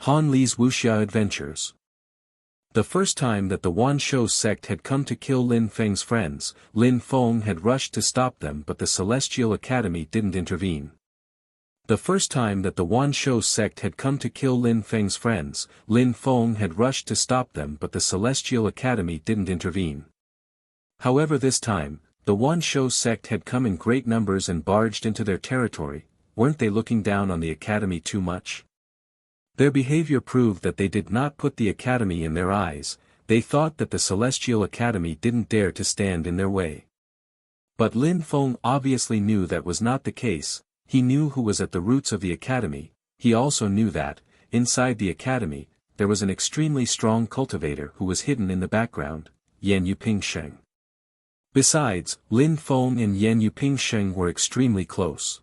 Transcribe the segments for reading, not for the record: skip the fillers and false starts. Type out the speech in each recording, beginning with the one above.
Han Li's Wuxia Adventures. The first time that the Wanshou sect had come to kill Lin Feng's friends, Lin Feng had rushed to stop them, but the Celestial Academy didn't intervene. The first time that the Wanshou sect had come to kill Lin Feng's friends, Lin Feng had rushed to stop them, but the Celestial Academy didn't intervene. However, this time, the Wanshou sect had come in great numbers and barged into their territory. Weren't they looking down on the academy too much? Their behavior proved that they did not put the academy in their eyes. They thought that the Celestial Academy didn't dare to stand in their way. But Lin Feng obviously knew that was not the case. He knew who was at the roots of the academy. He also knew that, inside the academy, there was an extremely strong cultivator who was hidden in the background, Yan Yupingsheng. Besides, Lin Feng and Yan Yupingsheng were extremely close.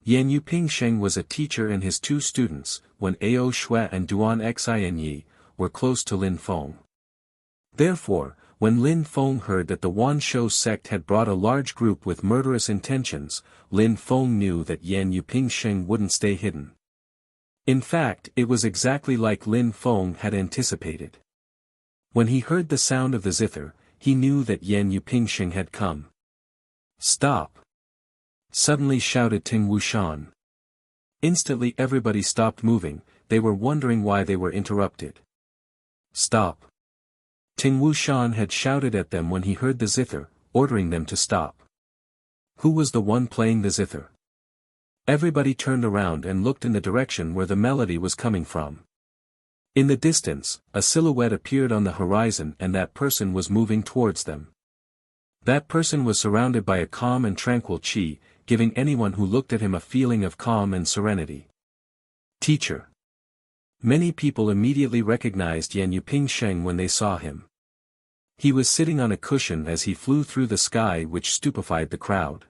Yan Yupingsheng was a teacher, and his two students, Wen Ao Shui and Duan Xin were close to Lin Feng. Therefore, when Lin Feng heard that the Wanshou sect had brought a large group with murderous intentions, Lin Feng knew that Yan Yupingsheng wouldn't stay hidden. In fact, it was exactly like Lin Feng had anticipated. When he heard the sound of the zither, he knew that Yan Yupingsheng had come. "Stop!" suddenly shouted Ting Wushan. Instantly everybody stopped moving. They were wondering why they were interrupted. "Stop!" Ting Wushan had shouted at them when he heard the zither, ordering them to stop. Who was the one playing the zither? Everybody turned around and looked in the direction where the melody was coming from. In the distance, a silhouette appeared on the horizon, and that person was moving towards them. That person was surrounded by a calm and tranquil qi, giving anyone who looked at him a feeling of calm and serenity. Teacher. Many people immediately recognized Yan Yupingsheng when they saw him. He was sitting on a cushion as he flew through the sky, which stupefied the crowd.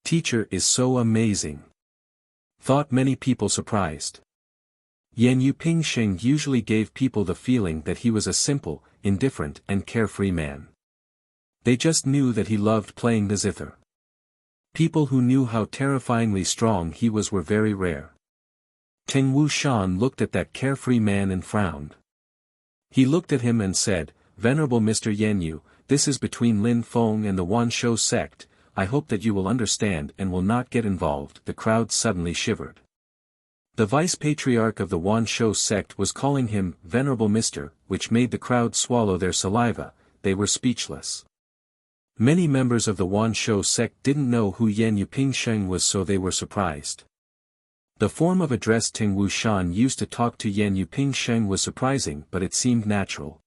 Teacher is so amazing, thought many people surprised. Yan Yupingsheng usually gave people the feeling that he was a simple, indifferent and carefree man. They just knew that he loved playing the zither. People who knew how terrifyingly strong he was were very rare. Ting Wushan looked at that carefree man and frowned. He looked at him and said, "Venerable Mr. Yanyu, this is between Lin Feng and the Wanshou sect. I hope that you will understand and will not get involved." The crowd suddenly shivered. The vice-patriarch of the Wanshou sect was calling him Venerable Mr., which made the crowd swallow their saliva. They were speechless. Many members of the Wanshou sect didn't know who Yan Yupingsheng was, so they were surprised. The form of address Ting Wushan used to talk to Yan Yupingsheng was surprising, but it seemed natural.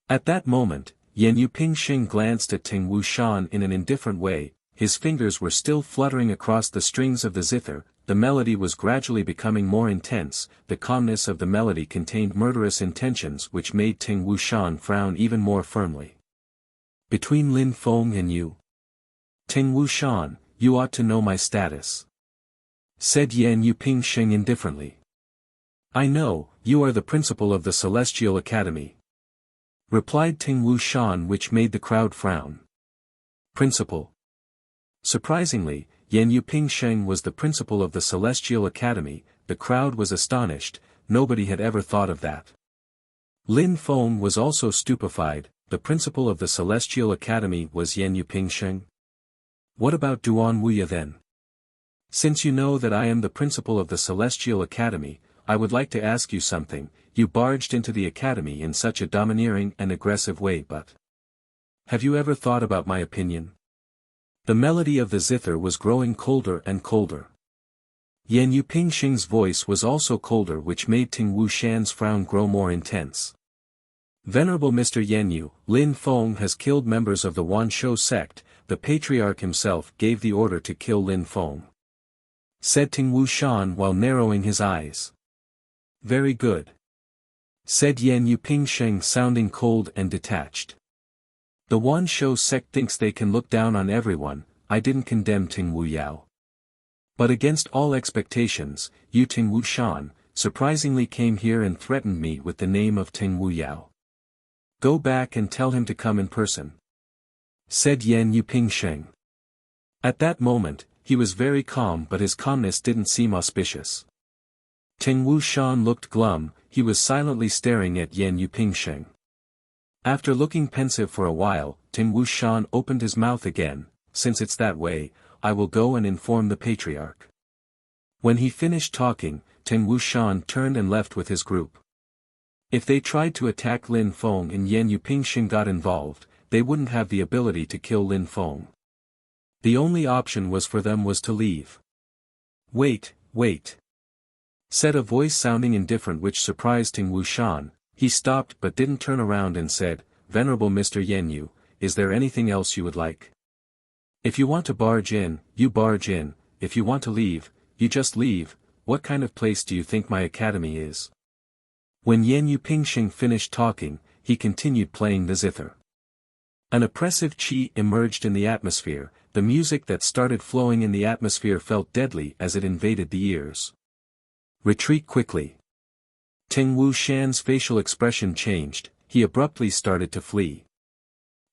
At that moment, Yan Yupingsheng glanced at Ting Wushan in an indifferent way. His fingers were still fluttering across the strings of the zither. The melody was gradually becoming more intense. The calmness of the melody contained murderous intentions, which made Ting Wushan frown even more firmly. "Between Lin Feng and you, Ting Wushan, you ought to know my status," said Yan Yupingsheng indifferently. "I know, you are the principal of the Celestial Academy," replied Ting Wushan, which made the crowd frown. Principal. Surprisingly, Yan Yupingsheng was the principal of the Celestial Academy. The crowd was astonished. Nobody had ever thought of that. Lin Feng was also stupefied. The principal of the Celestial Academy was Yan Yupingsheng? What about Duan Wuya then? "Since you know that I am the principal of the Celestial Academy, I would like to ask you something. You barged into the academy in such a domineering and aggressive way, but have you ever thought about my opinion?" The melody of the zither was growing colder and colder. Yan Yupingsheng's voice was also colder, which made Ting Wushan's frown grow more intense. "Venerable Mr. Yanyu, Lin Feng has killed members of the Wanshou sect. The patriarch himself gave the order to kill Lin Feng," said Ting Wushan while narrowing his eyes. "Very good," said Yan Yupingsheng, sounding cold and detached. "The Wanshou sect thinks they can look down on everyone. I didn't condemn Ting Wuyao. But against all expectations, you Ting Wushan, surprisingly came here and threatened me with the name of Ting Wuyao. Go back and tell him to come in person," said Yan Yupingsheng. At that moment, he was very calm, but his calmness didn't seem auspicious. Ting Wuxian looked glum, he was silently staring at Yan Yupingsheng. After looking pensive for a while, Ting Wuxian opened his mouth again. Since it's that way, I will go and inform the patriarch. When he finished talking, Ting Wuxian turned and left with his group. If they tried to attack Lin Feng and Yan Yupingsheng got involved, they wouldn't have the ability to kill Lin Feng. The only option for them to leave. Wait, wait, said a voice sounding indifferent which surprised Ting Wuxian. He stopped but didn't turn around and said, Venerable Mr. Yanyu, is there anything else you would like? If you want to barge in, you barge in, if you want to leave, you just leave. What kind of place do you think my academy is? When Yan Yupingsheng finished talking, he continued playing the zither. An oppressive qi emerged in the atmosphere, the music that started flowing in the atmosphere felt deadly as it invaded the ears. Retreat quickly. Ting Wuxian's facial expression changed, he abruptly started to flee.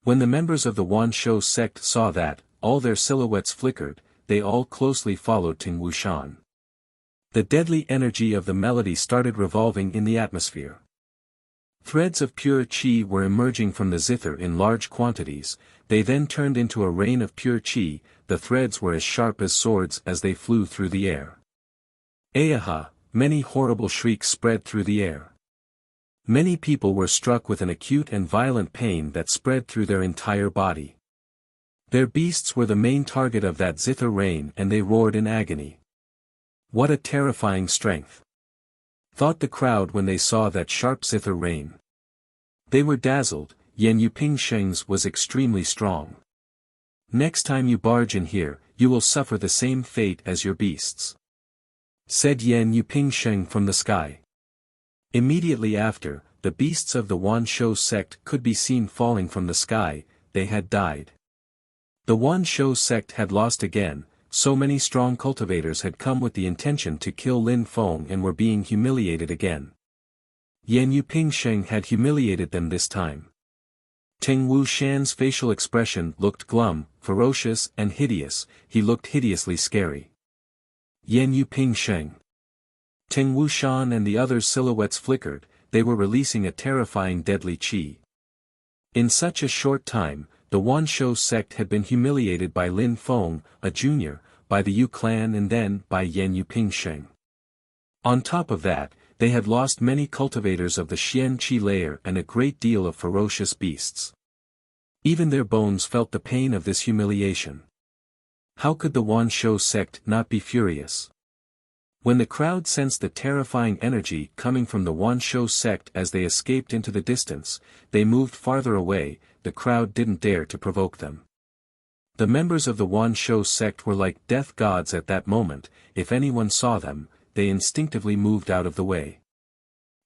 When the members of the Wanshou sect saw that, all their silhouettes flickered, they all closely followed Ting Wuxian. The deadly energy of the melody started revolving in the atmosphere. Threads of pure qi were emerging from the zither in large quantities, they then turned into a rain of pure qi, the threads were as sharp as swords as they flew through the air. Ayaha, many horrible shrieks spread through the air. Many people were struck with an acute and violent pain that spread through their entire body. Their beasts were the main target of that zither rain and they roared in agony. What a terrifying strength! Thought the crowd when they saw that sharp zither rain. They were dazzled. Yan Yupingsheng's was extremely strong. Next time you barge in here, you will suffer the same fate as your beasts, said Yan Yupingsheng from the sky. Immediately after, the beasts of the Wanshou sect could be seen falling from the sky, they had died. The Wanshou sect had lost again, so many strong cultivators had come with the intention to kill Lin Feng and were being humiliated again. Yan Yupingsheng had humiliated them this time. Ting Wuxian's facial expression looked glum, ferocious and hideous, he looked hideously scary. Yan Yupingsheng. Ting Wuxian and the others' silhouettes flickered, they were releasing a terrifying deadly qi. In such a short time, the Wanshou sect had been humiliated by Lin Feng, a junior, by the Yu clan and then by Yan Yupingsheng. On top of that, they had lost many cultivators of the Xian Qi layer and a great deal of ferocious beasts. Even their bones felt the pain of this humiliation. How could the Wanshou sect not be furious? When the crowd sensed the terrifying energy coming from the Wanshou sect as they escaped into the distance, they moved farther away, the crowd didn't dare to provoke them. The members of the Wanshou sect were like death gods at that moment, if anyone saw them, they instinctively moved out of the way.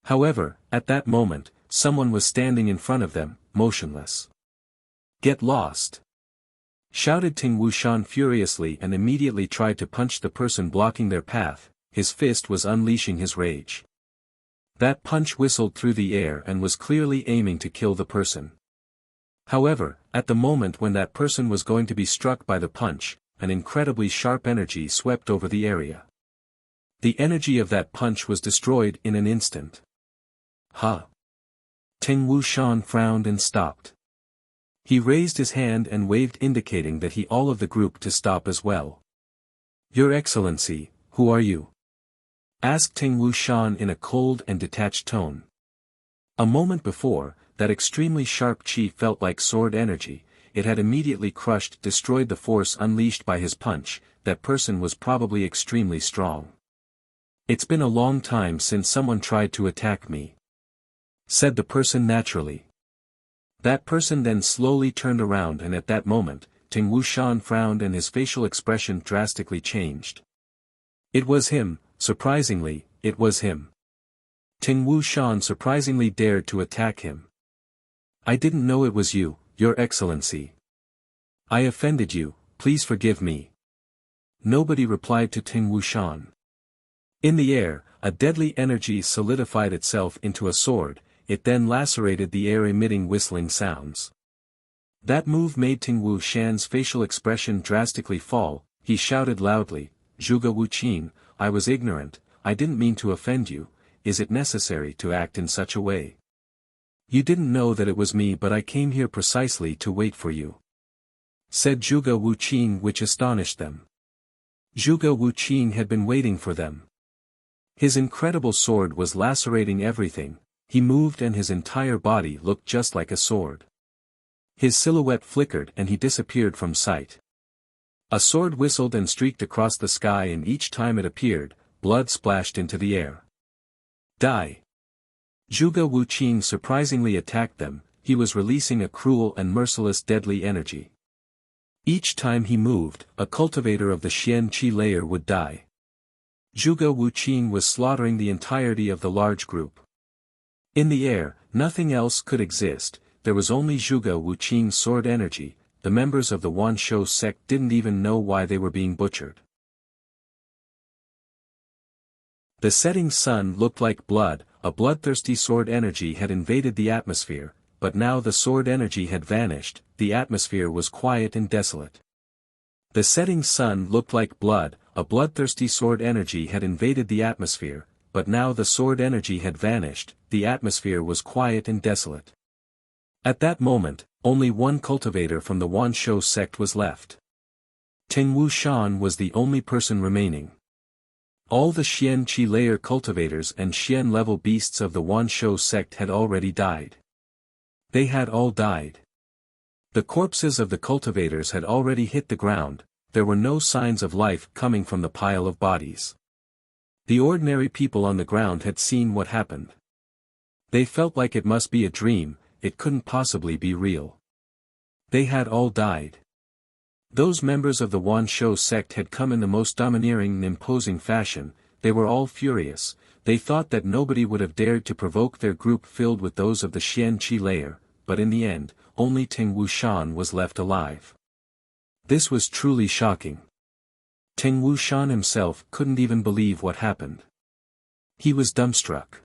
However, at that moment, someone was standing in front of them, motionless. Get lost! Shouted Ting Wuxian furiously and immediately tried to punch the person blocking their path, his fist was unleashing his rage. That punch whistled through the air and was clearly aiming to kill the person. However, at the moment when that person was going to be struck by the punch, an incredibly sharp energy swept over the area. The energy of that punch was destroyed in an instant. Ha! Ting Wuxian frowned and stopped. He raised his hand and waved indicating that he all of the group to stop as well. Your Excellency, who are you? Asked Ting Wuxian in a cold and detached tone. A moment before, that extremely sharp qi felt like sword energy, it had immediately destroyed the force unleashed by his punch, that person was probably extremely strong. It's been a long time since someone tried to attack me, said the person naturally. That person then slowly turned around and at that moment, Ting Wuxian frowned and his facial expression drastically changed. It was him, surprisingly, it was him. Ting Wuxian surprisingly dared to attack him. I didn't know it was you, Your Excellency. I offended you, please forgive me. Nobody replied to Ting Wuxian. In the air, a deadly energy solidified itself into a sword, it then lacerated the air emitting whistling sounds. That move made Ting Wuxian's facial expression drastically fall, he shouted loudly, Zhuge Wuqin, I was ignorant, I didn't mean to offend you. Is it necessary to act in such a way? You didn't know that it was me, but I came here precisely to wait for you," said Zhuge Wuqing, which astonished them. Zhuge Wuqing had been waiting for them. His incredible sword was lacerating everything. He moved and his entire body looked just like a sword. His silhouette flickered and he disappeared from sight. A sword whistled and streaked across the sky, and each time it appeared, blood splashed into the air. Die! Zhuge Wuqing surprisingly attacked them. He was releasing a cruel and merciless deadly energy. Each time he moved, a cultivator of the Xian Qi layer would die. Zhuge Wuqing was slaughtering the entirety of the large group. In the air, nothing else could exist. There was only Zhuge Wuqing's sword energy. The members of the Wanshou sect didn't even know why they were being butchered. The setting sun looked like blood. A bloodthirsty sword energy had invaded the atmosphere, but now the sword energy had vanished. The atmosphere was quiet and desolate. The setting sun looked like blood. A bloodthirsty sword energy had invaded the atmosphere, but now the sword energy had vanished. The atmosphere was quiet and desolate. At that moment, only one cultivator from the Wanshou sect was left. Ting Wushan was the only person remaining. All the Xian Qi layer cultivators and Xian level beasts of the Wanshou sect had already died. They had all died. The corpses of the cultivators had already hit the ground. There were no signs of life coming from the pile of bodies. The ordinary people on the ground had seen what happened. They felt like it must be a dream. It couldn't possibly be real. They had all died. Those members of the Wanshou sect had come in the most domineering and imposing fashion. They were all furious. They thought that nobody would have dared to provoke their group filled with those of the Xian Qi layer, but in the end, only Ting Wushan was left alive. This was truly shocking. Ting Wushan himself couldn't even believe what happened. He was dumbstruck.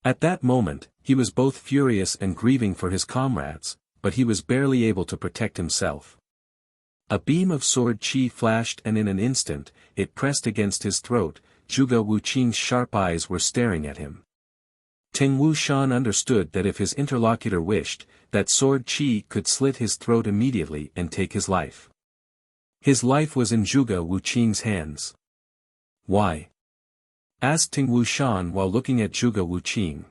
At that moment, he was both furious and grieving for his comrades, but he was barely able to protect himself. A beam of sword qi flashed and in an instant, it pressed against his throat. Zhuge Wuqing's sharp eyes were staring at him. Ting Wushan understood that if his interlocutor wished, that sword qi could slit his throat immediately and take his life. His life was in Zhuge Wuqing's hands. Why? Asked Ting Wushan while looking at Zhuge Wuqing.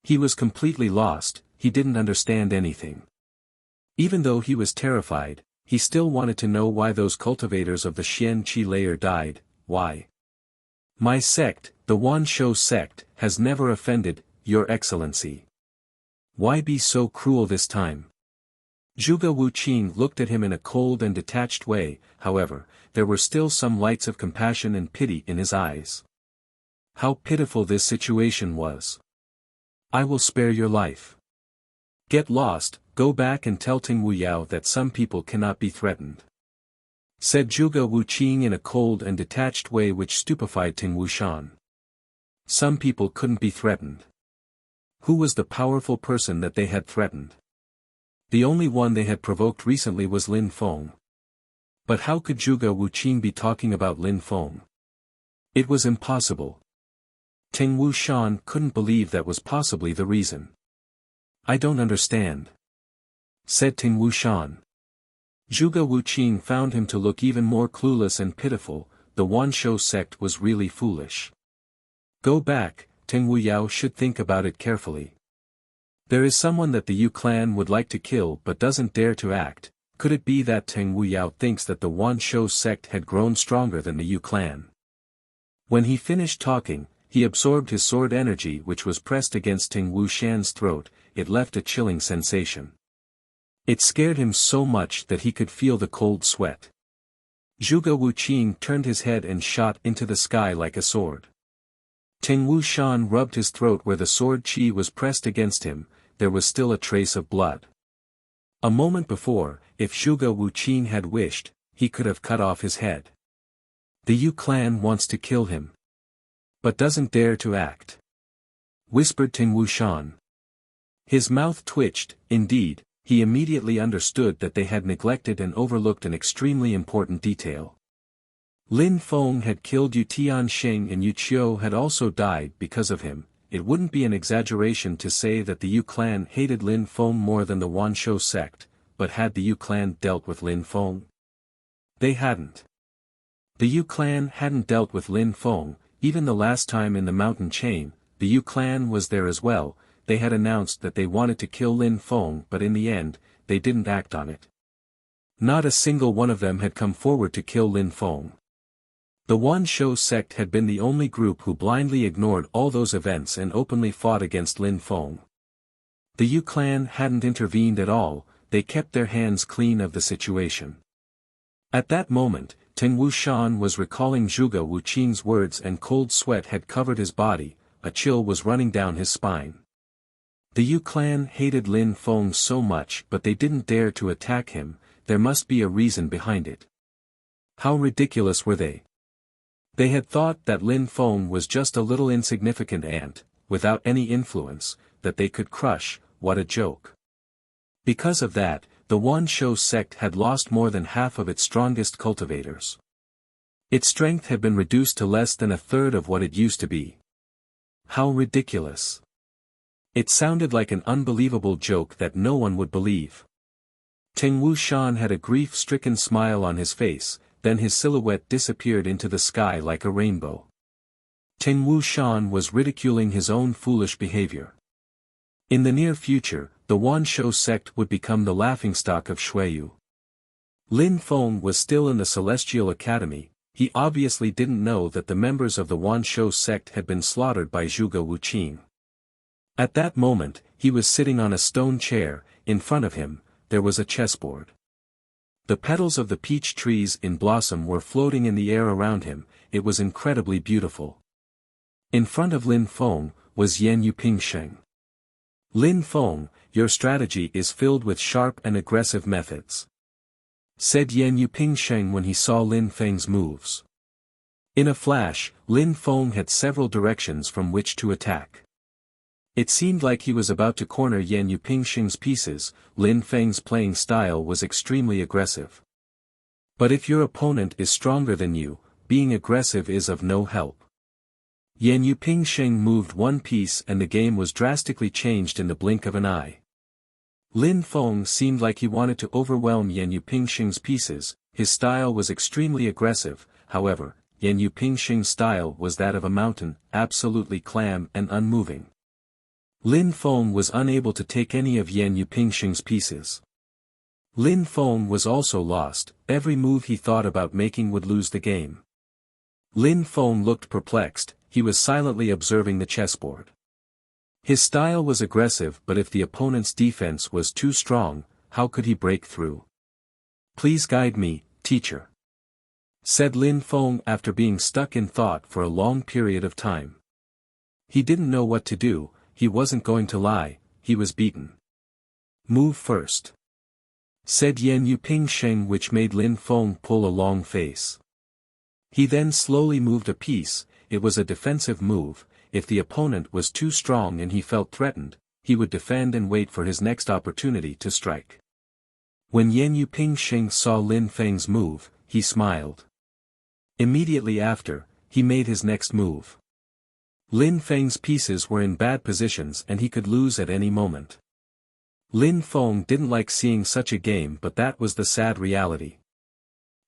He was completely lost. He didn't understand anything. Even though he was terrified, he still wanted to know why those cultivators of the Xian Qi layer died. Why? My sect, the Wanshou sect, has never offended, Your Excellency. Why be so cruel this time? Zhuge Wuqing looked at him in a cold and detached way. However, there were still some lights of compassion and pity in his eyes. How pitiful this situation was. I will spare your life. Get lost, go back and tell Ting Wuyao that some people cannot be threatened, said Zhuge Wuqing in a cold and detached way which stupefied Ting Wushan. Some people couldn't be threatened. Who was the powerful person that they had threatened? The only one they had provoked recently was Lin Feng. But how could Zhuge Wuqing be talking about Lin Feng? It was impossible. Ting Wushan couldn't believe that was possibly the reason. I don't understand, said Ting Wushan. Zhuge Wuqing found him to look even more clueless and pitiful. The Wanshou sect was really foolish. Go back, Ting Wuyao should think about it carefully. There is someone that the Yu clan would like to kill but doesn't dare to act. Could it be that Ting Wuyao thinks that the Wanshou sect had grown stronger than the Yu clan? When he finished talking, he absorbed his sword energy which was pressed against Ting Wushan's throat. It left a chilling sensation. It scared him so much that he could feel the cold sweat. Zhuge Wuqing turned his head and shot into the sky like a sword. Ting Wushan rubbed his throat where the sword qi was pressed against him. There was still a trace of blood. A moment before, if Zhuge Wuqing had wished, he could have cut off his head. The Yu clan wants to kill him, but doesn't dare to act, whispered Ting Wushan. His mouth twitched. Indeed, he immediately understood that they had neglected and overlooked an extremely important detail. Lin Feng had killed Yu Tianxing and Yu Qiu had also died because of him. It wouldn't be an exaggeration to say that the Yu clan hated Lin Feng more than the Wanshou sect, but had the Yu clan dealt with Lin Feng? They hadn't. The Yu clan hadn't dealt with Lin Feng, even the last time in the mountain chain. The Yu clan was there as well. They had announced that they wanted to kill Lin Feng, but in the end, they didn't act on it. Not a single one of them had come forward to kill Lin Feng. The Wanshou sect had been the only group who blindly ignored all those events and openly fought against Lin Feng. The Yu clan hadn't intervened at all. They kept their hands clean of the situation. At that moment, Ting Wushan was recalling Zhuge Wuqing's words and cold sweat had covered his body, a chill was running down his spine. The Yu clan hated Lin Feng so much but they didn't dare to attack him. There must be a reason behind it. How ridiculous were they? They had thought that Lin Feng was just a little insignificant ant, without any influence, that they could crush. What a joke. Because of that, the Wanshou sect had lost more than half of its strongest cultivators. Its strength had been reduced to less than a third of what it used to be. How ridiculous. It sounded like an unbelievable joke that no one would believe. Ting Wushan had a grief-stricken smile on his face, then his silhouette disappeared into the sky like a rainbow. Ting Wushan was ridiculing his own foolish behavior. In the near future, the Wanshou sect would become the laughingstock of Xueyu. Lin Feng was still in the Celestial Academy. He obviously didn't know that the members of the Wanshou sect had been slaughtered by Zhuge Wuqing. At that moment, he was sitting on a stone chair. In front of him, there was a chessboard. The petals of the peach trees in blossom were floating in the air around him. It was incredibly beautiful. In front of Lin Feng was Yan Yupingsheng. Lin Feng, your strategy is filled with sharp and aggressive methods, said Yan Yupingsheng when he saw Lin Feng's moves. In a flash, Lin Feng had several directions from which to attack. It seemed like he was about to corner Yan Yupingsheng's pieces. Lin Feng's playing style was extremely aggressive. But if your opponent is stronger than you, being aggressive is of no help. Yan Yupingsheng moved one piece and the game was drastically changed in the blink of an eye. Lin Feng seemed like he wanted to overwhelm Yan Yupingsheng's pieces. His style was extremely aggressive. However, Yan Yupingsheng's style was that of a mountain, absolutely calm and unmoving. Lin Feng was unable to take any of Yan Yupingsheng's pieces. Lin Feng was also lost. Every move he thought about making would lose the game. Lin Feng looked perplexed. He was silently observing the chessboard. His style was aggressive, but if the opponent's defense was too strong, how could he break through? Please guide me, teacher, said Lin Feng after being stuck in thought for a long period of time. He didn't know what to do. He wasn't going to lie. He was beaten. Move first, said Yan Yupingsheng, which made Lin Feng pull a long face. He then slowly moved a piece. It was a defensive move. If the opponent was too strong and he felt threatened, he would defend and wait for his next opportunity to strike. When Yan Yupingsheng saw Lin Feng's move, he smiled. Immediately after, he made his next move. Lin Feng's pieces were in bad positions and he could lose at any moment. Lin Feng didn't like seeing such a game, but that was the sad reality.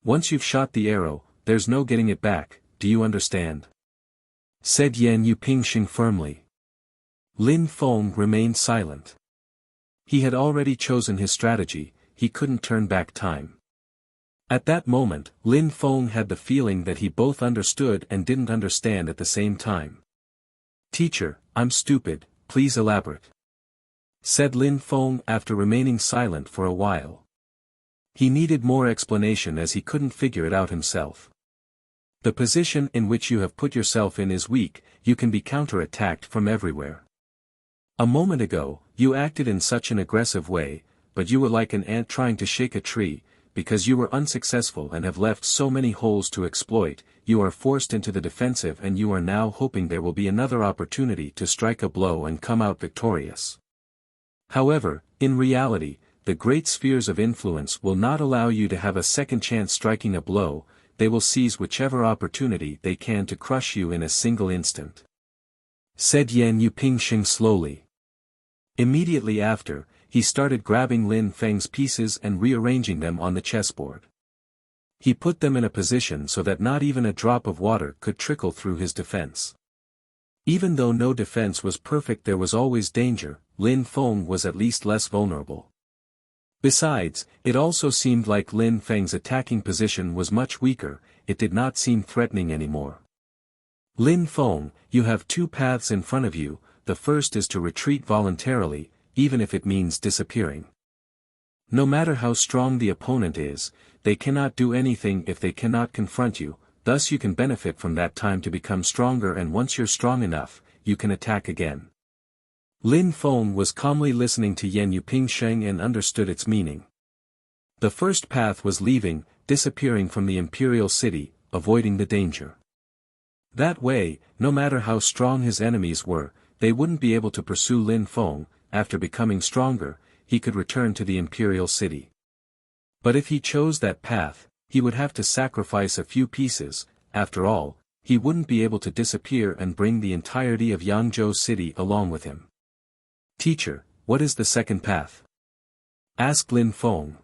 Once you've shot the arrow, there's no getting it back, do you understand? Said Yan Yupingsheng firmly. Lin Feng remained silent. He had already chosen his strategy. He couldn't turn back time. At that moment, Lin Feng had the feeling that he both understood and didn't understand at the same time. Teacher, I'm stupid, please elaborate, said Lin Feng after remaining silent for a while. He needed more explanation as he couldn't figure it out himself. The position in which you have put yourself in is weak. You can be counter-attacked from everywhere. A moment ago, you acted in such an aggressive way, but you were like an ant trying to shake a tree. Because you were unsuccessful and have left so many holes to exploit, you are forced into the defensive and you are now hoping there will be another opportunity to strike a blow and come out victorious. However, in reality, the great spheres of influence will not allow you to have a second chance striking a blow. they will seize whichever opportunity they can to crush you in a single instant," said Yan Yupingsheng slowly. Immediately after, he started grabbing Lin Feng's pieces and rearranging them on the chessboard. He put them in a position so that not even a drop of water could trickle through his defense. Even though no defense was perfect, there was always danger. Lin Feng was at least less vulnerable. Besides, it also seemed like Lin Feng's attacking position was much weaker, it did not seem threatening anymore. "Lin Feng, you have two paths in front of you. The first is to retreat voluntarily, even if it means disappearing. No matter how strong the opponent is, they cannot do anything if they cannot confront you, thus you can benefit from that time to become stronger, and once you're strong enough, you can attack again." Lin Feng was calmly listening to Yan Yupingsheng and understood its meaning. The first path was leaving, disappearing from the imperial city, avoiding the danger. That way, no matter how strong his enemies were, they wouldn't be able to pursue Lin Feng. After becoming stronger, he could return to the imperial city. But if he chose that path, he would have to sacrifice a few pieces. After all, he wouldn't be able to disappear and bring the entirety of Yangzhou city along with him. "Teacher, what is the second path?" asked Lin Feng.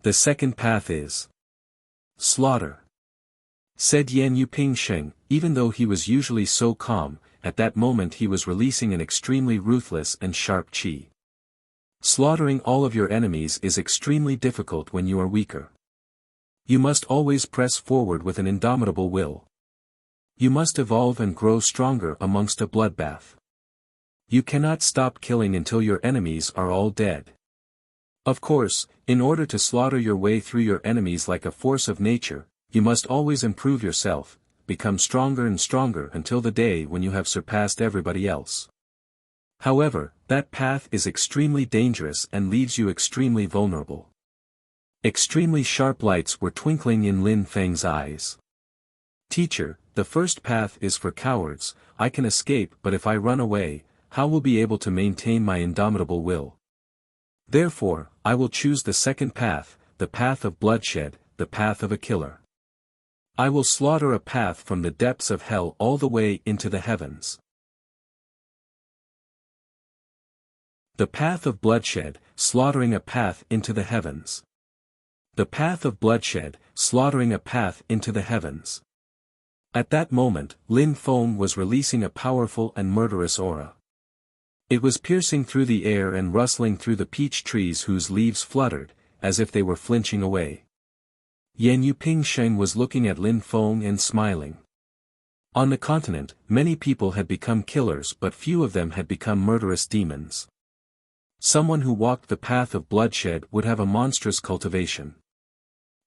"The second path is slaughter," said Yan Yupingsheng. Even though he was usually so calm, at that moment he was releasing an extremely ruthless and sharp qi. Slaughtering all of your enemies is extremely difficult when you are weaker. You must always press forward with an indomitable will. You must evolve and grow stronger amongst a bloodbath. You cannot stop killing until your enemies are all dead. Of course, in order to slaughter your way through your enemies like a force of nature, you must always improve yourself, become stronger and stronger until the day when you have surpassed everybody else. However, that path is extremely dangerous and leaves you extremely vulnerable. Extremely sharp lights were twinkling in Lin Feng's eyes. "Teacher, the first path is for cowards. I can escape, but if I run away, how will I be able to maintain my indomitable will? Therefore, I will choose the second path, the path of bloodshed, the path of a killer. I will slaughter a path from the depths of hell all the way into the heavens." The path of bloodshed, slaughtering a path into the heavens. The path of bloodshed, slaughtering a path into the heavens. At that moment, Lin Feng was releasing a powerful and murderous aura. It was piercing through the air and rustling through the peach trees whose leaves fluttered, as if they were flinching away. Yan Yupingsheng was looking at Lin Feng and smiling. On the continent, many people had become killers, but few of them had become murderous demons. Someone who walked the path of bloodshed would have a monstrous cultivation.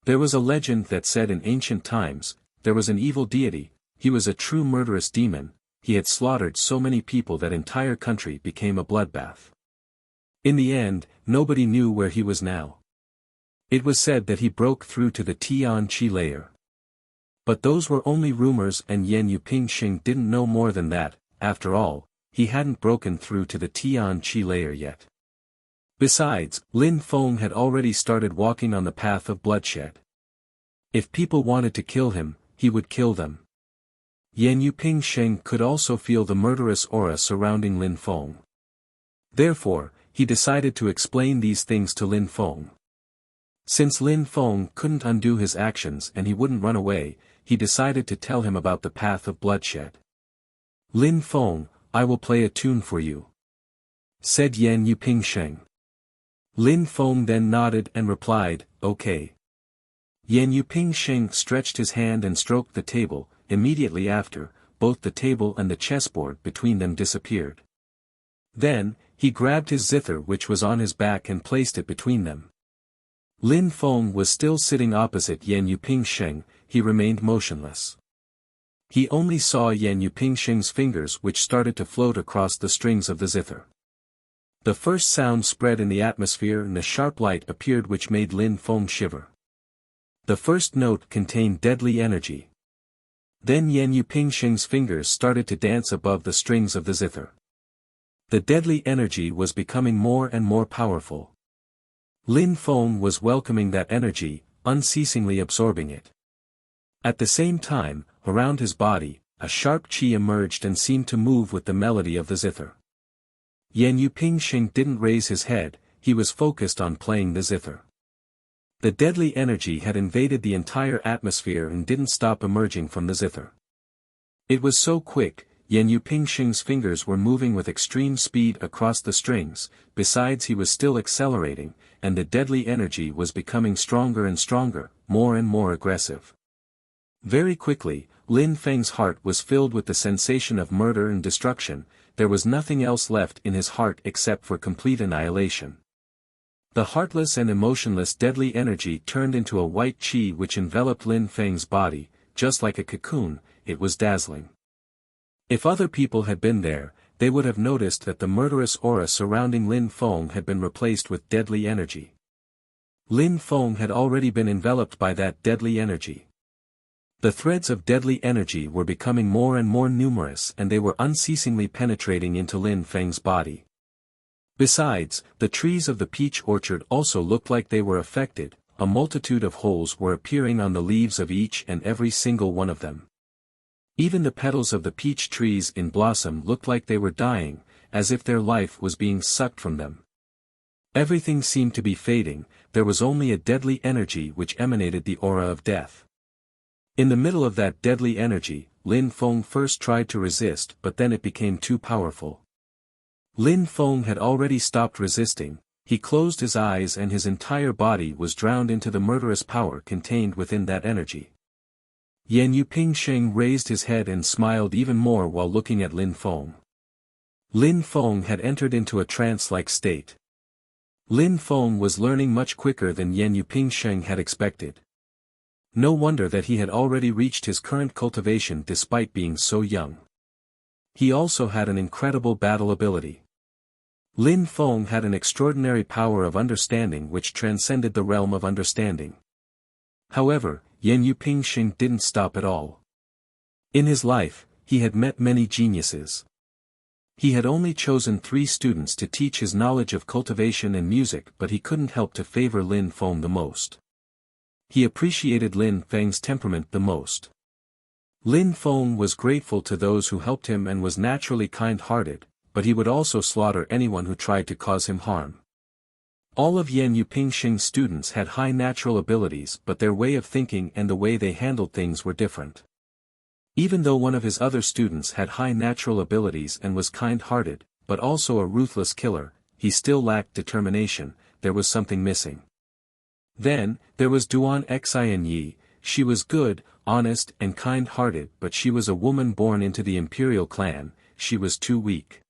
There was a legend that said in ancient times, there was an evil deity, he was a true murderous demon, he had slaughtered so many people that entire country became a bloodbath. In the end, nobody knew where he was now. It was said that he broke through to the Tian Qi layer. But those were only rumors, and Yan Yupingsheng didn't know more than that. After all, he hadn't broken through to the Tian Qi layer yet. Besides, Lin Feng had already started walking on the path of bloodshed. If people wanted to kill him, he would kill them. Yan Yupingsheng could also feel the murderous aura surrounding Lin Feng. Therefore, he decided to explain these things to Lin Feng. Since Lin Feng couldn't undo his actions and he wouldn't run away, he decided to tell him about the path of bloodshed. "Lin Feng, I will play a tune for you," said Yan Yupingsheng. Lin Feng then nodded and replied, "Okay." Yan Yupingsheng stretched his hand and stroked the table. Immediately after, both the table and the chessboard between them disappeared. Then, he grabbed his zither which was on his back and placed it between them. Lin Feng was still sitting opposite Yan Yupingsheng, he remained motionless. He only saw Yan Yupingsheng's fingers which started to float across the strings of the zither. The first sound spread in the atmosphere and a sharp light appeared which made Lin Feng shiver. The first note contained deadly energy. Then Yan Yupingsheng's fingers started to dance above the strings of the zither. The deadly energy was becoming more and more powerful. Lin Feng was welcoming that energy, unceasingly absorbing it. At the same time, around his body, a sharp chi emerged and seemed to move with the melody of the zither. Yan Yupingsheng didn't raise his head, he was focused on playing the zither. The deadly energy had invaded the entire atmosphere and didn't stop emerging from the zither. It was so quick, Yan Yupingsheng's fingers were moving with extreme speed across the strings, besides he was still accelerating, and the deadly energy was becoming stronger and stronger, more and more aggressive. Very quickly, Lin Feng's heart was filled with the sensation of murder and destruction, there was nothing else left in his heart except for complete annihilation. The heartless and emotionless deadly energy turned into a white qi which enveloped Lin Feng's body, just like a cocoon, it was dazzling. If other people had been there, they would have noticed that the murderous aura surrounding Lin Feng had been replaced with deadly energy. Lin Feng had already been enveloped by that deadly energy. The threads of deadly energy were becoming more and more numerous and they were unceasingly penetrating into Lin Feng's body. Besides, the trees of the peach orchard also looked like they were affected, a multitude of holes were appearing on the leaves of each and every single one of them. Even the petals of the peach trees in blossom looked like they were dying, as if their life was being sucked from them. Everything seemed to be fading, there was only a deadly energy which emanated the aura of death. In the middle of that deadly energy, Lin Feng first tried to resist but then it became too powerful. Lin Feng had already stopped resisting, he closed his eyes and his entire body was drowned into the murderous power contained within that energy. Yan Yupingsheng raised his head and smiled even more while looking at Lin Feng. Lin Feng had entered into a trance-like state. Lin Feng was learning much quicker than Yan Yupingsheng had expected. No wonder that he had already reached his current cultivation despite being so young. He also had an incredible battle ability. Lin Feng had an extraordinary power of understanding which transcended the realm of understanding. However, Yan Yupingsheng didn't stop at all. In his life, he had met many geniuses. He had only chosen 3 students to teach his knowledge of cultivation and music but he couldn't help to favor Lin Feng the most. He appreciated Lin Feng's temperament the most. Lin Feng was grateful to those who helped him and was naturally kind-hearted, but he would also slaughter anyone who tried to cause him harm. All of Yan Yupingsheng's students had high natural abilities but their way of thinking and the way they handled things were different. Even though one of his other students had high natural abilities and was kind-hearted, but also a ruthless killer, he still lacked determination, there was something missing. Then, there was Duan Xinyi, she was good, honest and kind-hearted but she was a woman born into the imperial clan, she was too weak.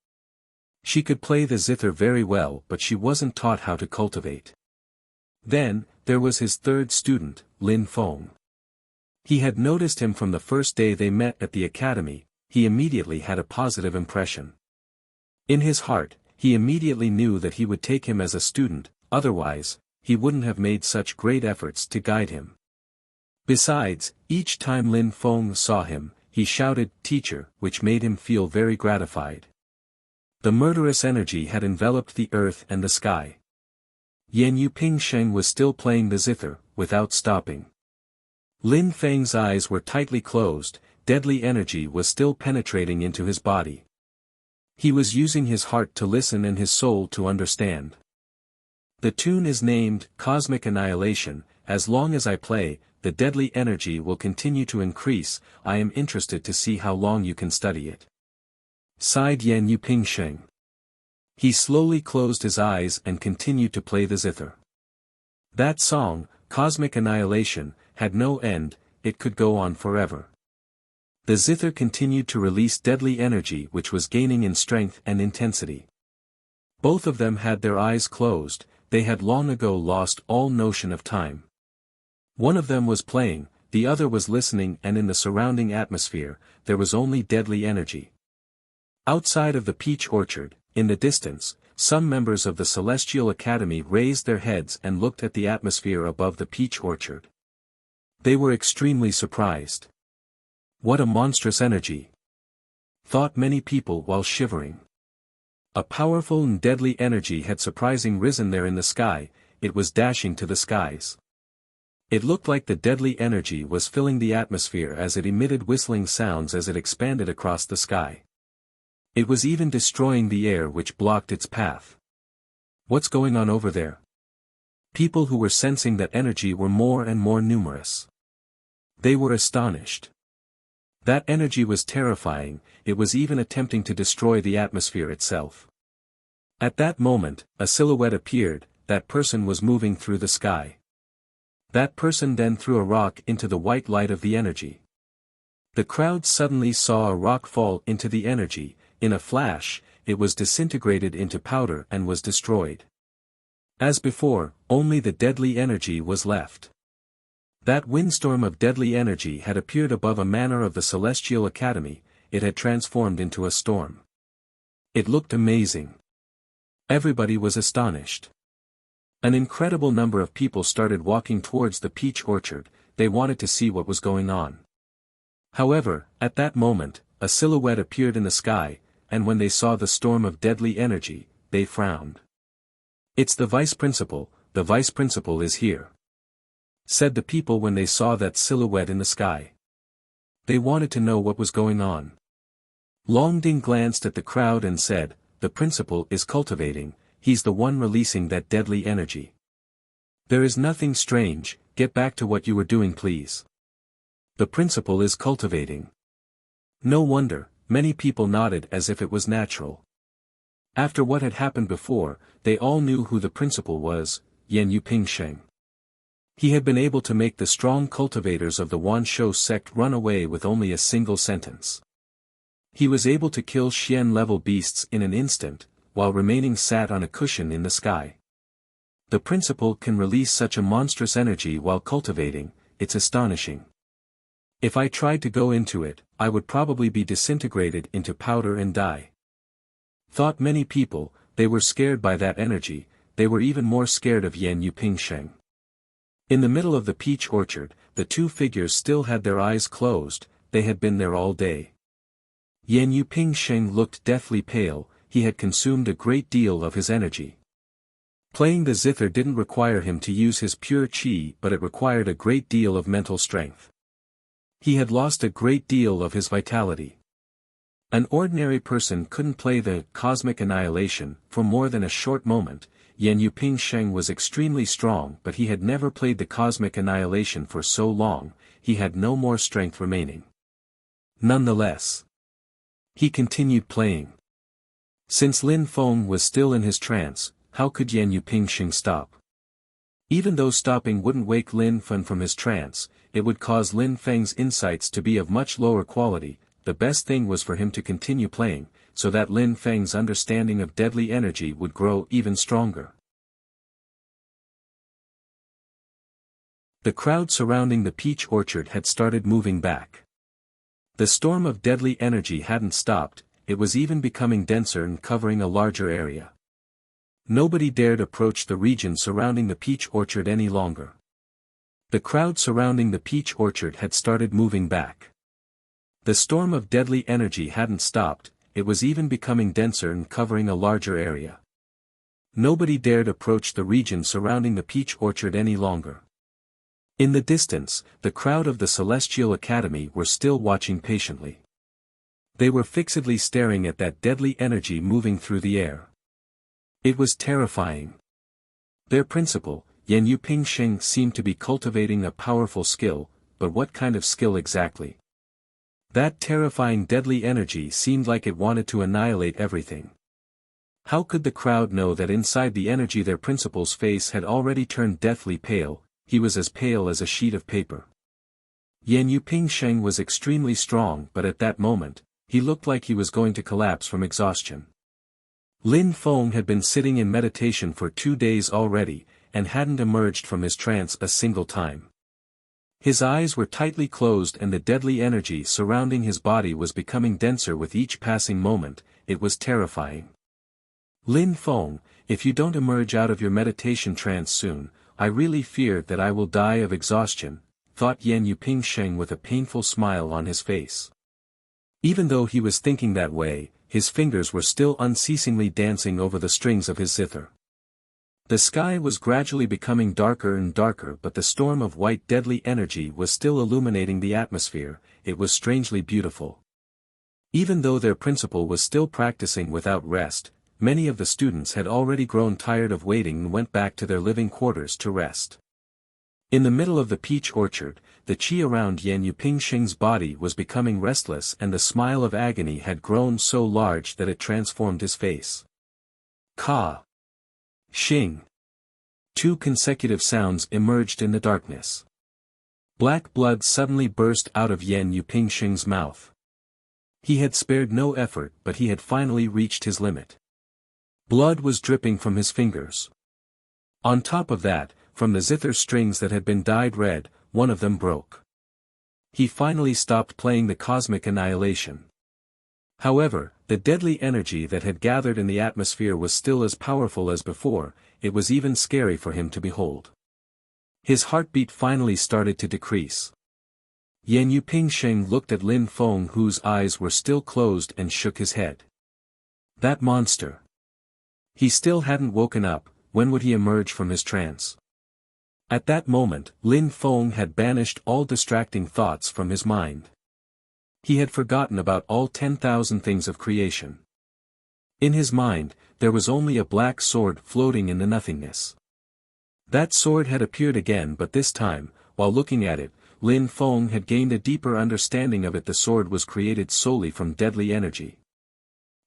She could play the zither very well but she wasn't taught how to cultivate. Then, there was his third student, Lin Feng. He had noticed him from the first day they met at the academy, he immediately had a positive impression. In his heart, he immediately knew that he would take him as a student, otherwise, he wouldn't have made such great efforts to guide him. Besides, each time Lin Feng saw him, he shouted, "Teacher," which made him feel very gratified. The murderous energy had enveloped the earth and the sky. Yan Yupingsheng was still playing the zither, without stopping. Lin Feng's eyes were tightly closed, deadly energy was still penetrating into his body. He was using his heart to listen and his soul to understand. The tune is named Cosmic Annihilation. As long as I play, the deadly energy will continue to increase, I am interested to see how long you can study it. Sighed Yan Yupingsheng. He slowly closed his eyes and continued to play the zither. That song, Cosmic Annihilation, had no end, it could go on forever. The zither continued to release deadly energy which was gaining in strength and intensity. Both of them had their eyes closed, they had long ago lost all notion of time. One of them was playing, the other was listening and in the surrounding atmosphere, there was only deadly energy. Outside of the peach orchard, in the distance, some members of the Celestial Academy raised their heads and looked at the atmosphere above the peach orchard. They were extremely surprised. What a monstrous energy! Thought many people while shivering. A powerful and deadly energy had surprisingly risen there in the sky, it was dashing to the skies. It looked like the deadly energy was filling the atmosphere as it emitted whistling sounds as it expanded across the sky. It was even destroying the air which blocked its path. What's going on over there? People who were sensing that energy were more and more numerous. They were astonished. That energy was terrifying, it was even attempting to destroy the atmosphere itself. At that moment, a silhouette appeared, that person was moving through the sky. That person then threw a rock into the white light of the energy. The crowd suddenly saw a rock fall into the energy. In a flash, it was disintegrated into powder and was destroyed. As before, only the deadly energy was left. That windstorm of deadly energy had appeared above a manor of the Celestial Academy, it had transformed into a storm. It looked amazing. Everybody was astonished. An incredible number of people started walking towards the peach orchard, they wanted to see what was going on. However, at that moment, a silhouette appeared in the sky, and when they saw the storm of deadly energy, they frowned. "It's the vice principal is here," said the people when they saw that silhouette in the sky. They wanted to know what was going on. Longding glanced at the crowd and said, "The principal is cultivating, he's the one releasing that deadly energy. There is nothing strange, get back to what you were doing please. The principal is cultivating." No wonder, many people nodded as if it was natural. After what had happened before, they all knew who the principal was, Yan Yupingsheng. He had been able to make the strong cultivators of the Wanshou sect run away with only a single sentence. He was able to kill Xian-level beasts in an instant, while remaining sat on a cushion in the sky. The principal can release such a monstrous energy while cultivating, it's astonishing. If I tried to go into it, I would probably be disintegrated into powder and die. Thought many people, they were scared by that energy, they were even more scared of Yan Yupingsheng. In the middle of the peach orchard, the two figures still had their eyes closed, they had been there all day. Yan Yupingsheng looked deathly pale, he had consumed a great deal of his energy. Playing the zither didn't require him to use his pure qi but it required a great deal of mental strength. He had lost a great deal of his vitality. An ordinary person couldn't play the cosmic annihilation for more than a short moment. Yan Yupingsheng was extremely strong but he had never played the cosmic annihilation for so long, he had no more strength remaining. Nonetheless, he continued playing. Since Lin Feng was still in his trance, how could Yan Yupingsheng stop? Even though stopping wouldn't wake Lin Feng from his trance, it would cause Lin Feng's insights to be of much lower quality. The best thing was for him to continue playing, so that Lin Feng's understanding of deadly energy would grow even stronger. The crowd surrounding the peach orchard had started moving back. The storm of deadly energy hadn't stopped, it was even becoming denser and covering a larger area. Nobody dared approach the region surrounding the peach orchard any longer. The crowd surrounding the peach orchard had started moving back. The storm of deadly energy hadn't stopped, it was even becoming denser and covering a larger area. Nobody dared approach the region surrounding the peach orchard any longer. In the distance, the crowd of the Celestial Academy were still watching patiently. They were fixedly staring at that deadly energy moving through the air. It was terrifying. Their principal, Yan Yupingsheng, seemed to be cultivating a powerful skill, but what kind of skill exactly? That terrifying deadly energy seemed like it wanted to annihilate everything. How could the crowd know that inside the energy their principal's face had already turned deathly pale? He was as pale as a sheet of paper. Yan Yupingsheng was extremely strong but at that moment, he looked like he was going to collapse from exhaustion. Lin Feng had been sitting in meditation for 2 days already, and hadn't emerged from his trance a single time. His eyes were tightly closed and the deadly energy surrounding his body was becoming denser with each passing moment, it was terrifying. Lin Feng, if you don't emerge out of your meditation trance soon, I really fear that I will die of exhaustion, thought Yan Yupingsheng with a painful smile on his face. Even though he was thinking that way, his fingers were still unceasingly dancing over the strings of his zither. The sky was gradually becoming darker and darker, but the storm of white deadly energy was still illuminating the atmosphere. It was strangely beautiful. Even though their principal was still practicing without rest, many of the students had already grown tired of waiting and went back to their living quarters to rest. In the middle of the peach orchard, the qi around Yan Yupingsheng's body was becoming restless, and the smile of agony had grown so large that it transformed his face. Ka. Xing. Two consecutive sounds emerged in the darkness. Black blood suddenly burst out of Yan Yupingsheng's mouth. He had spared no effort, but he had finally reached his limit. Blood was dripping from his fingers. On top of that, from the zither strings that had been dyed red, one of them broke. He finally stopped playing the cosmic annihilation. However, the deadly energy that had gathered in the atmosphere was still as powerful as before. It was even scary for him to behold. His heartbeat finally started to decrease. Yan Yupingsheng looked at Lin Feng, whose eyes were still closed, and shook his head. That monster. He still hadn't woken up. When would he emerge from his trance? At that moment, Lin Feng had banished all distracting thoughts from his mind. He had forgotten about all 10,000 things of creation. In his mind, there was only a black sword floating in the nothingness. That sword had appeared again, but this time, while looking at it, Lin Feng had gained a deeper understanding of it. The sword was created solely from deadly energy.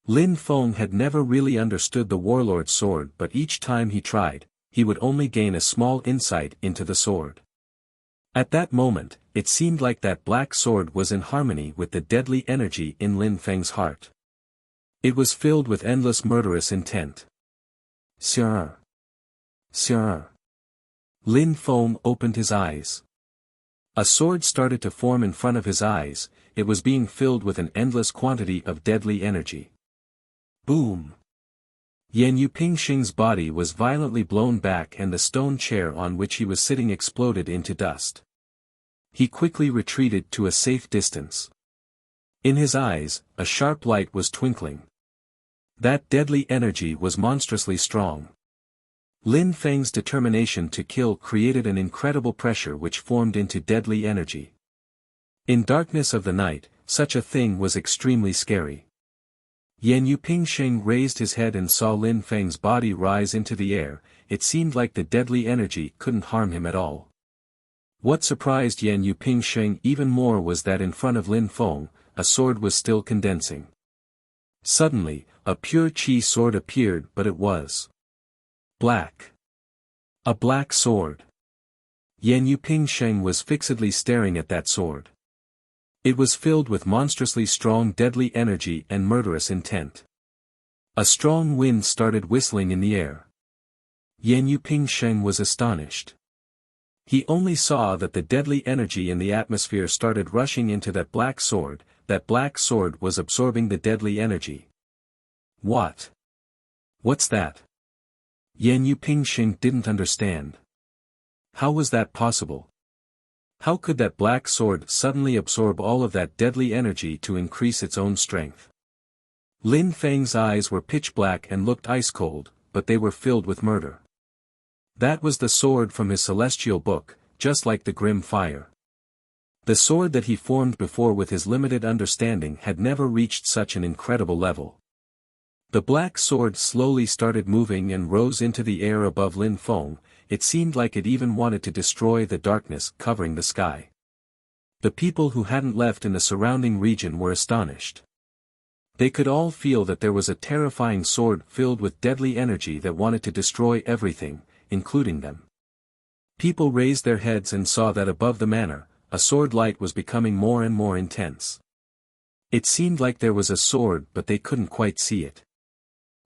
Lin Feng had never really understood the warlord's sword, but each time he tried, he would only gain a small insight into the sword. At that moment, it seemed like that black sword was in harmony with the deadly energy in Lin Feng's heart. It was filled with endless murderous intent. Sir. Sir. Lin Feng opened his eyes. A sword started to form in front of his eyes. It was being filled with an endless quantity of deadly energy. Boom! Yan Yupingsheng's body was violently blown back, and the stone chair on which he was sitting exploded into dust. He quickly retreated to a safe distance. In his eyes, a sharp light was twinkling. That deadly energy was monstrously strong. Lin Feng's determination to kill created an incredible pressure which formed into deadly energy. In darkness of the night, such a thing was extremely scary. Yan Yupingsheng raised his head and saw Lin Feng's body rise into the air. It seemed like the deadly energy couldn't harm him at all. What surprised Yan Yupingsheng even more was that in front of Lin Feng, a sword was still condensing. Suddenly, a pure qi sword appeared, but it was black. A black sword. Yan Yupingsheng was fixedly staring at that sword. It was filled with monstrously strong deadly energy and murderous intent. A strong wind started whistling in the air. Yan Yupingsheng was astonished. He only saw that the deadly energy in the atmosphere started rushing into that black sword. That black sword was absorbing the deadly energy. What? What's that? Yan Yupingsheng didn't understand. How was that possible? How could that black sword suddenly absorb all of that deadly energy to increase its own strength? Lin Feng's eyes were pitch black and looked ice cold, but they were filled with murder. That was the sword from his celestial book, just like the grim fire. The sword that he formed before with his limited understanding had never reached such an incredible level. The black sword slowly started moving and rose into the air above Lin Feng. It seemed like it even wanted to destroy the darkness covering the sky. The people who hadn't left in the surrounding region were astonished. They could all feel that there was a terrifying sword filled with deadly energy that wanted to destroy everything, including them. People raised their heads and saw that above the manor, a sword light was becoming more and more intense. It seemed like there was a sword, but they couldn't quite see it.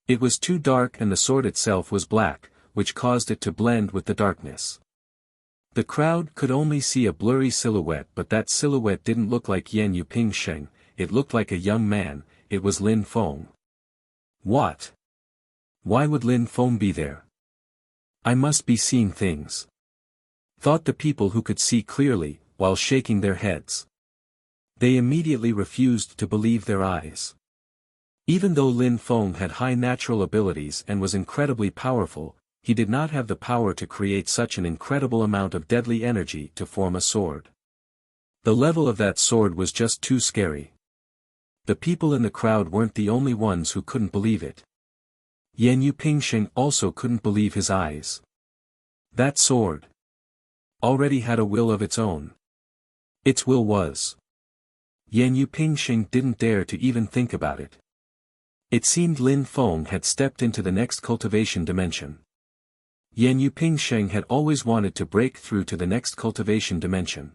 It was too dark, and the sword itself was black, which caused it to blend with the darkness. The crowd could only see a blurry silhouette, but that silhouette didn't look like Yan Yupingsheng. It looked like a young man. It was Lin Feng. What? Why would Lin Feng be there? I must be seeing things, thought the people who could see clearly, while shaking their heads. They immediately refused to believe their eyes. Even though Lin Feng had high natural abilities and was incredibly powerful, he did not have the power to create such an incredible amount of deadly energy to form a sword. The level of that sword was just too scary. The people in the crowd weren't the only ones who couldn't believe it. Yan Yupingsheng also couldn't believe his eyes. That sword already had a will of its own. Its will was. Yan Yupingsheng didn't dare to even think about it. It seemed Lin Feng had stepped into the next cultivation dimension. Yan Yupingsheng had always wanted to break through to the next cultivation dimension.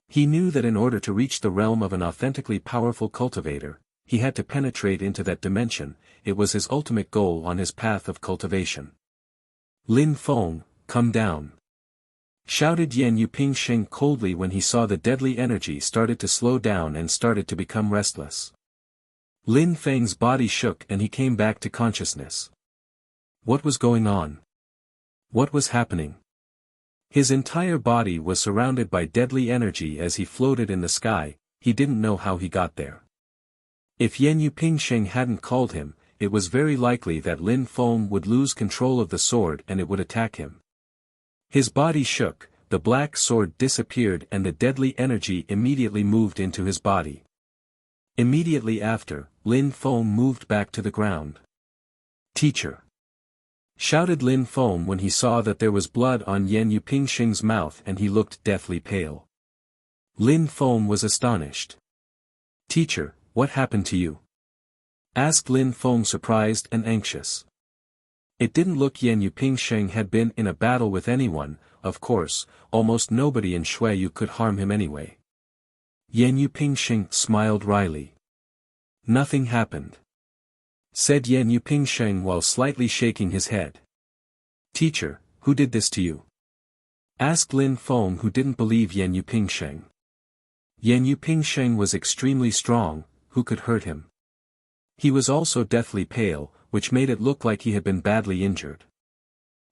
He knew that in order to reach the realm of an authentically powerful cultivator, he had to penetrate into that dimension. It was his ultimate goal on his path of cultivation. Lin Feng, come down! Shouted Yan Yupingsheng coldly when he saw the deadly energy started to slow down and started to become restless. Lin Feng's body shook and he came back to consciousness. What was going on? What was happening? His entire body was surrounded by deadly energy as he floated in the sky. He didn't know how he got there. If Yan Yupingsheng hadn't called him, it was very likely that Lin Feng would lose control of the sword and it would attack him. His body shook, the black sword disappeared and the deadly energy immediately moved into his body. Immediately after, Lin Feng moved back to the ground. Teacher! Shouted Lin Feng when he saw that there was blood on Yan Yupingsheng's mouth and he looked deathly pale. Lin Feng was astonished. Teacher, what happened to you? Asked Lin Feng surprised and anxious. It didn't look Yan Yupingsheng had been in a battle with anyone. Of course, almost nobody in Xueyu could harm him anyway. Yan Yupingsheng smiled wryly. Nothing happened. Said Yan Yupingsheng while slightly shaking his head. Teacher, who did this to you? Asked Lin Feng who didn't believe Yan Yupingsheng. Yan Yupingsheng was extremely strong, who could hurt him? He was also deathly pale, which made it look like he had been badly injured.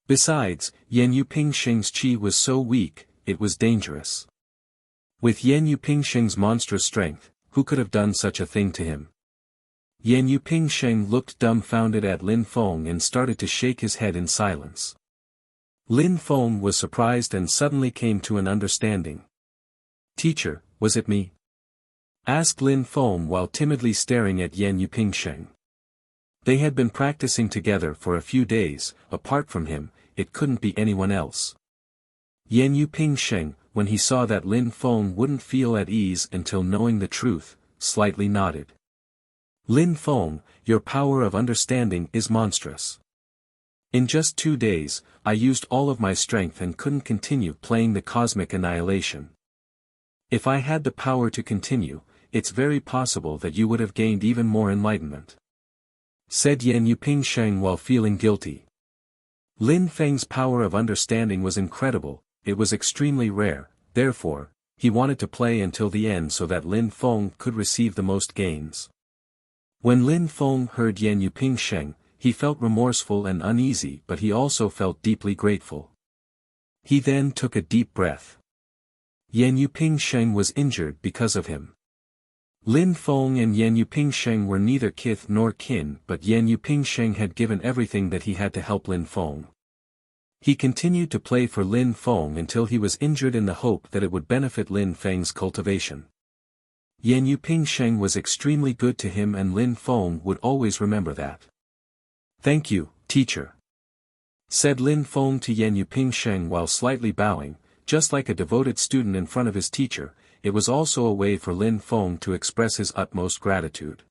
Besides, Yan Yupingsheng's qi was so weak, it was dangerous. With Yan Yupingsheng's monstrous strength, who could have done such a thing to him? Yan Yupingsheng looked dumbfounded at Lin Feng and started to shake his head in silence. Lin Feng was surprised and suddenly came to an understanding. Teacher, was it me? Asked Lin Feng while timidly staring at Yan Yupingsheng. They had been practicing together for a few days. Apart from him, it couldn't be anyone else. Yan Yupingsheng, when he saw that Lin Feng wouldn't feel at ease until knowing the truth, slightly nodded. Lin Feng, your power of understanding is monstrous. In just 2 days, I used all of my strength and couldn't continue playing the cosmic annihilation. If I had the power to continue, it's very possible that you would have gained even more enlightenment. Said Yan Yupingsheng while feeling guilty. Lin Feng's power of understanding was incredible, it was extremely rare, therefore, he wanted to play until the end so that Lin Feng could receive the most gains. When Lin Feng heard Yan Yupingsheng, he felt remorseful and uneasy but he also felt deeply grateful. He then took a deep breath. Yan Yupingsheng was injured because of him. Lin Feng and Yan Yupingsheng were neither kith nor kin but Yan Yupingsheng had given everything that he had to help Lin Feng. He continued to play for Lin Feng until he was injured in the hope that it would benefit Lin Feng's cultivation. Yan Yupingsheng was extremely good to him and Lin Feng would always remember that. Thank you, teacher. Said Lin Feng to Yan Yupingsheng while slightly bowing, just like a devoted student in front of his teacher. It was also a way for Lin Feng to express his utmost gratitude.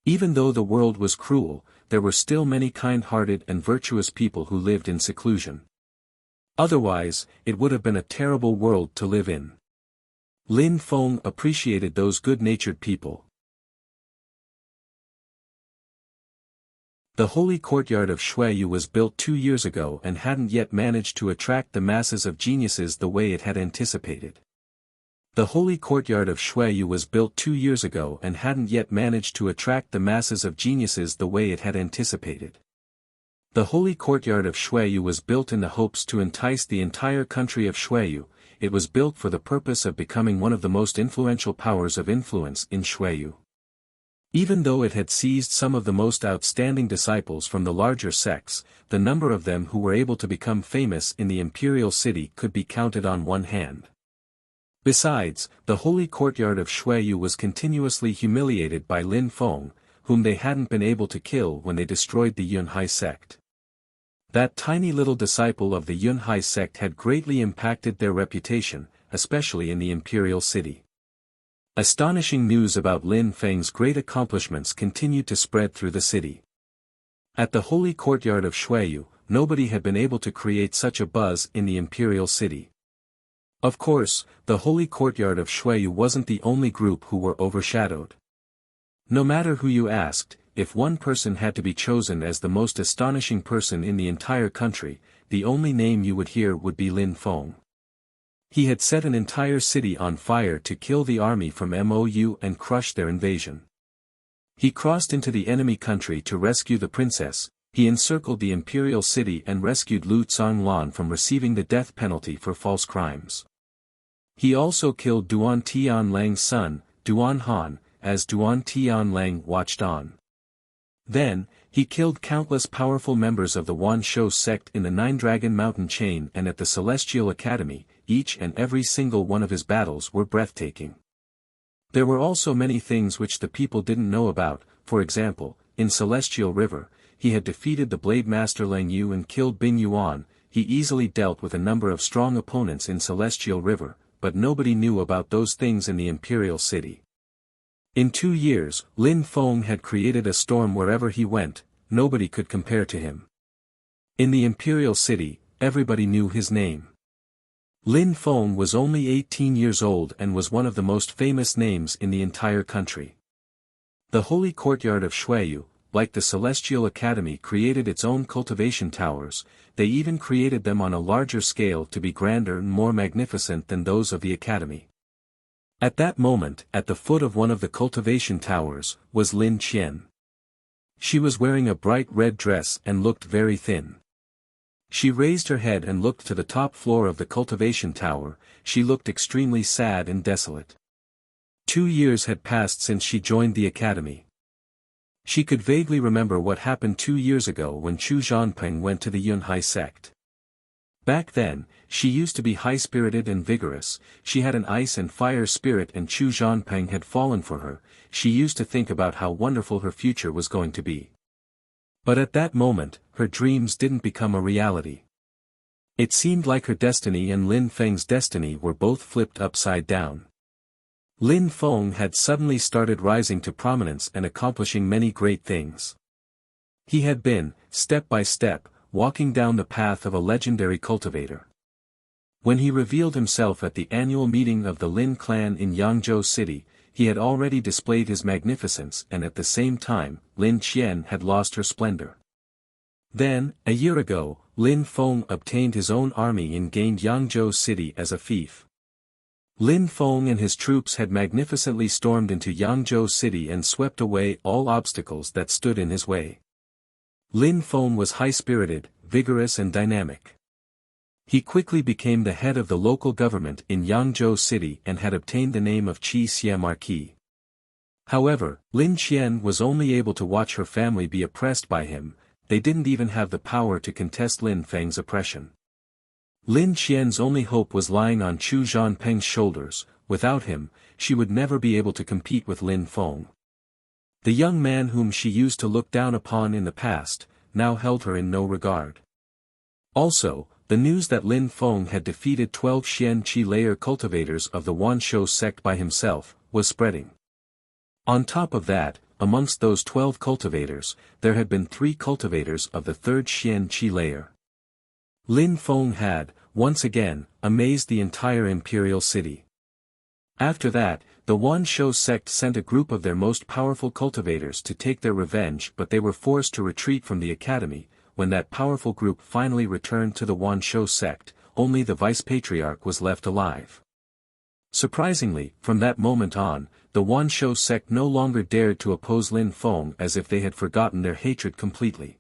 Even though the world was cruel, there were still many kind-hearted and virtuous people who lived in seclusion. Otherwise, it would have been a terrible world to live in. Lin Feng appreciated those good-natured people. The holy courtyard of Xueyu was built 2 years ago and hadn't yet managed to attract the masses of geniuses the way it had anticipated. The holy courtyard of Xueyu was built 2 years ago and hadn't yet managed to attract the masses of geniuses the way it had anticipated. The holy courtyard of Xueyu was built in the hopes to entice the entire country of Xueyu. It was built for the purpose of becoming one of the most influential powers of influence in Xueyu. Even though it had seized some of the most outstanding disciples from the larger sects, the number of them who were able to become famous in the imperial city could be counted on one hand. Besides, the holy courtyard of Shuiyu was continuously humiliated by Lin Feng, whom they hadn't been able to kill when they destroyed the Yunhai sect. That tiny little disciple of the Yunhai sect had greatly impacted their reputation, especially in the imperial city. Astonishing news about Lin Feng's great accomplishments continued to spread through the city. At the holy courtyard of Shuiyu, nobody had been able to create such a buzz in the imperial city. Of course, the holy courtyard of Shuiyu wasn't the only group who were overshadowed. No matter who you asked, if one person had to be chosen as the most astonishing person in the entire country, the only name you would hear would be Lin Feng. He had set an entire city on fire to kill the army from Mou and crush their invasion. He crossed into the enemy country to rescue the princess, he encircled the imperial city and rescued Lu Zonglan from receiving the death penalty for false crimes. He also killed Duan Tianlang's son, Duan Han, as Duan Tianlang watched on. Then, he killed countless powerful members of the Wan Shou sect in the Nine Dragon Mountain chain and at the Celestial Academy. Each and every single one of his battles were breathtaking. There were also many things which the people didn't know about. For example, in Celestial River, he had defeated the Blade Master Lang Yu and killed Bing Yuan. He easily dealt with a number of strong opponents in Celestial River, but nobody knew about those things in the Imperial City. In 2 years, Lin Feng had created a storm wherever he went, nobody could compare to him. In the Imperial City, everybody knew his name. Lin Feng was only 18 years old and was one of the most famous names in the entire country. The holy courtyard of Shuiyu, like the Celestial Academy, created its own cultivation towers. They even created them on a larger scale to be grander and more magnificent than those of the Academy. At that moment, at the foot of one of the cultivation towers, was Lin Qian. She was wearing a bright red dress and looked very thin. She raised her head and looked to the top floor of the cultivation tower. She looked extremely sad and desolate. 2 years had passed since she joined the academy. She could vaguely remember what happened 2 years ago when Chu Zhanpeng went to the Yunhai sect. Back then, she used to be high-spirited and vigorous. She had an ice and fire spirit and Chu Zhanpeng had fallen for her. She used to think about how wonderful her future was going to be. But at that moment, her dreams didn't become a reality. It seemed like her destiny and Lin Feng's destiny were both flipped upside down. Lin Feng had suddenly started rising to prominence and accomplishing many great things. He had been, step by step, walking down the path of a legendary cultivator. When he revealed himself at the annual meeting of the Lin clan in Yangzhou City, he had already displayed his magnificence and at the same time, Lin Qian had lost her splendor. Then, a year ago, Lin Feng obtained his own army and gained Yangzhou City as a fief. Lin Feng and his troops had magnificently stormed into Yangzhou City and swept away all obstacles that stood in his way. Lin Feng was high-spirited, vigorous and dynamic. He quickly became the head of the local government in Yangzhou City and had obtained the name of Qi Xie Marquis. However, Lin Qian was only able to watch her family be oppressed by him. They didn't even have the power to contest Lin Feng's oppression. Lin Qian's only hope was lying on Chu Zhanpeng's shoulders. Without him, she would never be able to compete with Lin Feng. The young man whom she used to look down upon in the past, now held her in no regard. Also, the news that Lin Feng had defeated 12 Xian Qi layer cultivators of the Wan Shou sect by himself, was spreading. On top of that, amongst those 12 cultivators, there had been 3 cultivators of the 3rd Xian Qi layer. Lin Feng had, once again, amazed the entire imperial city. After that, the Wan Shou sect sent a group of their most powerful cultivators to take their revenge, but they were forced to retreat from the academy. When that powerful group finally returned to the Wan Shou sect, only the vice-patriarch was left alive. Surprisingly, from that moment on, the Wan Shou sect no longer dared to oppose Lin Feng, as if they had forgotten their hatred completely.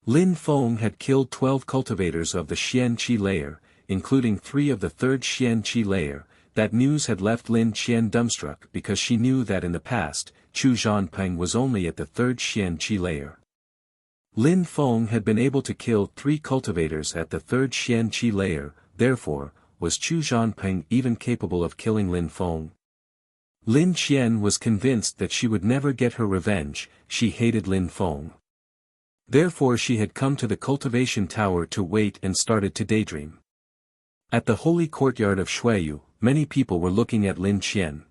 Lin Feng had killed 12 cultivators of the Xian Qi layer, including 3 of the 3rd Xian Qi layer. That news had left Lin Qian dumbstruck because she knew that in the past, Chu Zhanpeng was only at the third Xian Qi layer. Lin Feng had been able to kill 3 cultivators at the third Xian Qi layer, therefore, was Chu Zhanpeng even capable of killing Lin Feng? Lin Qian was convinced that she would never get her revenge, she hated Lin Feng. Therefore she had come to the cultivation tower to wait and started to daydream. At the holy courtyard of Shuiyu, many people were looking at Lin Qian.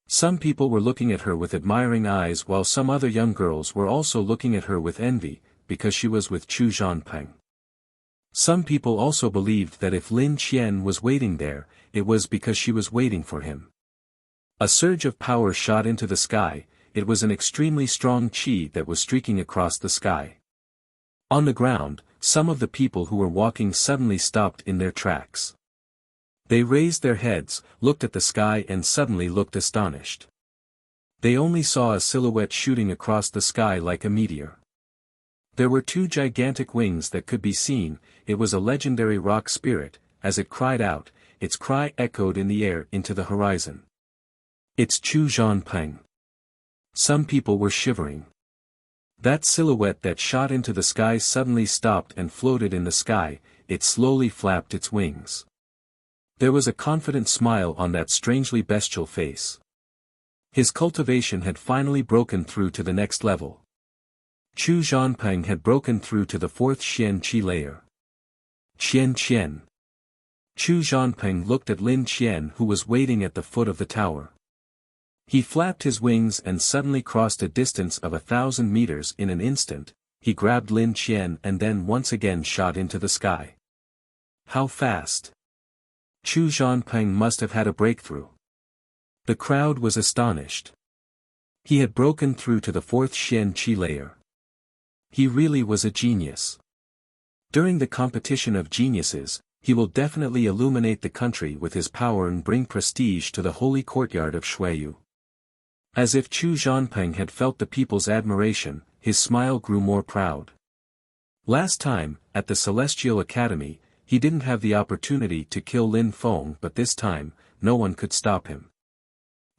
Some people were looking at her with admiring eyes while some other young girls were also looking at her with envy, because she was with Chu Zhanpeng. Some people also believed that if Lin Qian was waiting there, it was because she was waiting for him. A surge of power shot into the sky, it was an extremely strong qi that was streaking across the sky. On the ground, some of the people who were walking suddenly stopped in their tracks. They raised their heads, looked at the sky and suddenly looked astonished. They only saw a silhouette shooting across the sky like a meteor. There were 2 gigantic wings that could be seen, it was a legendary rock spirit, as it cried out, its cry echoed in the air into the horizon. It's Chu Zhanpeng. Some people were shivering. That silhouette that shot into the sky suddenly stopped and floated in the sky, it slowly flapped its wings. There was a confident smile on that strangely bestial face. His cultivation had finally broken through to the next level. Chu Zhanpeng had broken through to the 4th Xian Qi layer. Qian Qian. Chu Zhanpeng looked at Lin Qian who was waiting at the foot of the tower. He flapped his wings and suddenly crossed a distance of 1,000 meters in an instant, he grabbed Lin Qian and then once again shot into the sky. How fast! Chu Zhanpeng must have had a breakthrough. The crowd was astonished. He had broken through to the 4th Xian Qi layer. He really was a genius. During the competition of geniuses, he will definitely illuminate the country with his power and bring prestige to the holy courtyard of Shuiyu. As if Chu Zhanpeng had felt the people's admiration, his smile grew more proud. Last time, at the Celestial Academy, he didn't have the opportunity to kill Lin Feng but this time, no one could stop him.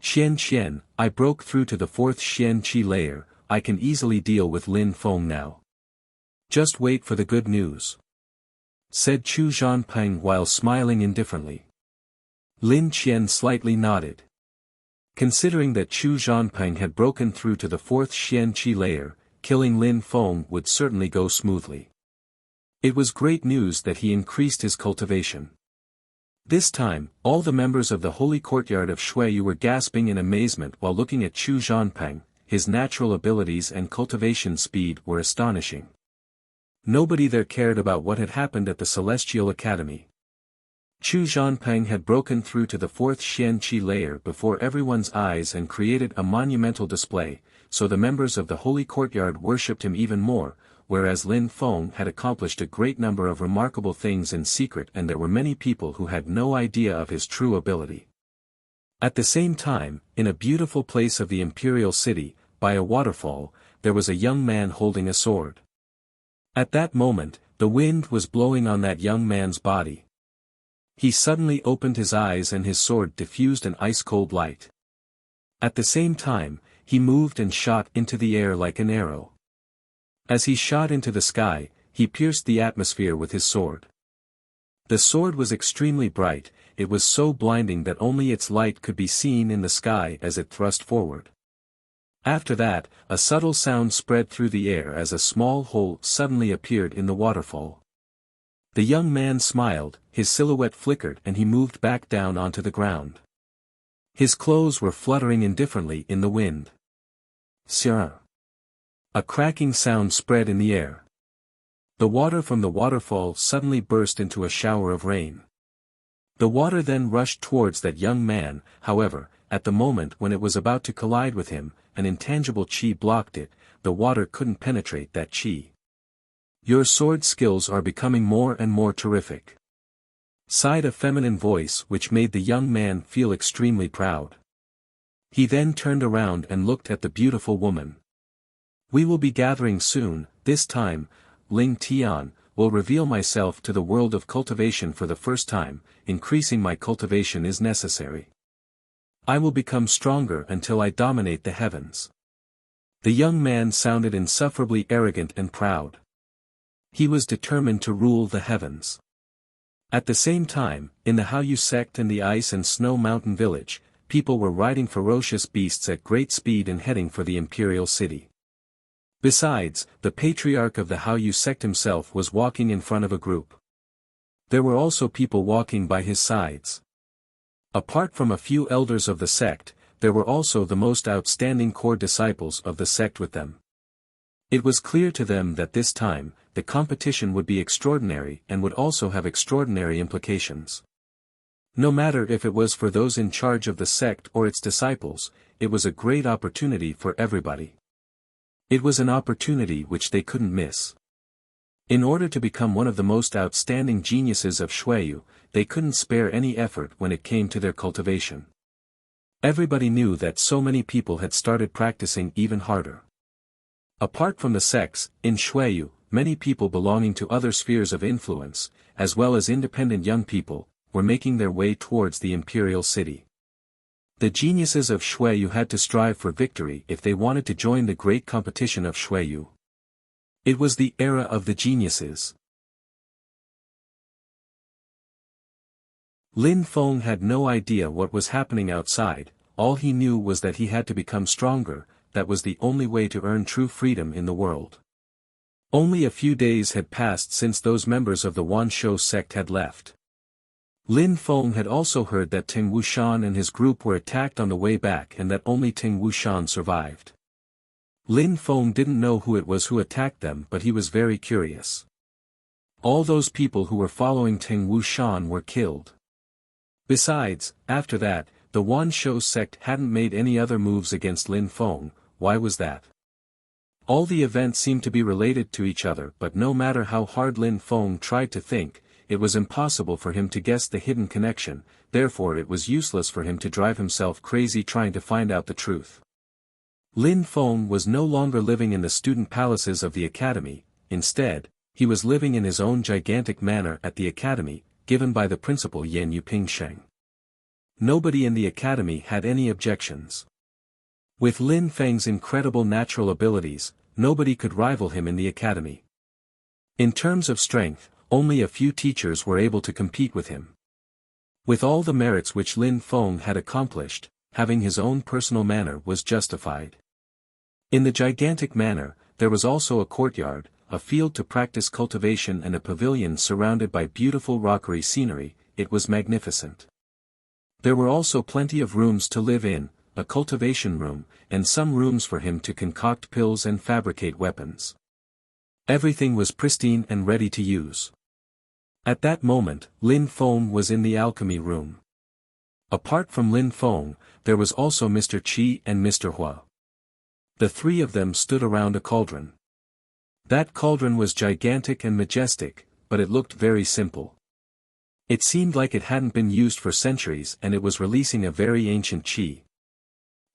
Qian Qian, I broke through to the 4th Xian Qi layer, I can easily deal with Lin Feng now. Just wait for the good news, said Chu Zhanpeng while smiling indifferently. Lin Qian slightly nodded. Considering that Chu Zhanpeng had broken through to the 4th Xian Qi layer, killing Lin Feng would certainly go smoothly. It was great news that he increased his cultivation. This time, all the members of the holy courtyard of Shuiyu were gasping in amazement while looking at Chu Zhanpeng, his natural abilities and cultivation speed were astonishing. Nobody there cared about what had happened at the Celestial Academy. Chu Zhanpeng had broken through to the 4th Xian Qi layer before everyone's eyes and created a monumental display, so the members of the holy courtyard worshipped him even more, whereas Lin Feng had accomplished a great number of remarkable things in secret and there were many people who had no idea of his true ability. At the same time, in a beautiful place of the imperial city, by a waterfall, there was a young man holding a sword. At that moment, the wind was blowing on that young man's body. He suddenly opened his eyes and his sword diffused an ice-cold light. At the same time, he moved and shot into the air like an arrow. As he shot into the sky, he pierced the atmosphere with his sword. The sword was extremely bright, it was so blinding that only its light could be seen in the sky as it thrust forward. After that, a subtle sound spread through the air as a small hole suddenly appeared in the waterfall. The young man smiled, his silhouette flickered and he moved back down onto the ground. His clothes were fluttering indifferently in the wind. Sir! A cracking sound spread in the air. The water from the waterfall suddenly burst into a shower of rain. The water then rushed towards that young man, however, at the moment when it was about to collide with him, an intangible qi blocked it, the water couldn't penetrate that qi. Your sword skills are becoming more and more terrific, sighed a feminine voice which made the young man feel extremely proud. He then turned around and looked at the beautiful woman. We will be gathering soon, this time, Ling Tian, will reveal myself to the world of cultivation for the first time, increasing my cultivation is necessary. I will become stronger until I dominate the heavens. The young man sounded insufferably arrogant and proud. He was determined to rule the heavens. At the same time, in the Haoyu sect and the Ice and Snow Mountain village, people were riding ferocious beasts at great speed and heading for the imperial city. Besides, the patriarch of the Haoyu sect himself was walking in front of a group. There were also people walking by his sides. Apart from a few elders of the sect, there were also the most outstanding core disciples of the sect with them. It was clear to them that this time, the competition would be extraordinary and would also have extraordinary implications. No matter if it was for those in charge of the sect or its disciples, it was a great opportunity for everybody. It was an opportunity which they couldn't miss. In order to become one of the most outstanding geniuses of Shuiyu, they couldn't spare any effort when it came to their cultivation. Everybody knew that so many people had started practicing even harder. Apart from the sects, in Shuiyu, many people belonging to other spheres of influence, as well as independent young people, were making their way towards the imperial city. The geniuses of Shuiyu had to strive for victory if they wanted to join the great competition of Shuiyu. It was the era of the geniuses. Lin Feng had no idea what was happening outside, all he knew was that he had to become stronger, that was the only way to earn true freedom in the world. Only a few days had passed since those members of the Wanshou sect had left. Lin Feng had also heard that Ting Wushan and his group were attacked on the way back and that only Ting Wushan survived. Lin Feng didn't know who it was who attacked them, but he was very curious. All those people who were following Ting Wushan were killed. Besides, after that, the Wanshou sect hadn't made any other moves against Lin Feng. Why was that? All the events seemed to be related to each other, but no matter how hard Lin Feng tried to think, it was impossible for him to guess the hidden connection, therefore it was useless for him to drive himself crazy trying to find out the truth. Lin Feng was no longer living in the student palaces of the academy, instead, he was living in his own gigantic manor at the academy, given by the principal Yan Yupingsheng. Nobody in the academy had any objections. With Lin Feng's incredible natural abilities, nobody could rival him in the academy. In terms of strength, only a few teachers were able to compete with him. With all the merits which Lin Feng had accomplished, having his own personal manor was justified. In the gigantic manor, there was also a courtyard, a field to practice cultivation and a pavilion surrounded by beautiful rockery scenery. It was magnificent. There were also plenty of rooms to live in, a cultivation room, and some rooms for him to concoct pills and fabricate weapons. Everything was pristine and ready to use. At that moment, Lin Feng was in the alchemy room. Apart from Lin Feng, there was also Mr. Qi and Mr. Hua. The three of them stood around a cauldron. That cauldron was gigantic and majestic, but it looked very simple. It seemed like it hadn't been used for centuries and it was releasing a very ancient qi.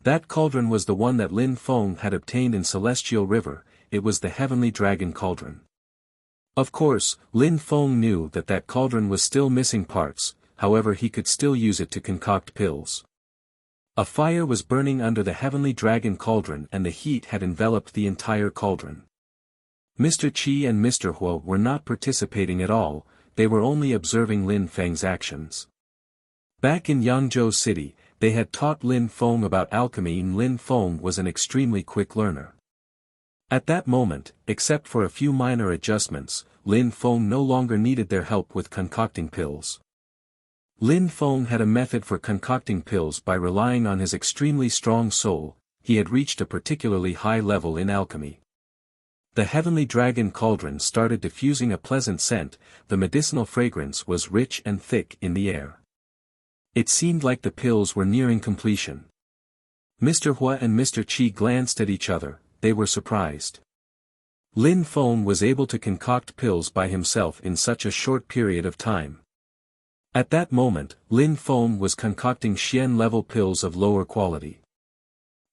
That cauldron was the one that Lin Feng had obtained in Celestial River. It was the Heavenly Dragon Cauldron. Of course, Lin Feng knew that that cauldron was still missing parts, however he could still use it to concoct pills. A fire was burning under the Heavenly Dragon Cauldron and the heat had enveloped the entire cauldron. Mr. Qi and Mr. Hua were not participating at all, they were only observing Lin Feng's actions. Back in Yangzhou City, they had taught Lin Feng about alchemy and Lin Feng was an extremely quick learner. At that moment, except for a few minor adjustments, Lin Feng no longer needed their help with concocting pills. Lin Feng had a method for concocting pills by relying on his extremely strong soul. He had reached a particularly high level in alchemy. The Heavenly Dragon Cauldron started diffusing a pleasant scent, the medicinal fragrance was rich and thick in the air. It seemed like the pills were nearing completion. Mr. Hua and Mr. Qi glanced at each other, they were surprised. Lin Feng was able to concoct pills by himself in such a short period of time. At that moment, Lin Feng was concocting Xian-level pills of lower quality.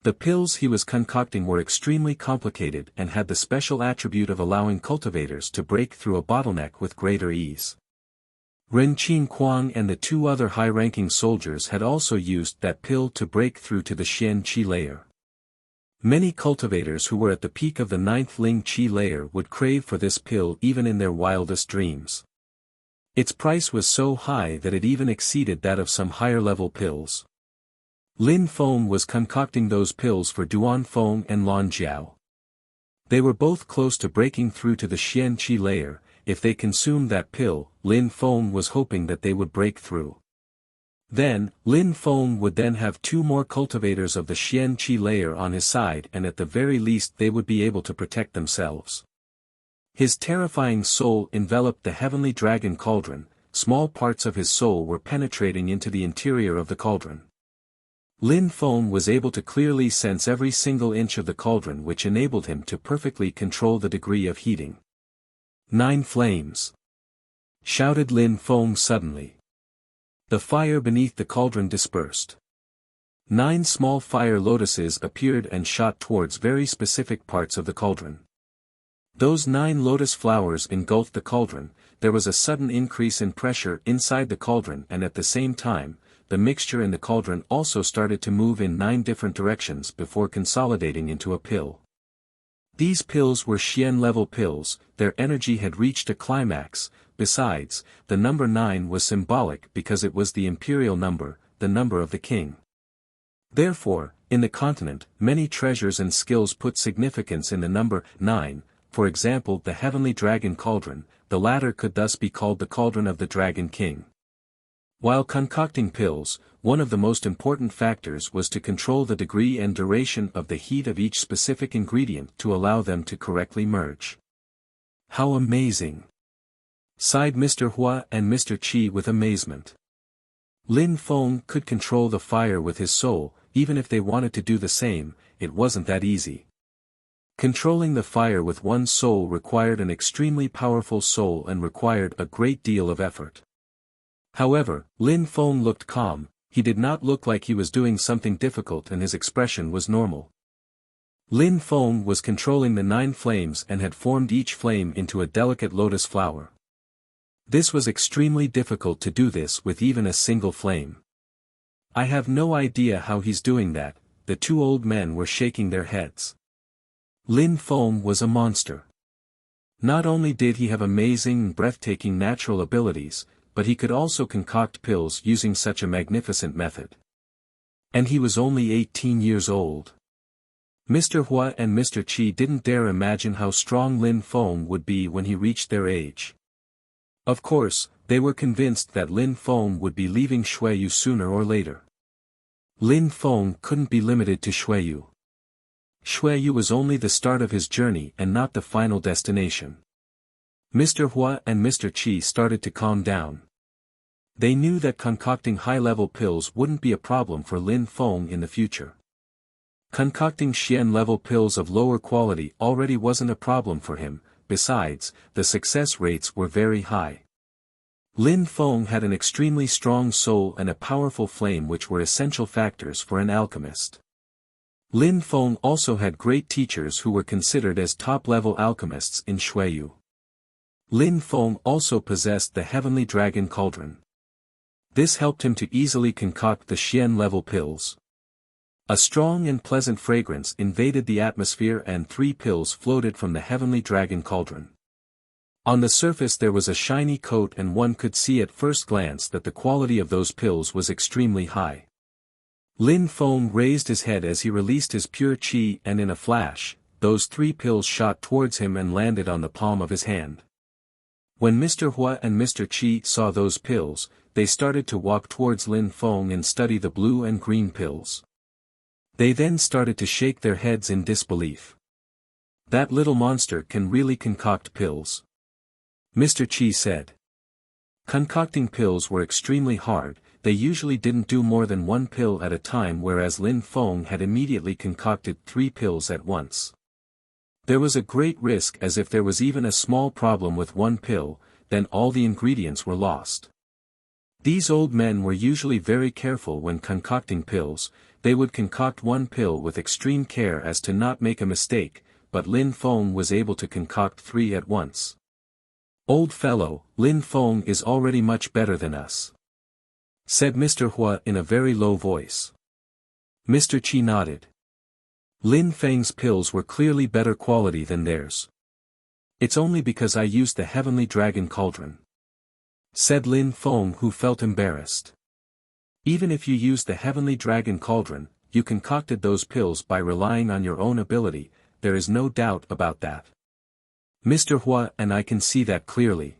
The pills he was concocting were extremely complicated and had the special attribute of allowing cultivators to break through a bottleneck with greater ease. Ren Qingquang and the two other high-ranking soldiers had also used that pill to break through to the Xian Qi layer. Many cultivators who were at the peak of the 9th Ling Qi layer would crave for this pill even in their wildest dreams. Its price was so high that it even exceeded that of some higher-level pills. Lin Feng was concocting those pills for Duan Feng and Lan Jiao. They were both close to breaking through to the Xian Qi layer. If they consumed that pill, Lin Feng was hoping that they would break through. Then, Lin Feng would then have two more cultivators of the Xian Qi layer on his side, and at the very least they would be able to protect themselves. His terrifying soul enveloped the heavenly dragon cauldron. Small parts of his soul were penetrating into the interior of the cauldron. Lin Feng was able to clearly sense every single inch of the cauldron, which enabled him to perfectly control the degree of heating. 9 flames! Shouted Lin Feng suddenly. The fire beneath the cauldron dispersed. 9 small fire lotuses appeared and shot towards very specific parts of the cauldron. Those 9 lotus flowers engulfed the cauldron. There was a sudden increase in pressure inside the cauldron, and at the same time, the mixture in the cauldron also started to move in 9 different directions before consolidating into a pill. These pills were Xian-level pills. Their energy had reached a climax. Besides, the number 9 was symbolic because it was the imperial number, the number of the king. Therefore, in the continent, many treasures and skills put significance in the number 9, for example the heavenly dragon cauldron. The latter could thus be called the cauldron of the dragon king. While concocting pills, one of the most important factors was to control the degree and duration of the heat of each specific ingredient to allow them to correctly merge. How amazing! Sighed Mr. Hua and Mr. Qi with amazement. Lin Feng could control the fire with his soul. Even if they wanted to do the same, it wasn't that easy. Controlling the fire with one's soul required an extremely powerful soul and required a great deal of effort. However, Lin Feng looked calm. He did not look like he was doing something difficult, and his expression was normal. Lin Feng was controlling the 9 flames and had formed each flame into a delicate lotus flower. This was extremely difficult to do this with even a single flame. I have no idea how he's doing that. The 2 old men were shaking their heads. Lin Feng was a monster. Not only did he have amazing and breathtaking natural abilities, but he could also concoct pills using such a magnificent method. And he was only 18 years old. Mr. Hua and Mr. Qi didn't dare imagine how strong Lin Feng would be when he reached their age. Of course, they were convinced that Lin Feng would be leaving Xueyu sooner or later. Lin Feng couldn't be limited to Xueyu. Xueyu was only the start of his journey and not the final destination. Mr. Hua and Mr. Qi started to calm down. They knew that concocting high-level pills wouldn't be a problem for Lin Feng in the future. Concocting Xian-level pills of lower quality already wasn't a problem for him. Besides, the success rates were very high. Lin Feng had an extremely strong soul and a powerful flame, which were essential factors for an alchemist. Lin Feng also had great teachers who were considered as top-level alchemists in Xueyu. Lin Feng also possessed the heavenly dragon cauldron. This helped him to easily concoct the Xian-level pills. A strong and pleasant fragrance invaded the atmosphere and 3 pills floated from the heavenly dragon cauldron. On the surface there was a shiny coat, and one could see at first glance that the quality of those pills was extremely high. Lin Feng raised his head as he released his pure qi, and in a flash, those 3 pills shot towards him and landed on the palm of his hand. When Mr. Hua and Mr. Qi saw those pills, they started to walk towards Lin Feng and study the blue and green pills. They then started to shake their heads in disbelief. That little monster can really concoct pills. Mr. Qi said. Concocting pills were extremely hard. They usually didn't do more than 1 pill at a time, whereas Lin Feng had immediately concocted 3 pills at once. There was a great risk, as if there was even a small problem with 1 pill, then all the ingredients were lost. These old men were usually very careful when concocting pills. They would concoct 1 pill with extreme care as to not make a mistake, but Lin Feng was able to concoct 3 at once. Old fellow, Lin Feng is already much better than us, said Mr. Hua in a very low voice. Mr. Qi nodded. Lin Feng's pills were clearly better quality than theirs. It's only because I used the Heavenly Dragon Cauldron, said Lin Feng, who felt embarrassed. Even if you used the Heavenly Dragon Cauldron, you concocted those pills by relying on your own ability, there is no doubt about that. Mr. Hua and I can see that clearly,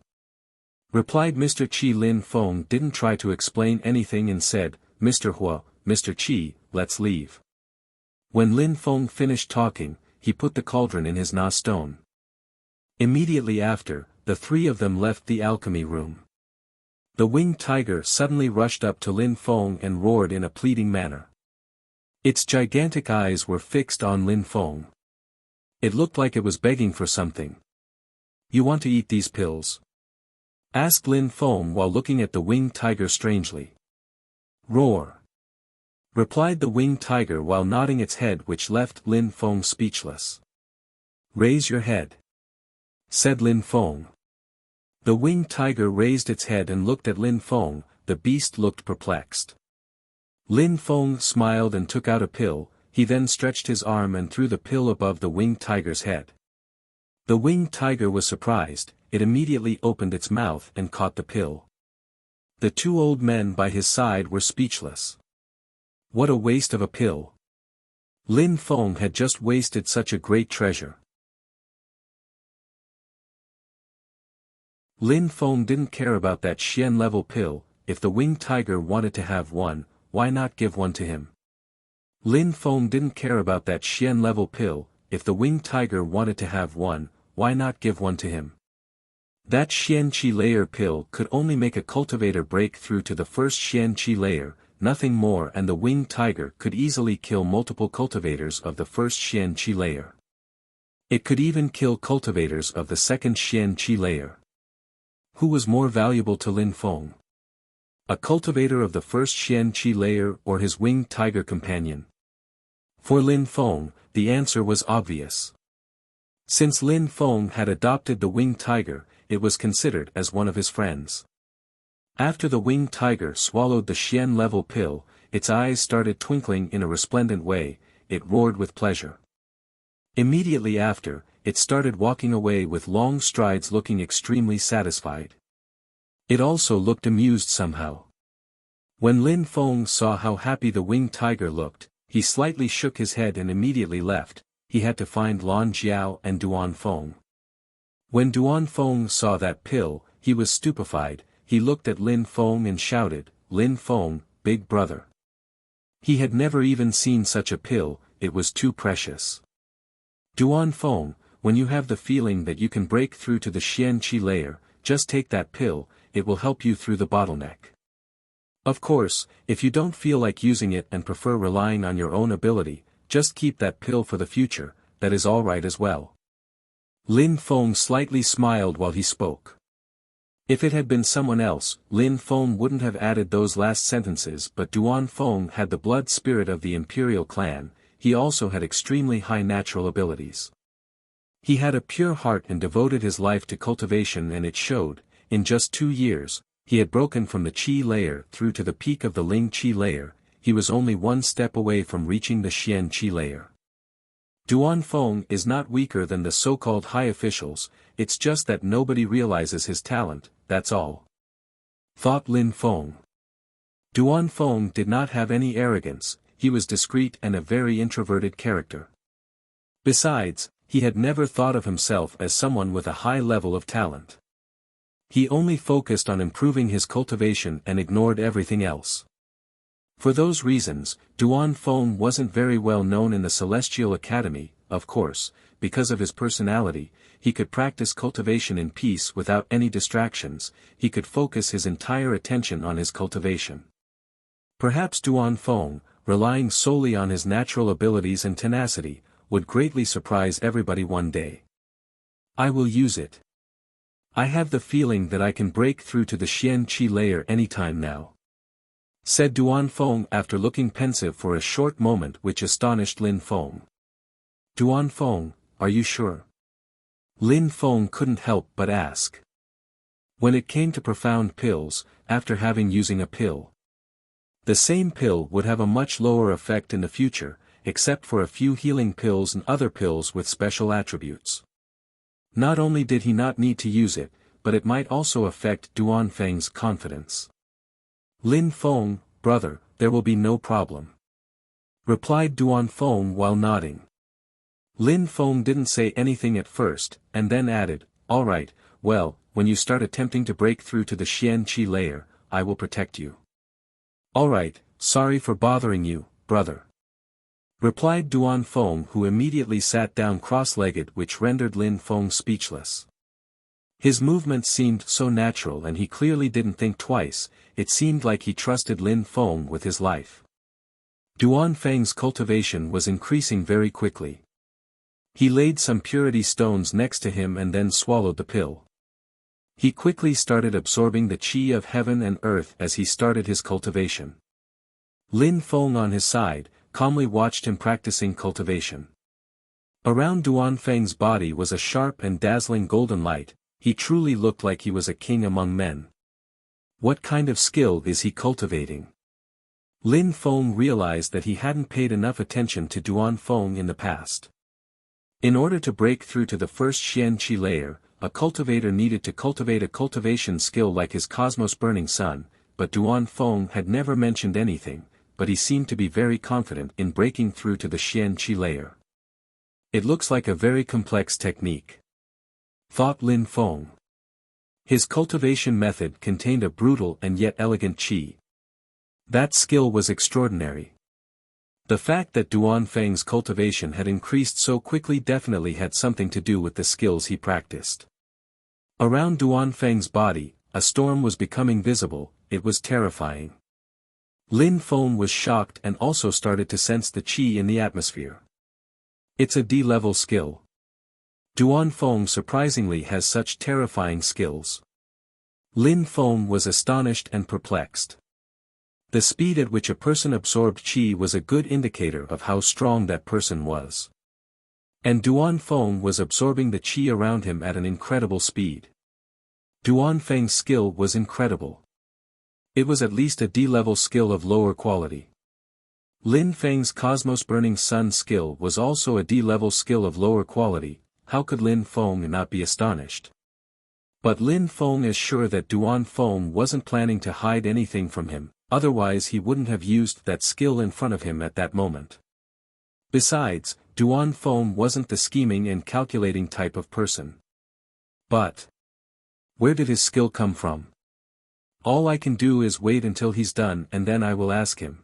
replied Mr. Qi. Lin Feng didn't try to explain anything and said, Mr. Hua, Mr. Qi, let's leave. When Lin Feng finished talking, he put the cauldron in his Na stone. Immediately after, the three of them left the alchemy room. The winged tiger suddenly rushed up to Lin Feng and roared in a pleading manner. Its gigantic eyes were fixed on Lin Feng. It looked like it was begging for something. You want to eat these pills? Asked Lin Feng while looking at the winged tiger strangely. Roar! Replied the winged tiger while nodding its head, which left Lin Feng speechless. Raise your head, said Lin Feng. The winged tiger raised its head and looked at Lin Feng. The beast looked perplexed. Lin Feng smiled and took out a pill. He then stretched his arm and threw the pill above the winged tiger's head. The winged tiger was surprised. It immediately opened its mouth and caught the pill. The two old men by his side were speechless. What a waste of a pill! Lin Feng had just wasted such a great treasure. Lin Feng didn't care about that Xian-level pill. If the winged tiger wanted to have one, why not give one to him? Lin Feng didn't care about that Xian-level pill. If the winged tiger wanted to have one, why not give one to him? That Xian Qi layer pill could only make a cultivator break through to the first Xian Qi layer, nothing more, and the winged tiger could easily kill multiple cultivators of the first Xian Qi layer. It could even kill cultivators of the second Xian Qi layer. Who was more valuable to Lin Feng? A cultivator of the first Xian Qi layer or his winged tiger companion? For Lin Feng, the answer was obvious. Since Lin Feng had adopted the winged tiger, it was considered as one of his friends. After the winged tiger swallowed the Xian-level pill, its eyes started twinkling in a resplendent way. It roared with pleasure. Immediately after, it started walking away with long strides, looking extremely satisfied. It also looked amused somehow. When Lin Feng saw how happy the winged tiger looked, he slightly shook his head and immediately left. He had to find Lan Jiao and Duan Feng. When Duan Feng saw that pill, he was stupefied. He looked at Lin Feng and shouted, Lin Feng, big brother. He had never even seen such a pill. It was too precious. Duan Feng, when you have the feeling that you can break through to the Xian Qi layer, just take that pill. It will help you through the bottleneck. Of course, if you don't feel like using it and prefer relying on your own ability, just keep that pill for the future. That is all right as well. Lin Feng slightly smiled while he spoke. If it had been someone else, Lin Feng wouldn't have added those last sentences, but Duan Feng had the blood spirit of the imperial clan. He also had extremely high natural abilities. He had a pure heart and devoted his life to cultivation, and it showed. In just 2 years, he had broken from the Qi layer through to the peak of the Ling Qi layer. He was only one step away from reaching the Xian Qi layer. Duan Feng is not weaker than the so-called high officials, it's just that nobody realizes his talent, that's all. Thought Lin Feng. Duan Feng did not have any arrogance. He was discreet and a very introverted character. Besides, he had never thought of himself as someone with a high level of talent. He only focused on improving his cultivation and ignored everything else. For those reasons, Duan Feng wasn't very well known in the Celestial Academy. Of course, because of his personality, he could practice cultivation in peace without any distractions. He could focus his entire attention on his cultivation. Perhaps Duan Feng, relying solely on his natural abilities and tenacity, would greatly surprise everybody one day. I will use it. I have the feeling that I can break through to the Xian Qi layer anytime now, said Duan Feng after looking pensive for a short moment, which astonished Lin Feng. Duan Feng, are you sure? Lin Feng couldn't help but ask. When it came to profound pills, after having using a pill, the same pill would have a much lower effect in the future, except for a few healing pills and other pills with special attributes. Not only did he not need to use it, but it might also affect Duanfeng's confidence. Lin Feng, brother, there will be no problem, replied Duanfeng while nodding. Lin Feng didn't say anything at first, and then added, all right, well, when you start attempting to break through to the Xian-Qi layer, I will protect you. All right, sorry for bothering you, brother, replied Duanfeng, who immediately sat down cross-legged, which rendered Lin Feng speechless. His movements seemed so natural and he clearly didn't think twice. It seemed like he trusted Lin Feng with his life. Duanfeng's cultivation was increasing very quickly. He laid some purity stones next to him and then swallowed the pill. He quickly started absorbing the qi of heaven and earth as he started his cultivation. Lin Feng on his side, calmly watched him practicing cultivation. Around Duanfeng's body was a sharp and dazzling golden light. He truly looked like he was a king among men. What kind of skill is he cultivating? Lin Feng realized that he hadn't paid enough attention to Duanfeng in the past. In order to break through to the first Xian-Qi layer, a cultivator needed to cultivate a cultivation skill like his Cosmos Burning Sun, but Duanfeng had never mentioned anything, but he seemed to be very confident in breaking through to the Xian-Qi layer. It looks like a very complex technique, thought Lin Feng. His cultivation method contained a brutal and yet elegant qi. That skill was extraordinary. The fact that Duanfeng's cultivation had increased so quickly definitely had something to do with the skills he practiced. Around Duanfeng's body, a storm was becoming visible. It was terrifying. Lin Feng was shocked and also started to sense the qi in the atmosphere. It's a D-level skill. Duanfeng surprisingly has such terrifying skills. Lin Feng was astonished and perplexed. The speed at which a person absorbed qi was a good indicator of how strong that person was. And Duanfeng was absorbing the qi around him at an incredible speed. Duanfeng's skill was incredible. It was at least a D-level skill of lower quality. Lin Feng's Cosmos Burning Sun skill was also a D-level skill of lower quality. How could Lin Feng not be astonished? But Lin Feng is sure that Duanfeng wasn't planning to hide anything from him, otherwise he wouldn't have used that skill in front of him at that moment. Besides, Duanfeng wasn't the scheming and calculating type of person. But where did his skill come from? All I can do is wait until he's done and then I will ask him,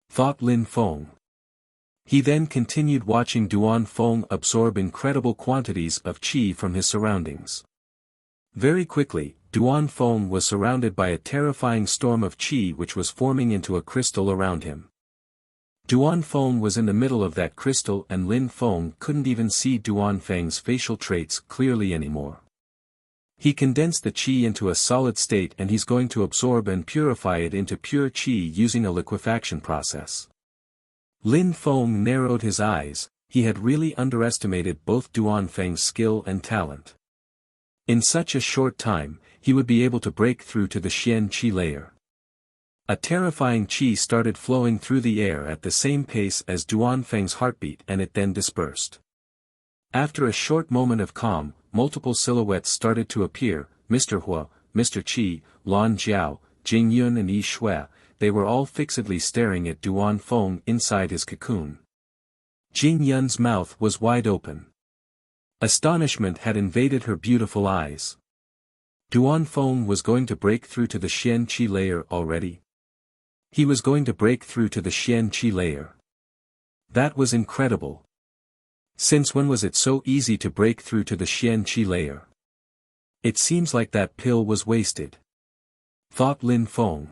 thought Lin Feng. He then continued watching Duanfeng absorb incredible quantities of qi from his surroundings. Very quickly, Duanfeng was surrounded by a terrifying storm of qi which was forming into a crystal around him. Duanfeng was in the middle of that crystal and Lin Feng couldn't even see Duanfeng's facial traits clearly anymore. He condensed the qi into a solid state and he's going to absorb and purify it into pure qi using a liquefaction process. Lin Feng narrowed his eyes. He had really underestimated both Duanfeng's skill and talent. In such a short time, he would be able to break through to the Xian-Qi layer. A terrifying qi started flowing through the air at the same pace as Duanfeng's heartbeat and it then dispersed. After a short moment of calm, multiple silhouettes started to appear, Mr. Hua, Mr. Qi, Lan Jiao, Jing Yun and Yi Shui. They were all fixedly staring at Duanfeng inside his cocoon. Jing Yun's mouth was wide open. Astonishment had invaded her beautiful eyes. Duanfeng was going to break through to the Xian-Qi layer already? He was going to break through to the Xian-Qi layer. That was incredible. Since when was it so easy to break through to the Xian-Qi layer? It seems like that pill was wasted, thought Lin Feng.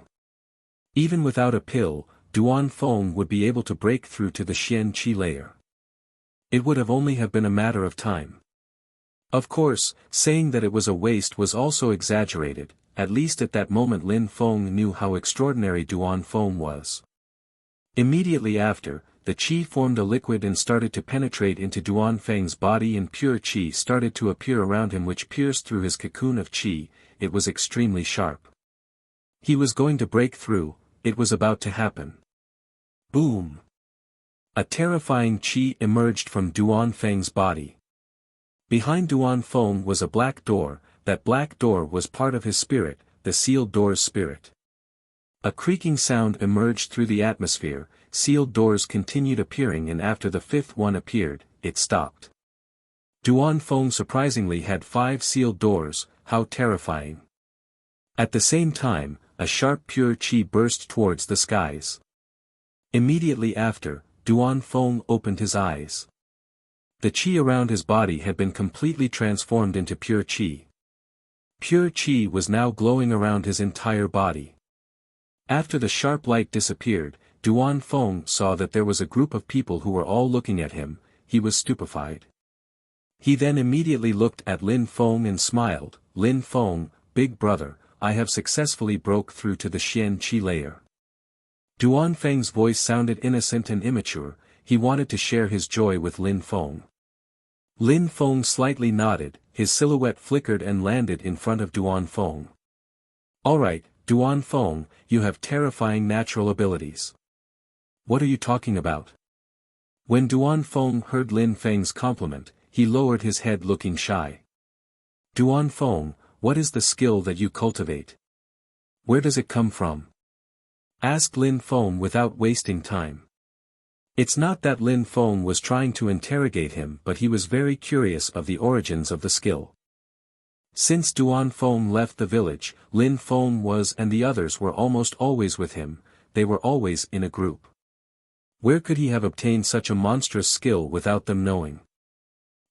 Even without a pill, Duanfeng would be able to break through to the Xian-Qi layer. It would have only been a matter of time. Of course, saying that it was a waste was also exaggerated. At least at that moment Lin Feng knew how extraordinary Duanfeng was. Immediately after, the qi formed a liquid and started to penetrate into Duanfeng's body and pure qi started to appear around him which pierced through his cocoon of qi. it was extremely sharp. He was going to break through, it was about to happen. Boom! A terrifying qi emerged from Duan Feng's body. Behind Duan Feng was a black door, that black door was part of his spirit, the sealed door's spirit. A creaking sound emerged through the atmosphere, sealed doors continued appearing, and after the fifth one appeared, it stopped. Duan Feng surprisingly had 5 sealed doors, how terrifying. At the same time, a sharp pure qi burst towards the skies. Immediately after, Duan Feng opened his eyes. The qi around his body had been completely transformed into pure qi. Pure qi was now glowing around his entire body. After the sharp light disappeared, Duan Feng saw that there was a group of people who were all looking at him. He was stupefied. He then immediately looked at Lin Feng and smiled. Lin Feng, big brother, I have successfully broke through to the Xian Qi layer. Duan Feng's voice sounded innocent and immature, he wanted to share his joy with Lin Feng. Lin Feng slightly nodded, his silhouette flickered and landed in front of Duan Feng. Alright, Duan Feng, you have terrifying natural abilities. What are you talking about? When Duan Feng heard Lin Feng's compliment, he lowered his head looking shy. Duan Feng, what is the skill that you cultivate? Where does it come from? Asked Lin Feng without wasting time. It's not that Lin Feng was trying to interrogate him, but he was very curious of the origins of the skill. Since Duan Feng left the village, Lin Feng was and the others were almost always with him, they were always in a group. Where could he have obtained such a monstrous skill without them knowing?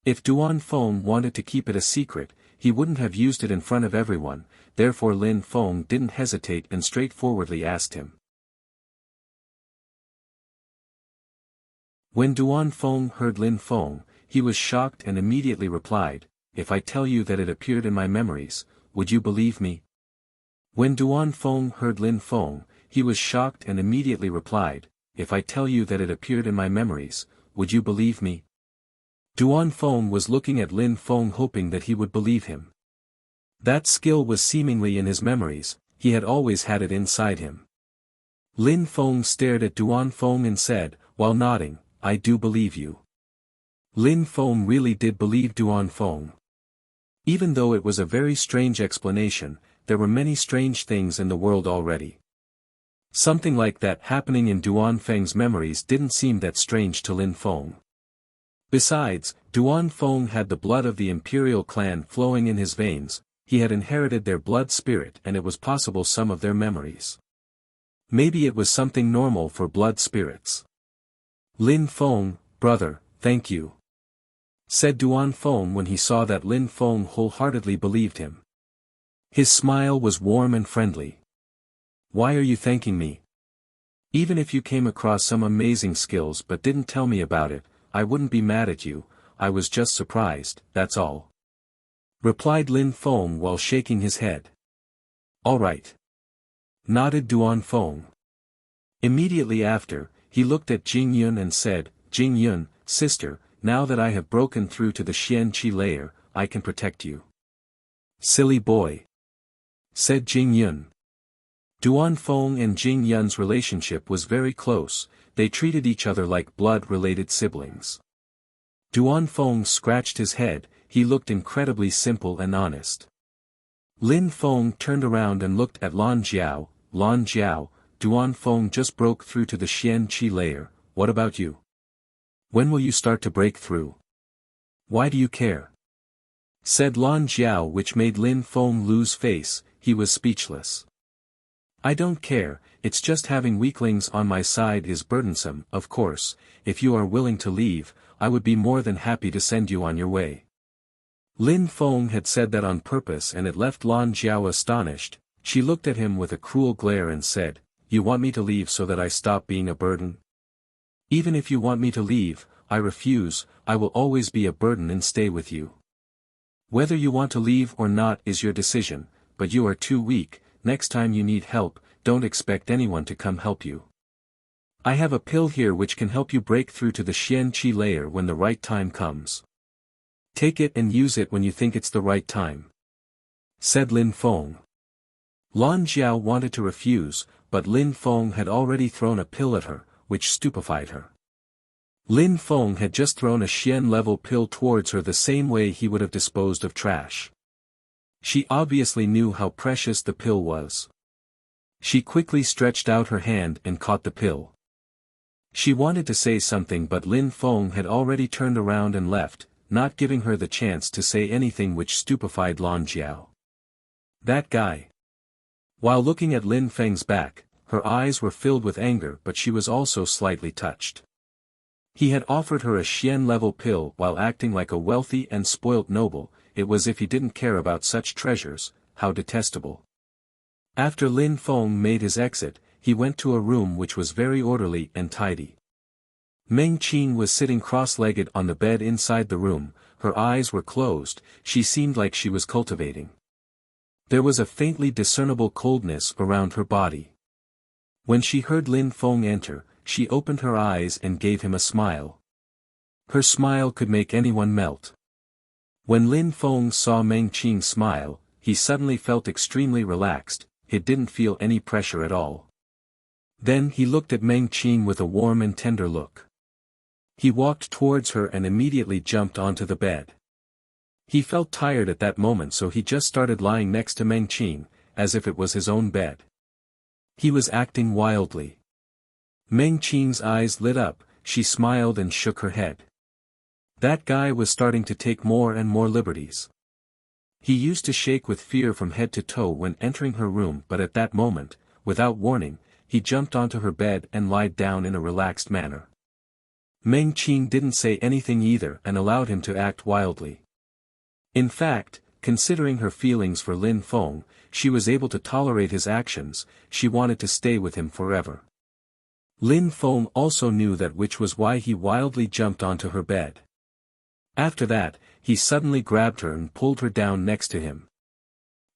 If Duan Feng wanted to keep it a secret, he wouldn't have used it in front of everyone, therefore Lin Feng didn't hesitate and straightforwardly asked him. When Duan Feng heard Lin Feng, he was shocked and immediately replied, if I tell you that it appeared in my memories, would you believe me? When Duan Feng heard Lin Feng, he was shocked and immediately replied, if I tell you that it appeared in my memories, would you believe me? Duan Feng was looking at Lin Feng hoping that he would believe him. That skill was seemingly in his memories, he had always had it inside him. Lin Feng stared at Duan Feng and said, while nodding, I do believe you. Lin Feng really did believe Duan Feng. Even though it was a very strange explanation, there were many strange things in the world already. Something like that happening in Duan Feng's memories didn't seem that strange to Lin Feng. Besides, Duan Feng had the blood of the imperial clan flowing in his veins, he had inherited their blood spirit and it was possible some of their memories. Maybe it was something normal for blood spirits. Lin Feng, brother, thank you. Said Duan Feng when he saw that Lin Feng wholeheartedly believed him. His smile was warm and friendly. Why are you thanking me? Even if you came across some amazing skills but didn't tell me about it, I wouldn't be mad at you, I was just surprised, that's all. Replied Lin Feng while shaking his head. Alright. Nodded Duan Feng. Immediately after, he looked at Jing Yun and said, Jing Yun, sister, now that I have broken through to the Xian Qi layer, I can protect you. Silly boy. Said Jing Yun. Duan Feng and Jing Yun's relationship was very close, they treated each other like blood-related siblings. Duan Feng scratched his head, he looked incredibly simple and honest. Lin Feng turned around and looked at Lan Jiao, Duan Feng just broke through to the Xian Qi layer, what about you? When will you start to break through? Why do you care? Said Lan Jiao, which made Lin Feng lose face, he was speechless. I don't care, it's just having weaklings on my side is burdensome, of course, if you are willing to leave, I would be more than happy to send you on your way. Lin Feng had said that on purpose and it left Lan Jiao astonished, she looked at him with a cruel glare and said, you want me to leave so that I stop being a burden? Even if you want me to leave, I refuse, I will always be a burden and stay with you. Whether you want to leave or not is your decision, but you are too weak, next time you need help, don't expect anyone to come help you. I have a pill here which can help you break through to the Xian Qi layer when the right time comes. Take it and use it when you think it's the right time. said Lin Feng. Lan Jiao wanted to refuse, but Lin Feng had already thrown a pill at her, which stupefied her. Lin Feng had just thrown a Xian-level pill towards her the same way he would have disposed of trash. She obviously knew how precious the pill was. She quickly stretched out her hand and caught the pill. She wanted to say something but Lin Feng had already turned around and left, not giving her the chance to say anything, which stupefied Lan Jiao. That guy. While looking at Lin Feng's back, her eyes were filled with anger, but she was also slightly touched. He had offered her a Xian-level pill while acting like a wealthy and spoilt noble. It was if he didn't care about such treasures. How detestable. After Lin Feng made his exit, he went to a room which was very orderly and tidy. Meng Qing was sitting cross-legged on the bed inside the room. Her eyes were closed. She seemed like she was cultivating. There was a faintly discernible coldness around her body. When she heard Lin Feng enter, she opened her eyes and gave him a smile. Her smile could make anyone melt. When Lin Feng saw Meng Qing smile, he suddenly felt extremely relaxed. He didn't feel any pressure at all. Then he looked at Meng Qing with a warm and tender look. He walked towards her and immediately jumped onto the bed. He felt tired at that moment, so he just started lying next to Meng Qing, as if it was his own bed. He was acting wildly. Meng Qing's eyes lit up. She smiled and shook her head. That guy was starting to take more and more liberties. He used to shake with fear from head to toe when entering her room, but at that moment, without warning, he jumped onto her bed and lied down in a relaxed manner. Meng Qing didn't say anything either and allowed him to act wildly. In fact, considering her feelings for Lin Feng, she was able to tolerate his actions. She wanted to stay with him forever. Lin Feng also knew that, which was why he wildly jumped onto her bed. After that, he suddenly grabbed her and pulled her down next to him.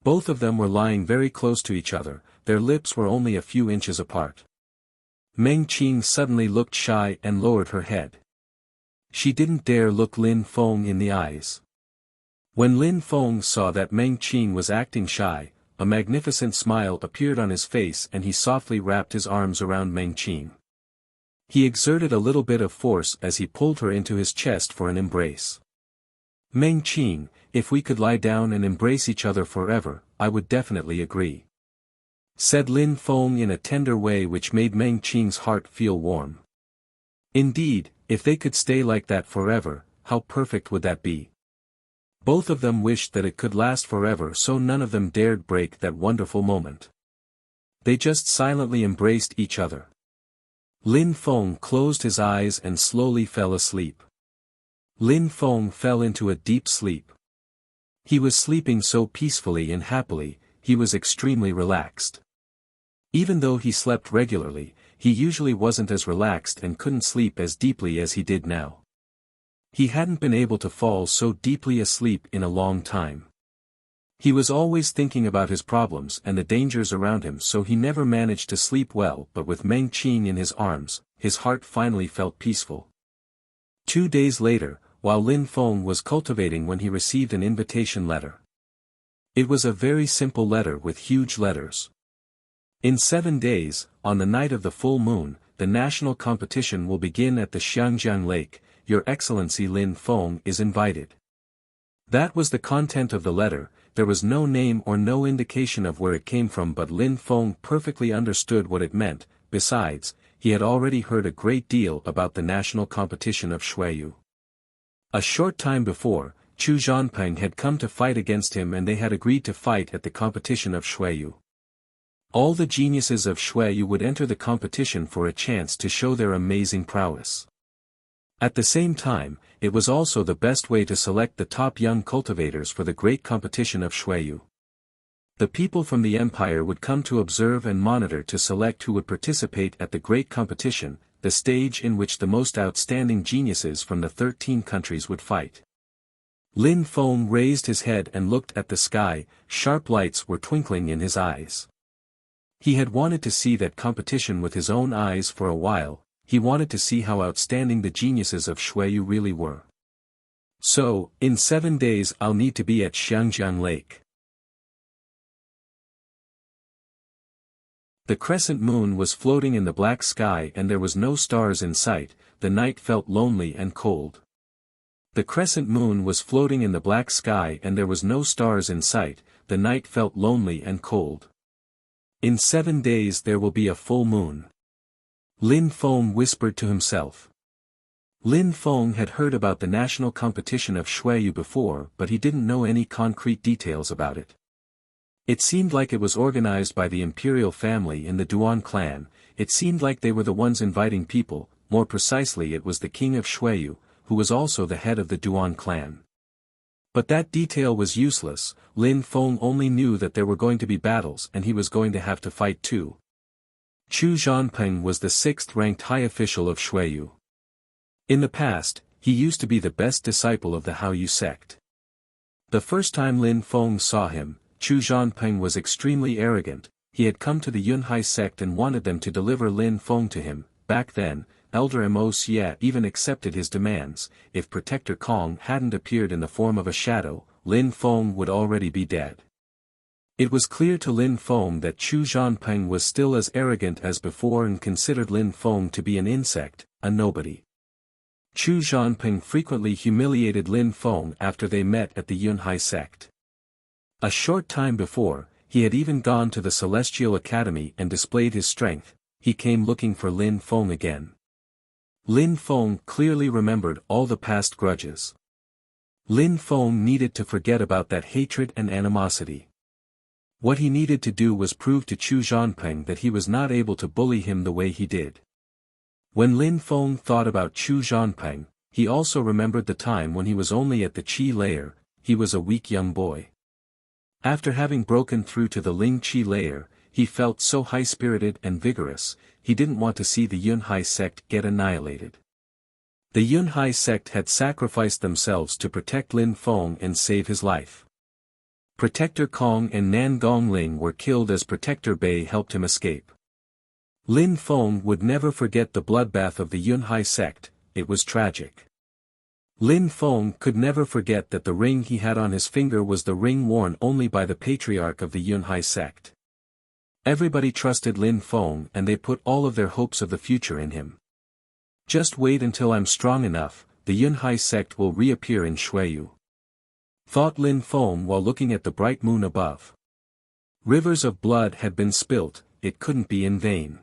Both of them were lying very close to each other. Their lips were only a few inches apart. Meng Qing suddenly looked shy and lowered her head. She didn't dare look Lin Feng in the eyes. When Lin Feng saw that Meng Qing was acting shy, a magnificent smile appeared on his face and he softly wrapped his arms around Meng Qing. He exerted a little bit of force as he pulled her into his chest for an embrace. Meng Qing, if we could lie down and embrace each other forever, I would definitely agree, said Lin Feng in a tender way which made Meng Qing's heart feel warm. Indeed, if they could stay like that forever, how perfect would that be? Both of them wished that it could last forever, so none of them dared break that wonderful moment. They just silently embraced each other. Lin Feng closed his eyes and slowly fell asleep. Lin Feng fell into a deep sleep. He was sleeping so peacefully and happily, he was extremely relaxed. Even though he slept regularly, he usually wasn't as relaxed and couldn't sleep as deeply as he did now. He hadn't been able to fall so deeply asleep in a long time. He was always thinking about his problems and the dangers around him, so he never managed to sleep well, but with Meng Qing in his arms, his heart finally felt peaceful. 2 days later, while Lin Feng was cultivating, when he received an invitation letter. It was a very simple letter with huge letters. In 7 days, on the night of the full moon, the national competition will begin at the Xiangjiang Lake. Your Excellency Lin Feng is invited. That was the content of the letter. There was no name or no indication of where it came from, but Lin Feng perfectly understood what it meant. Besides, he had already heard a great deal about the national competition of Shuiyu. A short time before, Chu Zhanpeng had come to fight against him and they had agreed to fight at the competition of Shuiyu. All the geniuses of Shuiyu would enter the competition for a chance to show their amazing prowess. At the same time, it was also the best way to select the top young cultivators for the great competition of Shuiyu. The people from the empire would come to observe and monitor to select who would participate at the great competition, the stage in which the most outstanding geniuses from the 13 countries would fight. Lin Feng raised his head and looked at the sky. Sharp lights were twinkling in his eyes. He had wanted to see that competition with his own eyes for a while. He wanted to see how outstanding the geniuses of Shuiyu really were. So, in 7 days I'll need to be at Xiangjiang Lake. The crescent moon was floating in the black sky and there was no stars in sight. The night felt lonely and cold. The crescent moon was floating in the black sky and there was no stars in sight. The night felt lonely and cold. In 7 days there will be a full moon. Lin Feng whispered to himself. Lin Feng had heard about the national competition of Shuiyu before, but he didn't know any concrete details about it. It seemed like it was organized by the imperial family in the Duan clan. It seemed like they were the ones inviting people. More precisely, it was the king of Shuiyu, who was also the head of the Duan clan. But that detail was useless. Lin Feng only knew that there were going to be battles and he was going to have to fight too. Chu Zhanpeng was the 6th-ranked high official of Shuiyu. In the past, he used to be the best disciple of the Haoyu sect. The first time Lin Feng saw him, Chu Zhanpeng was extremely arrogant. He had come to the Yunhai sect and wanted them to deliver Lin Feng to him. Back then, Elder Mo Xie even accepted his demands. If Protector Kong hadn't appeared in the form of a shadow, Lin Feng would already be dead. It was clear to Lin Feng that Chu Zhanpeng was still as arrogant as before and considered Lin Feng to be an insect, a nobody. Chu Zhanpeng frequently humiliated Lin Feng after they met at the Yunhai sect. A short time before, he had even gone to the Celestial Academy and displayed his strength. He came looking for Lin Feng again. Lin Feng clearly remembered all the past grudges. Lin Feng needed to forget about that hatred and animosity. What he needed to do was prove to Chu Zhanpeng that he was not able to bully him the way he did. When Lin Feng thought about Chu Zhanpeng, he also remembered the time when he was only at the Qi layer. He was a weak young boy. After having broken through to the Ling Qi layer, he felt so high-spirited and vigorous. He didn't want to see the Yunhai sect get annihilated. The Yunhai sect had sacrificed themselves to protect Lin Feng and save his life. Protector Kong and Nan Gongling were killed as Protector Bei helped him escape. Lin Feng would never forget the bloodbath of the Yunhai sect. It was tragic. Lin Feng could never forget that the ring he had on his finger was the ring worn only by the patriarch of the Yunhai sect. Everybody trusted Lin Feng and they put all of their hopes of the future in him. Just wait until I'm strong enough, the Yunhai sect will reappear in Shuiyu. Thought Lin Feng while looking at the bright moon above. Rivers of blood had been spilt, it couldn't be in vain.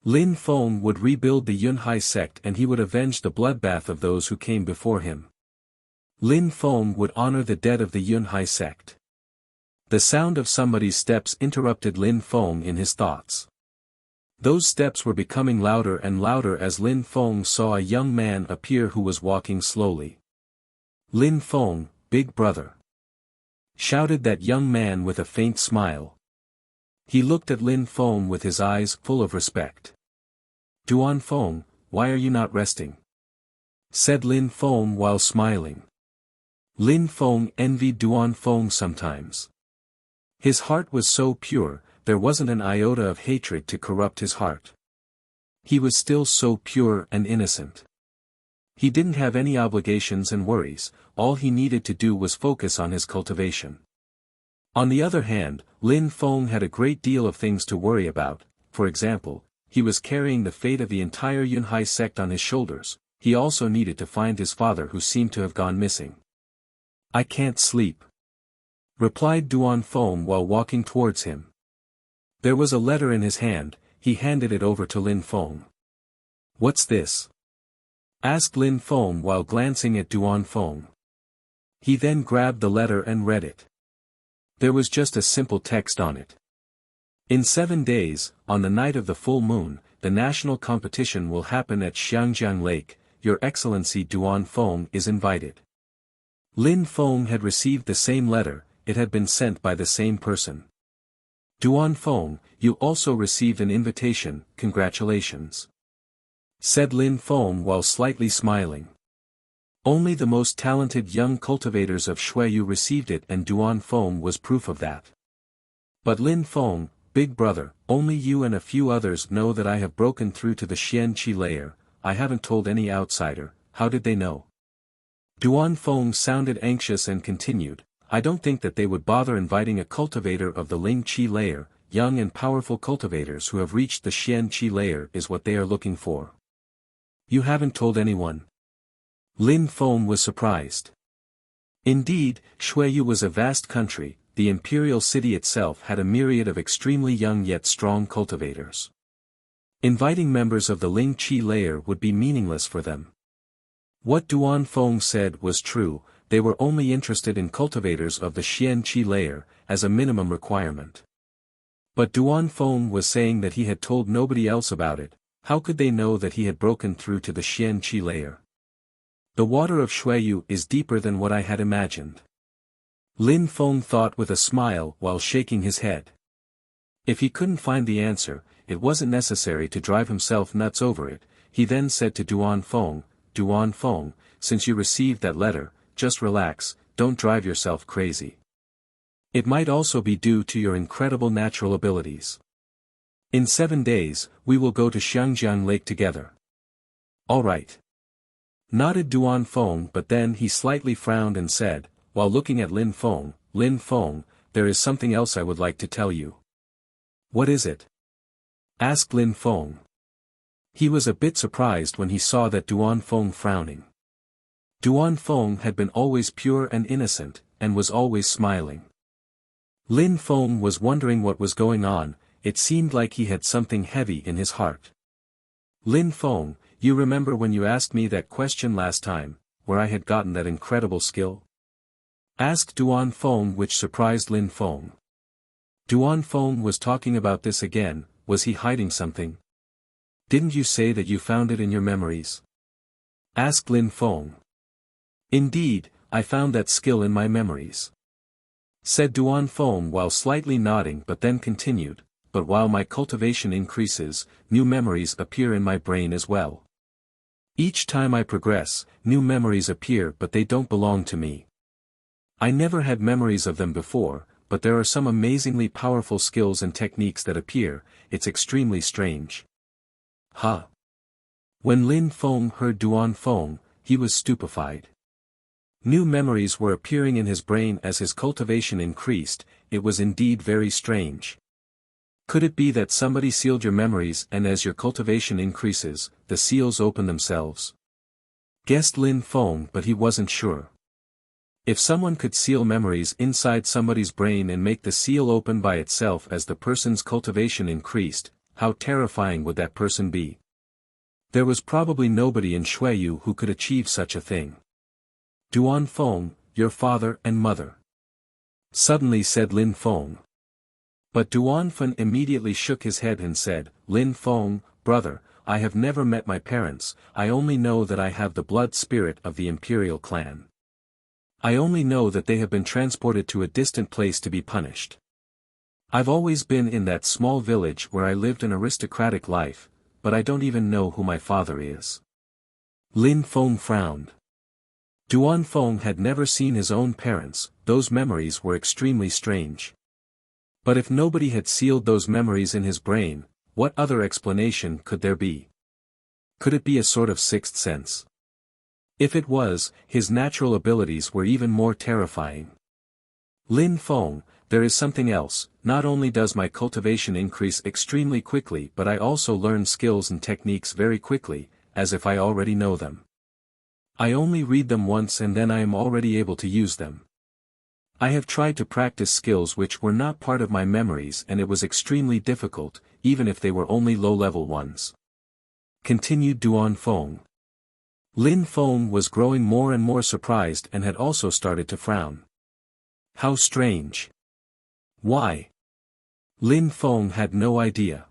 Lin Feng would rebuild the Yunhai sect and he would avenge the bloodbath of those who came before him. Lin Feng would honor the dead of the Yunhai sect. The sound of somebody's steps interrupted Lin Feng in his thoughts. Those steps were becoming louder and louder as Lin Feng saw a young man appear who was walking slowly. Lin Feng, big brother! Shouted that young man with a faint smile. He looked at Lin Feng with his eyes full of respect. Duan Feng, why are you not resting? Said Lin Feng while smiling. Lin Feng envied Duan Feng sometimes. His heart was so pure, there wasn't an iota of hatred to corrupt his heart. He was still so pure and innocent. He didn't have any obligations and worries, all he needed to do was focus on his cultivation. On the other hand, Lin Feng had a great deal of things to worry about. For example, he was carrying the fate of the entire Yunhai sect on his shoulders. He also needed to find his father who seemed to have gone missing. I can't sleep, replied Duan Feng while walking towards him. There was a letter in his hand. He handed it over to Lin Feng. What's this? Asked Lin Feng while glancing at Duan Feng. He then grabbed the letter and read it. There was just a simple text on it. In 7 days, on the night of the full moon, the national competition will happen at Xiangjiang Lake. Your Excellency Duan Feng is invited. Lin Feng had received the same letter. It had been sent by the same person. Duan Feng, you also received an invitation, congratulations. Said Lin Feng while slightly smiling. Only the most talented young cultivators of Shuiyu received it and Duan Feng was proof of that. But Lin Feng, big brother, only you and a few others know that I have broken through to the Xianqi layer. I haven't told any outsider. How did they know? Duan Feng sounded anxious and continued, I don't think that they would bother inviting a cultivator of the Ling Qi layer. young and powerful cultivators who have reached the Xian Qi layer is what they are looking for. You haven't told anyone? Lin Feng was surprised. Indeed, Xueyu was a vast country. The imperial city itself had a myriad of extremely young yet strong cultivators. Inviting members of the Ling Qi layer would be meaningless for them. What Duan Feng said was true, they were only interested in cultivators of the Xian Qi layer, as a minimum requirement. But Duan Feng was saying that he had told nobody else about it. How could they know that he had broken through to the Xian Qi layer? The water of Xueyu is deeper than what I had imagined. Lin Feng thought with a smile while shaking his head. If he couldn't find the answer, it wasn't necessary to drive himself nuts over it. He then said to Duan Feng, since you received that letter, just relax, don't drive yourself crazy. It might also be due to your incredible natural abilities. In 7 days, we will go to Xiangjiang Lake together. All right. Nodded Duan Feng, but then he slightly frowned and said, while looking at Lin Feng, there is something else I would like to tell you. What is it? Asked Lin Feng. He was a bit surprised when he saw that Duan Feng frowning. Duan Feng had been always pure and innocent, and was always smiling. Lin Feng was wondering what was going on. It seemed like he had something heavy in his heart. Lin Feng, you remember when you asked me that question last time, where I had gotten that incredible skill? Asked Duan Feng, which surprised Lin Feng. Duan Feng was talking about this again. Was he hiding something? Didn't you say that you found it in your memories? Asked Lin Feng. Indeed, I found that skill in my memories. Said Duan Feng while slightly nodding, but then continued, but while my cultivation increases, new memories appear in my brain as well. Each time I progress, new memories appear, but they don't belong to me. I never had memories of them before, but there are some amazingly powerful skills and techniques that appear. It's extremely strange. Huh? When Lin Feng heard Duan Feng, he was stupefied. New memories were appearing in his brain as his cultivation increased. It was indeed very strange. Could it be that somebody sealed your memories and as your cultivation increases, the seals open themselves? Guessed Lin Feng, but he wasn't sure. If someone could seal memories inside somebody's brain and make the seal open by itself as the person's cultivation increased, how terrifying would that person be? There was probably nobody in Xueyu who could achieve such a thing. Duan Feng, your father and mother. Suddenly said Lin Feng. But Duan Feng immediately shook his head and said, Lin Feng, brother, I have never met my parents. I only know that I have the blood spirit of the imperial clan. I only know that they have been transported to a distant place to be punished. I've always been in that small village where I lived an aristocratic life, but I don't even know who my father is. Lin Feng frowned. Duan Feng had never seen his own parents. Those memories were extremely strange. But if nobody had sealed those memories in his brain, what other explanation could there be? Could it be a sort of sixth sense? If it was, his natural abilities were even more terrifying. Lin Feng, there is something else. Not only does my cultivation increase extremely quickly, but I also learn skills and techniques very quickly, as if I already know them. I only read them once and then I am already able to use them. I have tried to practice skills which were not part of my memories and it was extremely difficult, even if they were only low-level ones. Continued Duan Feng. Lin Feng was growing more and more surprised and had also started to frown. How strange. Why? Lin Feng had no idea.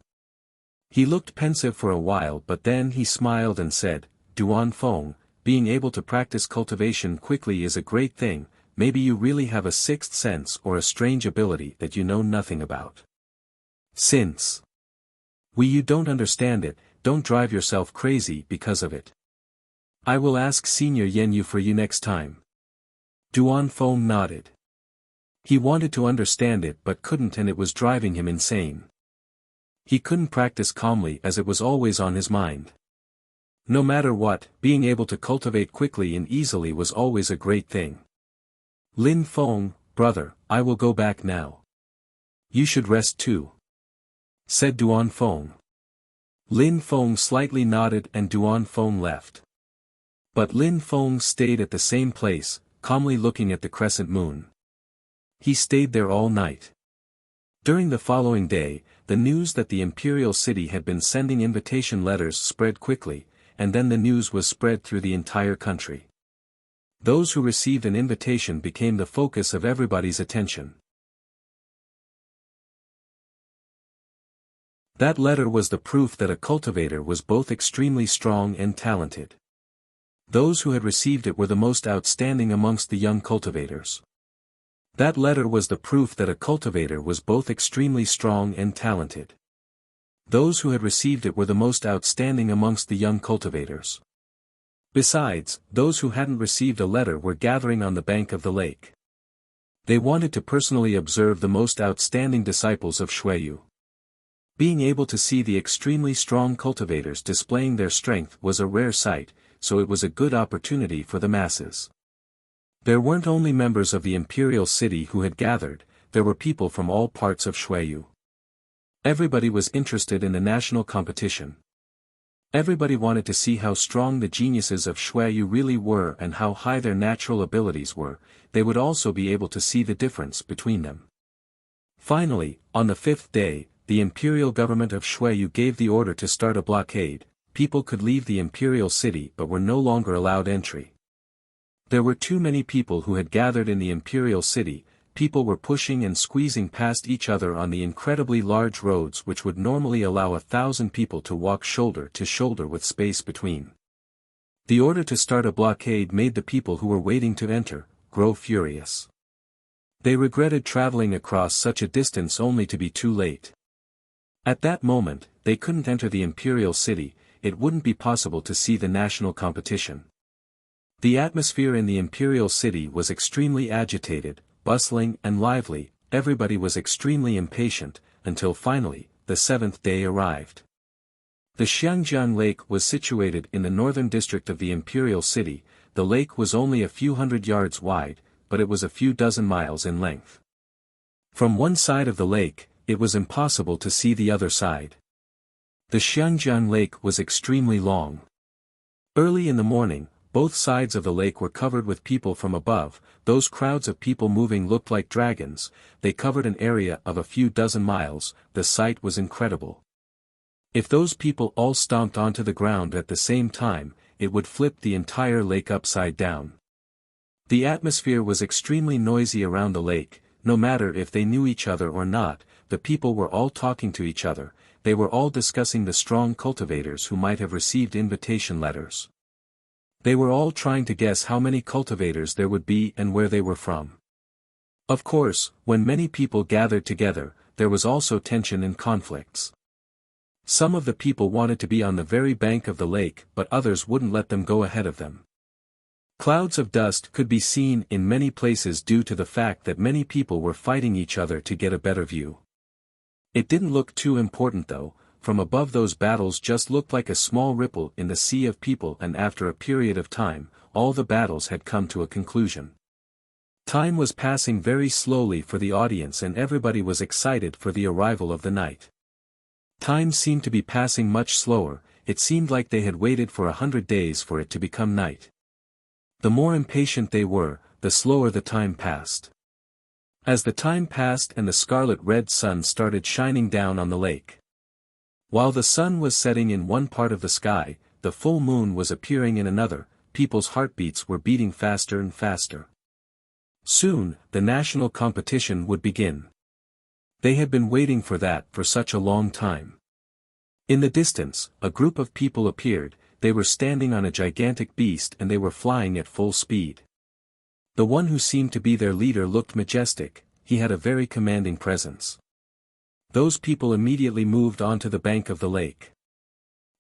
He looked pensive for a while, but then he smiled and said, Duan Feng, being able to practice cultivation quickly is a great thing. Maybe you really have a sixth sense or a strange ability that you know nothing about. Since you don't understand it, don't drive yourself crazy because of it. I will ask Senior Yenyu for you next time. Duan Feng nodded. He wanted to understand it but couldn't, and it was driving him insane. He couldn't practice calmly as it was always on his mind. No matter what, being able to cultivate quickly and easily was always a great thing. Lin Feng, brother, I will go back now. You should rest too. said Duan Feng. Lin Feng slightly nodded and Duan Feng left. But Lin Feng stayed at the same place, calmly looking at the crescent moon. He stayed there all night. During the following day, the news that the imperial city had been sending invitation letters spread quickly, and then the news was spread through the entire country. Those who received an invitation became the focus of everybody's attention. That letter was the proof that a cultivator was both extremely strong and talented. Those who had received it were the most outstanding amongst the young cultivators. That letter was the proof that a cultivator was both extremely strong and talented. Those who had received it were the most outstanding amongst the young cultivators. Besides, those who hadn't received a letter were gathering on the bank of the lake. They wanted to personally observe the most outstanding disciples of Xueyu. Being able to see the extremely strong cultivators displaying their strength was a rare sight, so it was a good opportunity for the masses. There weren't only members of the imperial city who had gathered, there were people from all parts of Xueyu. Everybody was interested in the national competition. Everybody wanted to see how strong the geniuses of Xueyu really were and how high their natural abilities were. They would also be able to see the difference between them. Finally, on the 5th day, the imperial government of Xueyu gave the order to start a blockade. People could leave the imperial city but were no longer allowed entry. There were too many people who had gathered in the imperial city. People were pushing and squeezing past each other on the incredibly large roads which would normally allow 1,000 people to walk shoulder to shoulder with space between. The order to start a blockade made the people who were waiting to enter grow furious. They regretted traveling across such a distance only to be too late. At that moment, they couldn't enter the imperial city. It wouldn't be possible to see the national competition. The atmosphere in the imperial city was extremely agitated, bustling and lively. Everybody was extremely impatient, until finally, the 7th day arrived. The Xiangjiang Lake was situated in the northern district of the imperial city. The lake was only a few hundred yards wide, but it was a few dozen miles in length. From one side of the lake, it was impossible to see the other side. The Xiangjiang Lake was extremely long. Early in the morning, both sides of the lake were covered with people from above. Those crowds of people moving looked like dragons. They covered an area of a few dozen miles. The sight was incredible. If those people all stomped onto the ground at the same time, it would flip the entire lake upside down. The atmosphere was extremely noisy around the lake. No matter if they knew each other or not, the people were all talking to each other. They were all discussing the strong cultivators who might have received invitation letters. They were all trying to guess how many cultivators there would be and where they were from. Of course, when many people gathered together, there was also tension and conflicts. Some of the people wanted to be on the very bank of the lake, but others wouldn't let them go ahead of them. Clouds of dust could be seen in many places due to the fact that many people were fighting each other to get a better view. It didn't look too important though. From above those battles just looked like a small ripple in the sea of people, and after a period of time, all the battles had come to a conclusion. Time was passing very slowly for the audience and everybody was excited for the arrival of the night. Time seemed to be passing much slower. It seemed like they had waited for 100 days for it to become night. The more impatient they were, the slower the time passed. As the time passed and the scarlet-red sun started shining down on the lake. While the sun was setting in one part of the sky, the full moon was appearing in another. People's heartbeats were beating faster and faster. Soon, the national competition would begin. They had been waiting for that for such a long time. In the distance, a group of people appeared. They were standing on a gigantic beast and they were flying at full speed. The one who seemed to be their leader looked majestic. He had a very commanding presence. Those people immediately moved onto the bank of the lake.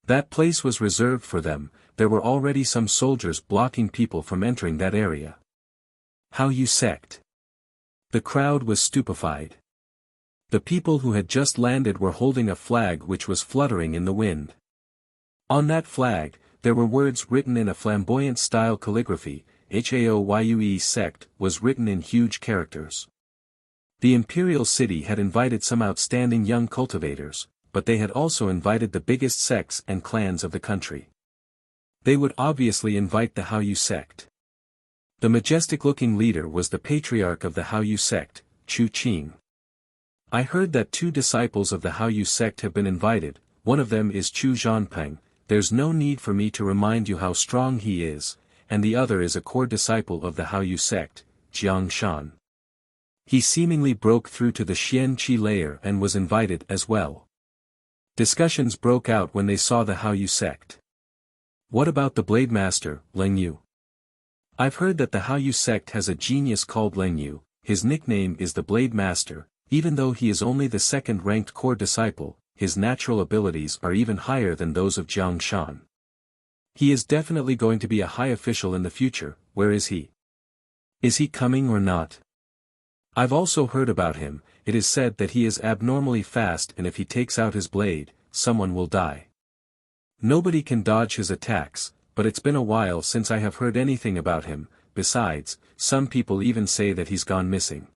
That place was reserved for them. There were already some soldiers blocking people from entering that area. How you sect? The crowd was stupefied. The people who had just landed were holding a flag which was fluttering in the wind. On that flag, there were words written in a flamboyant style calligraphy. Haoyue sect was written in huge characters. The imperial city had invited some outstanding young cultivators. but they had also invited the biggest sects and clans of the country. They would obviously invite the Haoyu sect. The majestic-looking leader was the patriarch of the Haoyu sect, Chu Qing. I heard that 2 disciples of the Haoyu sect have been invited. One of them is Chu Zhanpeng. There's no need for me to remind you how strong he is, and the other is a core disciple of the Haoyu sect, Jiang Shan. He seemingly broke through to the Xian Qi layer and was invited as well. Discussions broke out when they saw the Haoyu sect. What about the Blade Master, Leng Yu? I've heard that the Haoyu sect has a genius called Leng Yu. His nickname is the Blade Master. Even though he is only the second-ranked core disciple, his natural abilities are even higher than those of Jiang Shan. He is definitely going to be a high official in the future. Where is he? Is he coming or not? I've also heard about him. It is said that he is abnormally fast, and if he takes out his blade, someone will die. Nobody can dodge his attacks, but it's been a while since I have heard anything about him. Besides, some people even say that he's gone missing.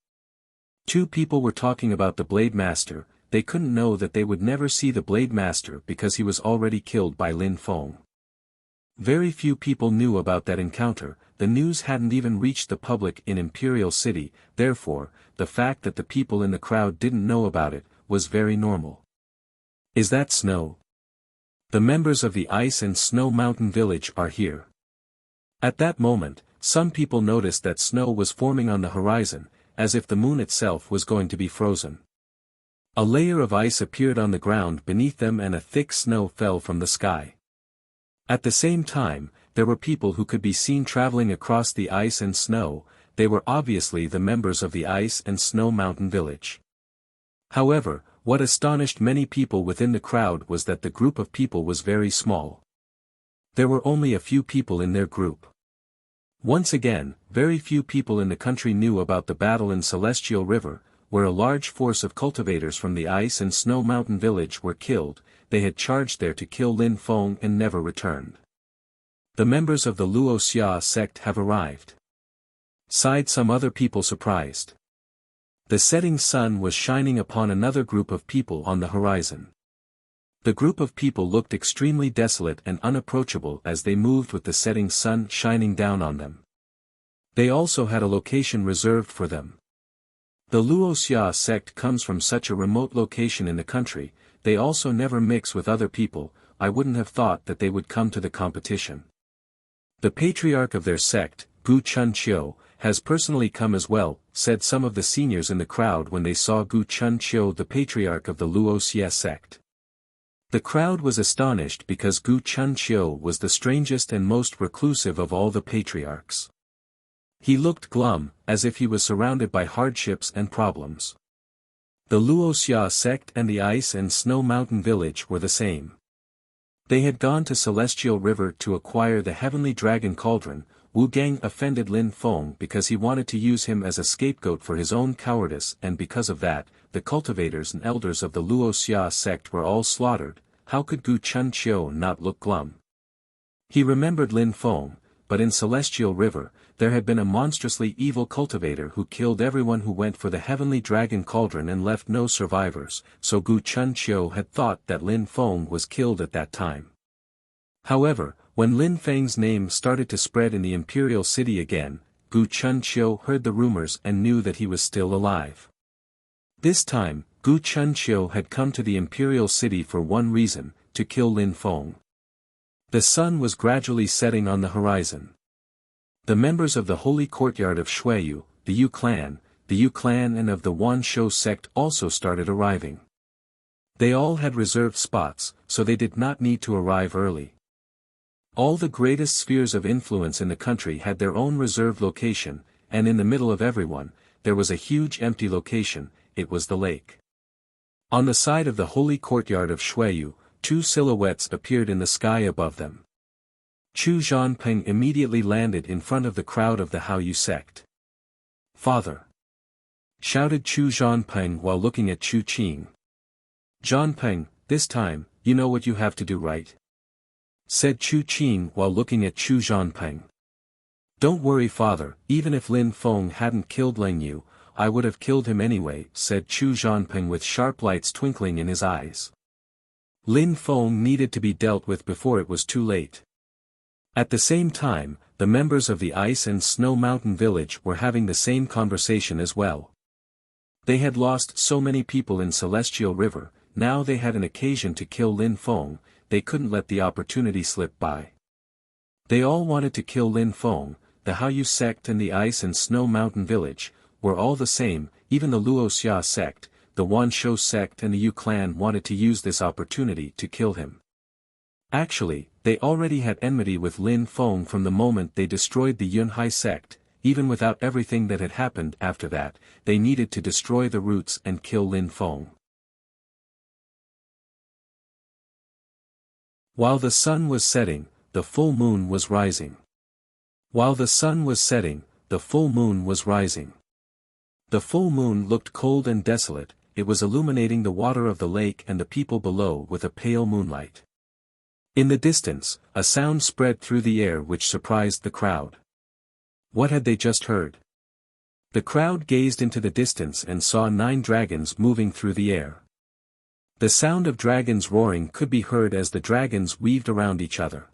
2 people were talking about the Blade Master. They couldn't know that they would never see the Blade Master because he was already killed by Lin Feng. Very few people knew about that encounter. The news hadn't even reached the public in Imperial City, therefore, the fact that the people in the crowd didn't know about it was very normal. Is that Snow? The members of the Ice and Snow Mountain Village are here. At that moment, some people noticed that snow was forming on the horizon, as if the moon itself was going to be frozen. A layer of ice appeared on the ground beneath them and a thick snow fell from the sky. At the same time, there were people who could be seen traveling across the ice and snow. They were obviously the members of the Ice and Snow Mountain Village. However, what astonished many people within the crowd was that the group of people was very small. There were only a few people in their group. Once again, very few people in the country knew about the battle in Celestial River, where a large force of cultivators from the Ice and Snow Mountain Village were killed. They had charged there to kill Lin Feng and never returned. The members of the Wuxia sect have arrived. Sighed some other people surprised. The setting sun was shining upon another group of people on the horizon. The group of people looked extremely desolate and unapproachable as they moved with the setting sun shining down on them. They also had a location reserved for them. The Wuxia sect comes from such a remote location in the country. They also never mix with other people. I wouldn't have thought that they would come to the competition. The patriarch of their sect, Gu Chunqiu, has personally come as well, said some of the seniors in the crowd when they saw Gu Chunqiu, the patriarch of the Wuxia sect. The crowd was astonished because Gu Chunqiu was the strangest and most reclusive of all the patriarchs. He looked glum, as if he was surrounded by hardships and problems. The Wuxia sect and the Ice and Snow Mountain Village were the same. They had gone to Celestial River to acquire the Heavenly Dragon Cauldron. Wu Gang offended Lin Feng because he wanted to use him as a scapegoat for his own cowardice, and because of that, the cultivators and elders of the Wuxia sect were all slaughtered. How could Gu Chunqiu not look glum? He remembered Lin Feng, but in Celestial River, there had been a monstrously evil cultivator who killed everyone who went for the Heavenly Dragon Cauldron and left no survivors, so Gu Chunqiu had thought that Lin Feng was killed at that time. However, when Lin Feng's name started to spread in the Imperial City again, Gu Chunqiu heard the rumors and knew that he was still alive. This time, Gu Chunqiu had come to the Imperial City for one reason, to kill Lin Feng. The sun was gradually setting on the horizon. The members of the Holy Courtyard of Shuiyu, the Yu clan and of the Wanshou sect also started arriving. They all had reserved spots, so they did not need to arrive early. All the greatest spheres of influence in the country had their own reserved location, and in the middle of everyone, there was a huge empty location. It was the lake. On the side of the Holy Courtyard of Shuiyu, 2 silhouettes appeared in the sky above them. Chu Zhanpeng immediately landed in front of the crowd of the Haoyu sect. "Father!" shouted Chu Zhanpeng while looking at Chu Qing. "Zhanpeng, this time, you know what you have to do, right?" said Chu Qing while looking at Chu Zhanpeng. "Don't worry, father, even if Lin Feng hadn't killed Leng Yu, I would have killed him anyway," said Chu Zhanpeng with sharp lights twinkling in his eyes. Lin Feng needed to be dealt with before it was too late. At the same time, the members of the Ice and Snow Mountain Village were having the same conversation as well. They had lost so many people in Celestial River, now they had an occasion to kill Lin Feng, they couldn't let the opportunity slip by. They all wanted to kill Lin Feng, the Haoyu sect and the Ice and Snow Mountain Village, were all the same, even the Luoxia sect, the Wanshou sect and the Yu clan wanted to use this opportunity to kill him. Actually, they already had enmity with Lin Feng from the moment they destroyed the Yunhai sect, even without everything that had happened after that, they needed to destroy the roots and kill Lin Feng. While the sun was setting, the full moon was rising. While the sun was setting, the full moon was rising. The full moon looked cold and desolate, it was illuminating the water of the lake and the people below with a pale moonlight. In the distance, a sound spread through the air which surprised the crowd. What had they just heard? The crowd gazed into the distance and saw 9 dragons moving through the air. The sound of dragons roaring could be heard as the dragons weaved around each other.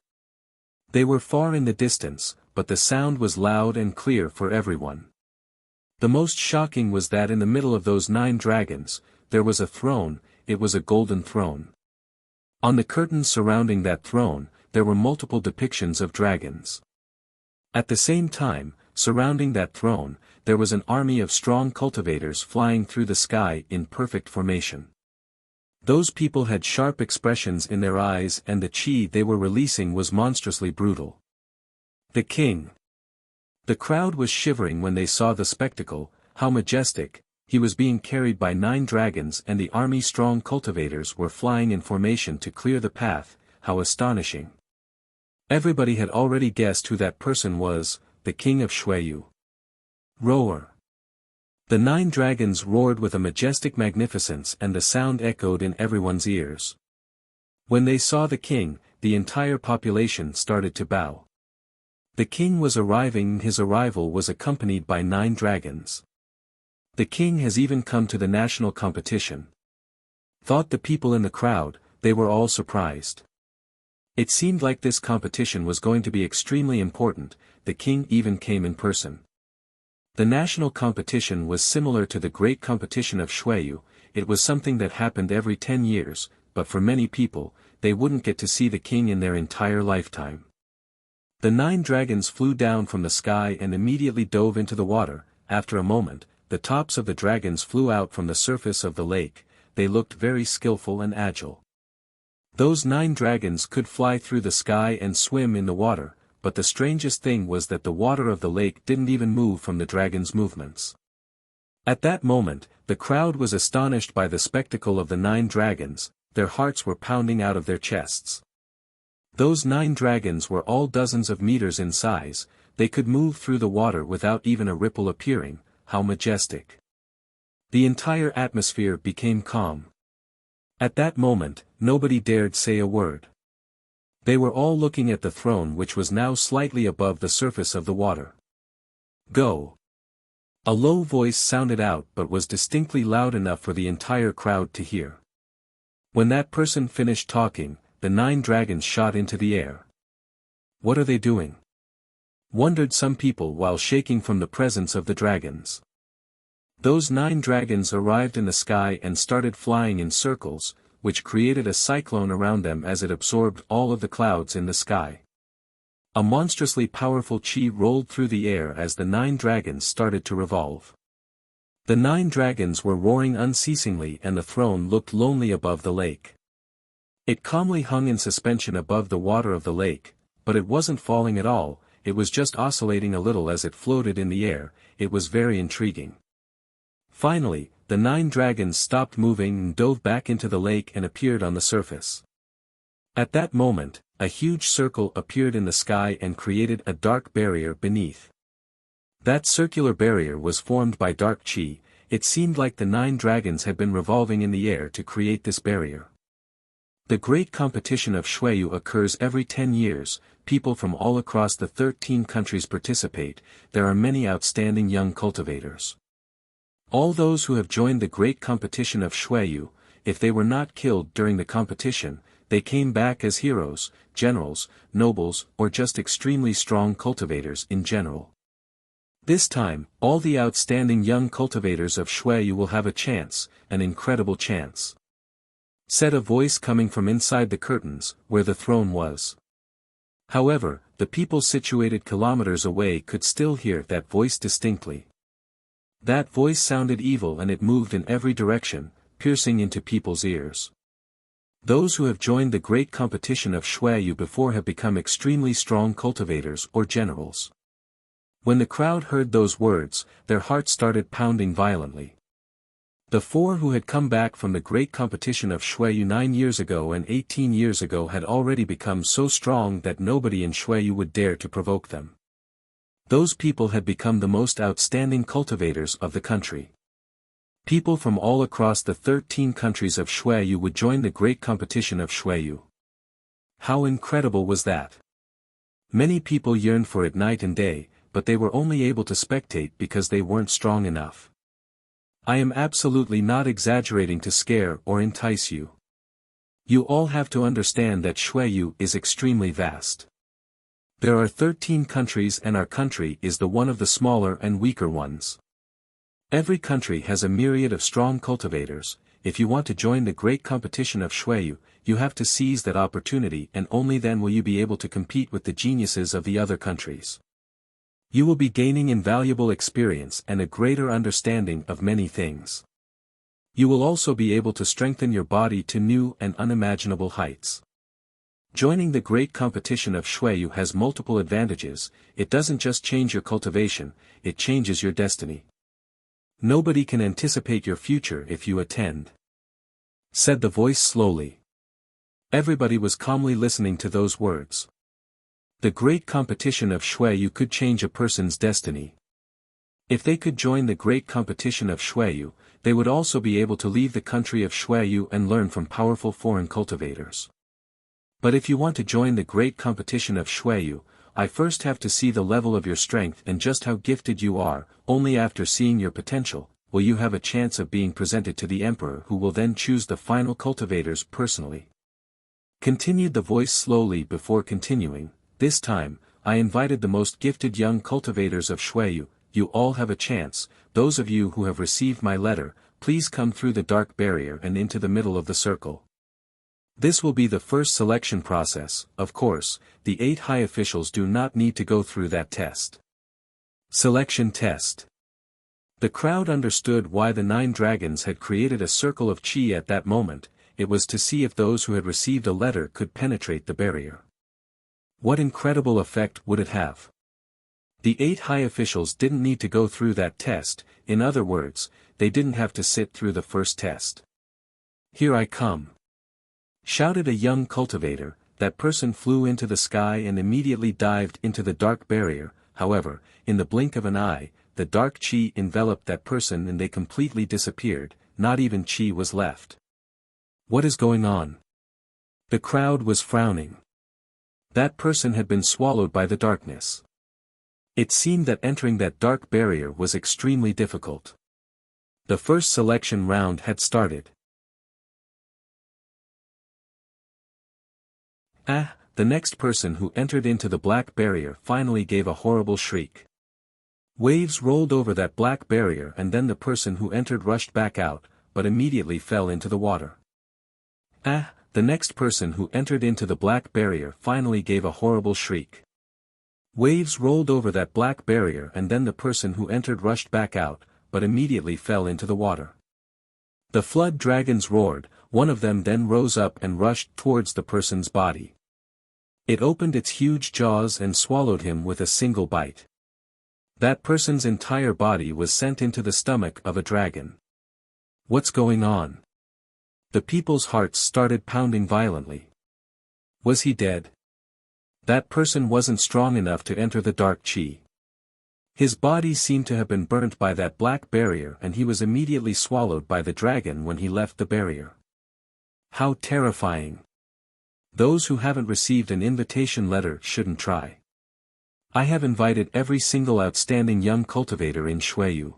They were far in the distance, but the sound was loud and clear for everyone. The most shocking was that in the middle of those 9 dragons, there was a throne, it was a golden throne. On the curtains surrounding that throne, there were multiple depictions of dragons. At the same time, surrounding that throne, there was an army of strong cultivators flying through the sky in perfect formation. Those people had sharp expressions in their eyes and the chi they were releasing was monstrously brutal. The king. The crowd was shivering when they saw the spectacle, how majestic, he was being carried by 9 dragons and the army strong cultivators were flying in formation to clear the path, how astonishing. Everybody had already guessed who that person was, the king of Shuiyu. Roar. The 9 dragons roared with a majestic magnificence and the sound echoed in everyone's ears. When they saw the king, the entire population started to bow. The king was arriving and his arrival was accompanied by 9 dragons. The king has even come to the national competition. Thought the people in the crowd, they were all surprised. It seemed like this competition was going to be extremely important, the king even came in person. The national competition was similar to the great competition of Shuiyu, it was something that happened every 10 years, but for many people, they wouldn't get to see the king in their entire lifetime. The 9 dragons flew down from the sky and immediately dove into the water, after a moment, the tops of the dragons flew out from the surface of the lake, they looked very skillful and agile. Those 9 dragons could fly through the sky and swim in the water, but the strangest thing was that the water of the lake didn't even move from the dragons' movements. At that moment, the crowd was astonished by the spectacle of the 9 dragons, their hearts were pounding out of their chests. Those 9 dragons were all dozens of meters in size, they could move through the water without even a ripple appearing, how majestic. The entire atmosphere became calm. At that moment, nobody dared say a word. They were all looking at the throne which was now slightly above the surface of the water. Go! A low voice sounded out but was distinctly loud enough for the entire crowd to hear. When that person finished talking, the 9 dragons shot into the air. What are they doing? Wondered some people while shaking from the presence of the dragons. Those 9 dragons arrived in the sky and started flying in circles, which created a cyclone around them as it absorbed all of the clouds in the sky. A monstrously powerful chi rolled through the air as the 9 dragons started to revolve. The 9 dragons were roaring unceasingly and the throne looked lonely above the lake. It calmly hung in suspension above the water of the lake, but it wasn't falling at all, it was just oscillating a little as it floated in the air, it was very intriguing. Finally, the 9 dragons stopped moving and dove back into the lake and appeared on the surface. At that moment, a huge circle appeared in the sky and created a dark barrier beneath. That circular barrier was formed by dark chi, it seemed like the 9 dragons had been revolving in the air to create this barrier. The great competition of Shuiyu occurs every 10 years, people from all across the 13 countries participate, there are many outstanding young cultivators. All those who have joined the great competition of Shuiyu, if they were not killed during the competition, they came back as heroes, generals, nobles, or just extremely strong cultivators in general. This time, all the outstanding young cultivators of Shuiyu will have a chance, an incredible chance," said a voice coming from inside the curtains, where the throne was. However, the people situated kilometers away could still hear that voice distinctly. That voice sounded evil and it moved in every direction, piercing into people's ears. Those who have joined the great competition of Shuiyu before have become extremely strong cultivators or generals. When the crowd heard those words, their hearts started pounding violently. The four who had come back from the great competition of Shuiyu 9 years ago and 18 years ago had already become so strong that nobody in Shuiyu would dare to provoke them. Those people had become the most outstanding cultivators of the country. People from all across the 13 countries of Shuiyu would join the great competition of Shuiyu. How incredible was that? Many people yearned for it night and day, but they were only able to spectate because they weren't strong enough. I am absolutely not exaggerating to scare or entice you. You all have to understand that Shuiyu is extremely vast. There are 13 countries and our country is the one of the smaller and weaker ones. Every country has a myriad of strong cultivators. If you want to join the great competition of Shuiyu, you have to seize that opportunity and only then will you be able to compete with the geniuses of the other countries. You will be gaining invaluable experience and a greater understanding of many things. You will also be able to strengthen your body to new and unimaginable heights. Joining the great competition of Shuiyu has multiple advantages. It doesn't just change your cultivation, it changes your destiny. Nobody can anticipate your future if you attend," said the voice slowly. Everybody was calmly listening to those words. The great competition of Shuiyu could change a person's destiny. If they could join the great competition of Shuiyu, they would also be able to leave the country of Shuiyu and learn from powerful foreign cultivators. But if you want to join the great competition of Shuiyu, I first have to see the level of your strength and just how gifted you are. Only after seeing your potential, will you have a chance of being presented to the emperor who will then choose the final cultivators personally. Continued the voice slowly before continuing, this time, I invited the most gifted young cultivators of Shuiyu. You all have a chance. Those of you who have received my letter, please come through the dark barrier and into the middle of the circle. This will be the first selection process. Of course, the 8 high officials do not need to go through that test. Selection test. The crowd understood why the 9 dragons had created a circle of chi at that moment. It was to see if those who had received a letter could penetrate the barrier. What incredible effect would it have? The 8 high officials didn't need to go through that test. In other words, they didn't have to sit through the first test. Here I come, shouted a young cultivator. That person flew into the sky and immediately dived into the dark barrier. However, in the blink of an eye, the dark chi enveloped that person and they completely disappeared. Not even chi was left. What is going on? The crowd was frowning. That person had been swallowed by the darkness. It seemed that entering that dark barrier was extremely difficult. The first selection round had started. The next person who entered into the black barrier finally gave a horrible shriek. Waves rolled over that black barrier and then the person who entered rushed back out, but immediately fell into the water. The next person who entered into the black barrier finally gave a horrible shriek. Waves rolled over that black barrier and then the person who entered rushed back out, but immediately fell into the water. The flood dragons roared. One of them then rose up and rushed towards the person's body. It opened its huge jaws and swallowed him with a single bite. That person's entire body was sent into the stomach of a dragon. What's going on? The people's hearts started pounding violently. Was he dead? That person wasn't strong enough to enter the dark chi. His body seemed to have been burnt by that black barrier and he was immediately swallowed by the dragon when he left the barrier. How terrifying. Those who haven't received an invitation letter shouldn't try. I have invited every single outstanding young cultivator in Shuiyu.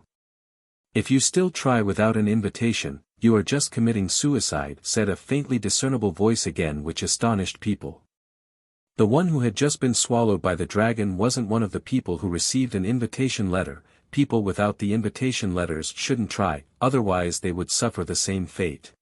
If you still try without an invitation, you are just committing suicide," said a faintly discernible voice again, which astonished people. The one who had just been swallowed by the dragon wasn't one of the people who received an invitation letter. People without the invitation letters shouldn't try, otherwise they would suffer the same fate.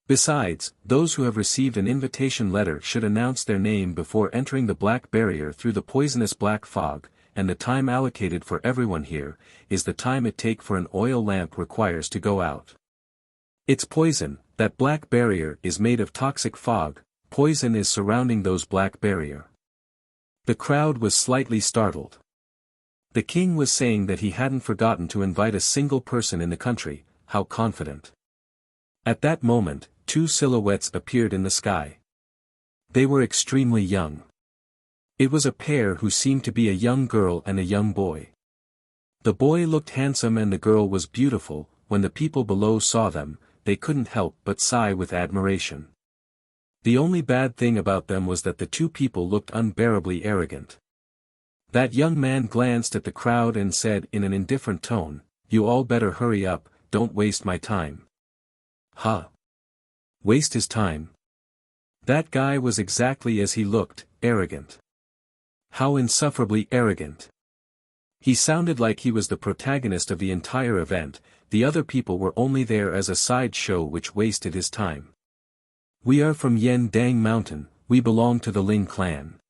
Besides, those who have received an invitation letter should announce their name before entering the black barrier through the poisonous black fog, and the time allocated for everyone here is the time it takes for an oil lamp requires to go out. It's poison. That black barrier is made of toxic fog. Poison is surrounding those black barrier. The crowd was slightly startled. The king was saying that he hadn't forgotten to invite a single person in the country. How confident. At that moment, two silhouettes appeared in the sky. They were extremely young. It was a pair who seemed to be a young girl and a young boy. The boy looked handsome and the girl was beautiful. When the people below saw them, they couldn't help but sigh with admiration. The only bad thing about them was that the two people looked unbearably arrogant. That young man glanced at the crowd and said in an indifferent tone, "You all better hurry up, don't waste my time." Huh? Waste his time? That guy was exactly as he looked, arrogant. How insufferably arrogant. He sounded like he was the protagonist of the entire event. The other people were only there as a side show which wasted his time. "We are from Yen Dang Mountain, we belong to the Ling clan,"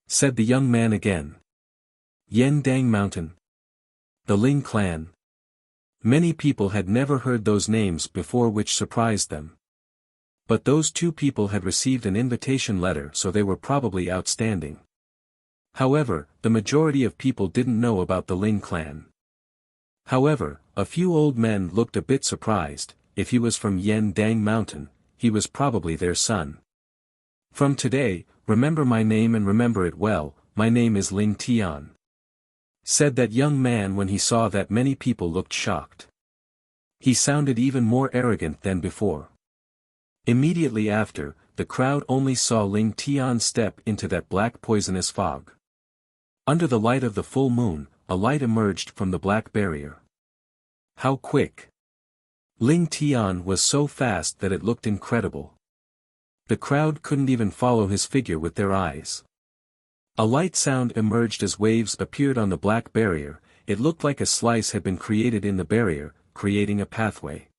said the young man again. Yen Dang Mountain? The Ling clan? Many people had never heard those names before, which surprised them. But those two people had received an invitation letter, so they were probably outstanding. However, the majority of people didn't know about the Ling clan. However, a few old men looked a bit surprised. If he was from Yen Dang Mountain, he was probably their son. "From today, remember my name and remember it well. My name is Ling Tian," said that young man when he saw that many people looked shocked. He sounded even more arrogant than before. Immediately after, the crowd only saw Ling Tian step into that black poisonous fog. Under the light of the full moon, a light emerged from the black barrier. How quick! Ling Tian was so fast that it looked incredible. The crowd couldn't even follow his figure with their eyes. A light sound emerged as waves appeared on the black barrier. It looked like a slice had been created in the barrier, creating a pathway.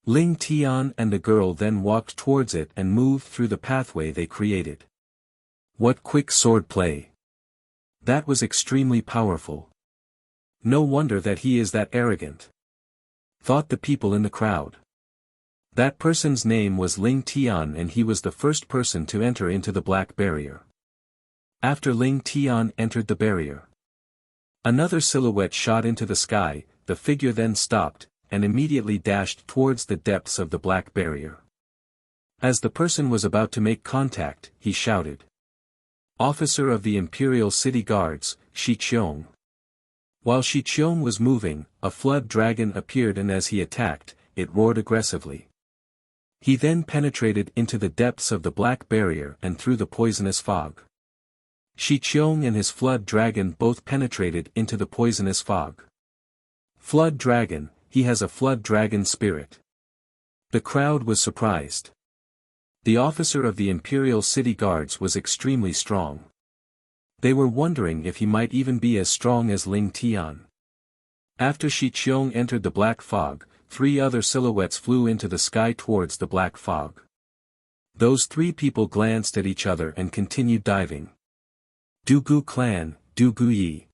Ling Tian and the girl then walked towards it and moved through the pathway they created. What quick sword play! That was extremely powerful. No wonder that he is that arrogant, thought the people in the crowd. That person's name was Ling Tian and he was the first person to enter into the black barrier. After Ling Tian entered the barrier, another silhouette shot into the sky. The figure then stopped, and immediately dashed towards the depths of the black barrier. As the person was about to make contact, he shouted, "Officer of the Imperial City Guards, Shi Qiong." While Shi Qiong was moving, a flood dragon appeared and as he attacked, it roared aggressively. He then penetrated into the depths of the black barrier and through the poisonous fog. Shi Qiong and his flood dragon both penetrated into the poisonous fog. Flood dragon, he has a flood dragon spirit. The crowd was surprised. The officer of the Imperial City Guards was extremely strong. They were wondering if he might even be as strong as Ling Tian. After Shi Qiong entered the black fog, 3 other silhouettes flew into the sky towards the black fog. Those 3 people glanced at each other and continued diving. "Du Gu clan, Du Gu Yi,"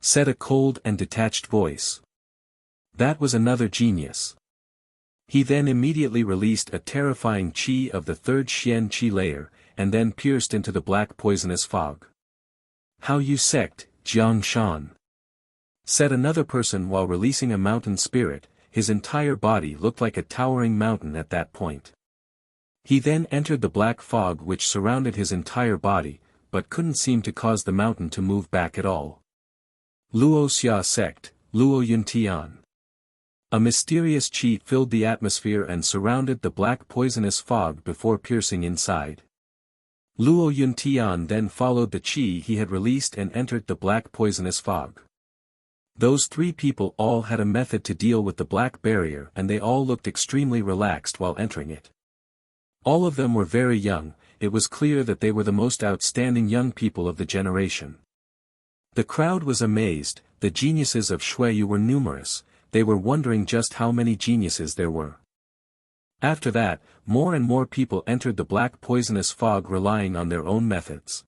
said a cold and detached voice. That was another genius. He then immediately released a terrifying chi of the 3rd Xian chi layer, and then pierced into the black poisonous fog. "How you sect, Jiang Shan," said another person while releasing a mountain spirit. His entire body looked like a towering mountain at that point. He then entered the black fog which surrounded his entire body, but couldn't seem to cause the mountain to move back at all. Luo Xia sect, Luo Yuntian. A mysterious chi filled the atmosphere and surrounded the black poisonous fog before piercing inside. Luo Yuntian then followed the chi he had released and entered the black poisonous fog. Those three people all had a method to deal with the black barrier, and they all looked extremely relaxed while entering it. All of them were very young. It was clear that they were the most outstanding young people of the generation. The crowd was amazed. The geniuses of Xueyu were numerous. They were wondering just how many geniuses there were. After that, more and more people entered the black poisonous fog, relying on their own methods.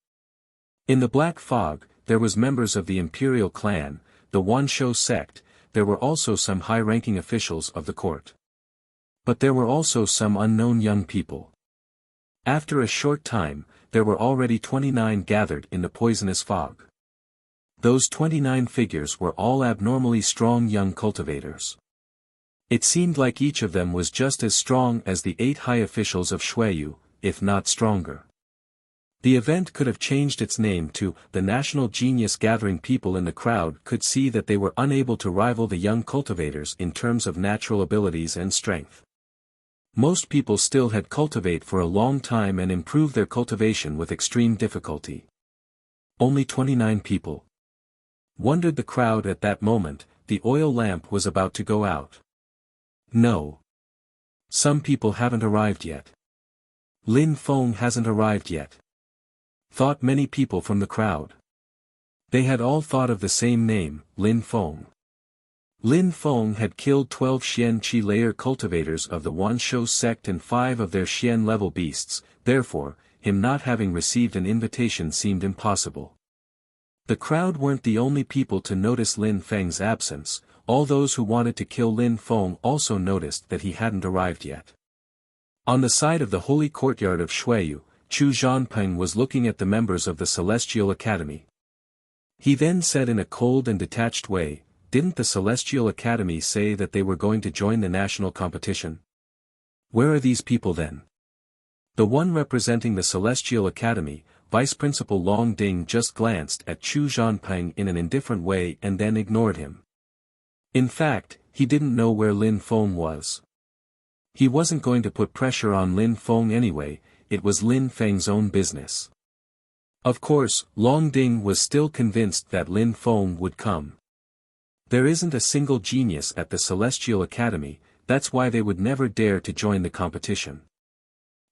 In the black fog, there was members of the imperial clan, the Wanshou sect. There were also some high-ranking officials of the court. But there were also some unknown young people. After a short time, there were already 29 gathered in the poisonous fog. Those 29 figures were all abnormally strong young cultivators. It seemed like each of them was just as strong as the 8 high officials of Xueyu, if not stronger. The event could have changed its name to the National Genius Gathering. People in the crowd could see that they were unable to rival the young cultivators in terms of natural abilities and strength. Most people still had cultivate for a long time and improved their cultivation with extreme difficulty. Only 29 people. Wondered the crowd at that moment. The oil lamp was about to go out. No. Some people haven't arrived yet. Lin Feng hasn't arrived yet. Thought many people from the crowd. They had all thought of the same name, Lin Feng. Lin Feng had killed 12 Xian Qi layer cultivators of the Wanshou sect and 5 of their Xian level beasts, therefore, him not having received an invitation seemed impossible. The crowd weren't the only people to notice Lin Feng's absence. All those who wanted to kill Lin Feng also noticed that he hadn't arrived yet. On the side of the holy courtyard of Xueyu, Chu Zhanpeng was looking at the members of the Celestial Academy. He then said in a cold and detached way, "Didn't the Celestial Academy say that they were going to join the national competition? Where are these people then?" The one representing the Celestial Academy, Vice Principal Long Ding, just glanced at Chu Zhanpeng in an indifferent way and then ignored him. In fact, he didn't know where Lin Feng was. He wasn't going to put pressure on Lin Feng anyway. It was Lin Feng's own business. Of course, Long Ding was still convinced that Lin Feng would come. There isn't a single genius at the Celestial Academy, that's why they would never dare to join the competition.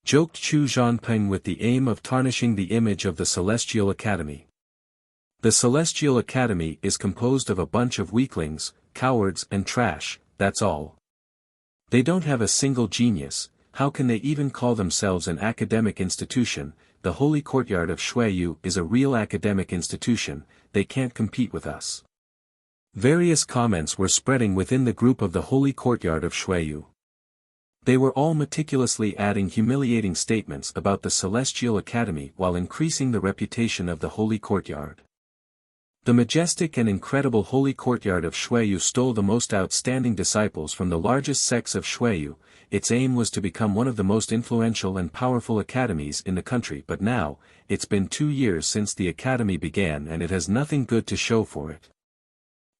Joked Chu Zhanpeng with the aim of tarnishing the image of the Celestial Academy. The Celestial Academy is composed of a bunch of weaklings, cowards and trash, that's all. They don't have a single genius. How can they even call themselves an academic institution? The Holy Courtyard of Xueyu is a real academic institution. They can't compete with us. Various comments were spreading within the group of the Holy Courtyard of Xueyu. They were all meticulously adding humiliating statements about the Celestial Academy while increasing the reputation of the Holy Courtyard. The majestic and incredible Holy Courtyard of Xueyu stole the most outstanding disciples from the largest sects of Xueyu. Its aim was to become one of the most influential and powerful academies in the country, but now, it's been 2 years since the academy began and it has nothing good to show for it.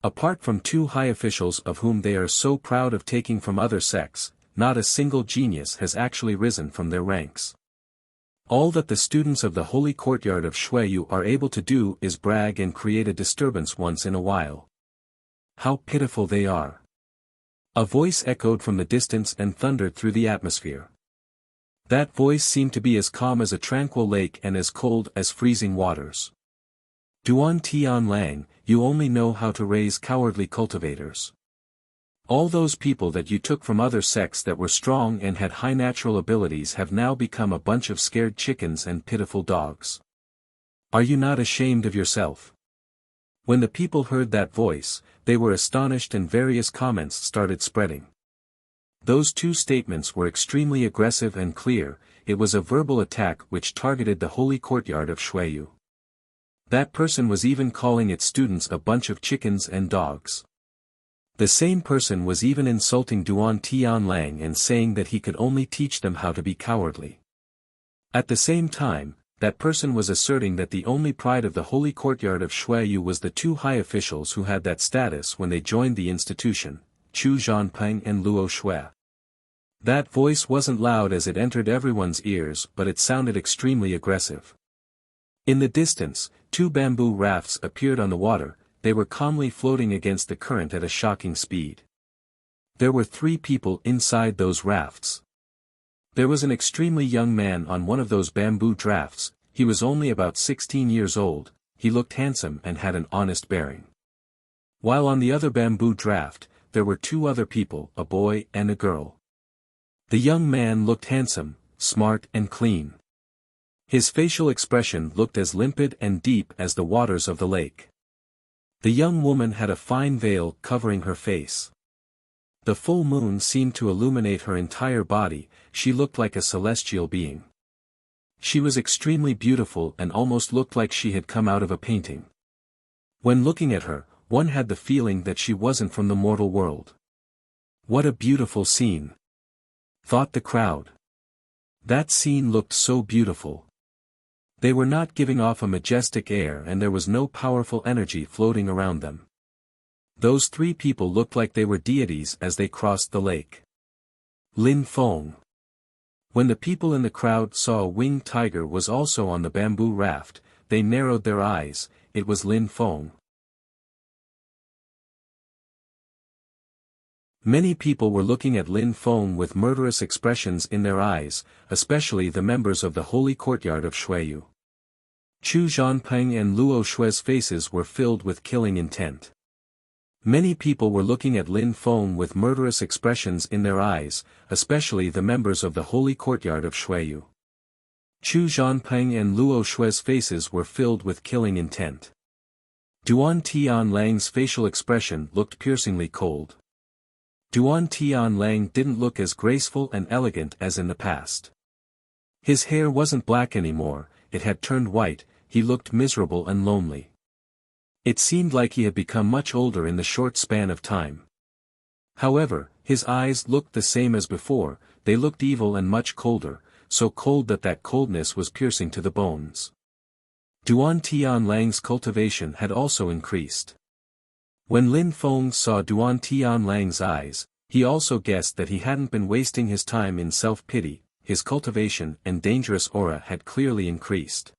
Apart from 2 high officials of whom they are so proud of taking from other sects, not a single genius has actually risen from their ranks. All that the students of the Holy Courtyard of Xueyu are able to do is brag and create a disturbance once in a while. How pitiful they are. A voice echoed from the distance and thundered through the atmosphere. That voice seemed to be as calm as a tranquil lake and as cold as freezing waters. Duan Tian Lang, you only know how to raise cowardly cultivators. All those people that you took from other sects that were strong and had high natural abilities have now become a bunch of scared chickens and pitiful dogs. Are you not ashamed of yourself? When the people heard that voice, they were astonished and various comments started spreading. Those 2 statements were extremely aggressive and clear. It was a verbal attack which targeted the Holy Courtyard of Xueyu. That person was even calling its students a bunch of chickens and dogs. The same person was even insulting Duan Tian Lang and saying that he could only teach them how to be cowardly. At the same time, that person was asserting that the only pride of the Holy Courtyard of Xueyu was the 2 high officials who had that status when they joined the institution, Chu Zhanpeng and Luo Shui. That voice wasn't loud as it entered everyone's ears, but it sounded extremely aggressive. In the distance, 2 bamboo rafts appeared on the water. they were calmly floating against the current at a shocking speed. There were 3 people inside those rafts. There was an extremely young man on one of those bamboo drafts. He was only about 16 years old, he looked handsome and had an honest bearing. While on the other bamboo draft, there were 2 other people, a boy and a girl. The young man looked handsome, smart and clean. His facial expression looked as limpid and deep as the waters of the lake. The young woman had a fine veil covering her face. The full moon seemed to illuminate her entire body. She looked like a celestial being. She was extremely beautiful and almost looked like she had come out of a painting. When looking at her, one had the feeling that she wasn't from the mortal world. What a beautiful scene! Thought the crowd. That scene looked so beautiful. They were not giving off a majestic air and there was no powerful energy floating around them. Those 3 people looked like they were deities as they crossed the lake. Lin Feng. When the people in the crowd saw a winged tiger was also on the bamboo raft, they narrowed their eyes. It was Lin Feng. Many people were looking at Lin Feng with murderous expressions in their eyes, especially the members of the holy courtyard of Xueyu. Chu Zhanpeng and Luo Shui's faces were filled with killing intent. Many people were looking at Lin Feng with murderous expressions in their eyes, especially the members of the holy courtyard of Xueyu. Chu Zhanpeng and Luo Shui's faces were filled with killing intent. Duan Tianlang's facial expression looked piercingly cold. Duan Tianlang didn't look as graceful and elegant as in the past. His hair wasn't black anymore, it had turned white, he looked miserable and lonely. It seemed like he had become much older in the short span of time. However, his eyes looked the same as before, they looked evil and much colder, so cold that coldness was piercing to the bones. Duan Tianlang's cultivation had also increased. When Lin Feng saw Duan Tianlang's eyes, he also guessed that he hadn't been wasting his time in self-pity, his cultivation and dangerous aura had clearly increased.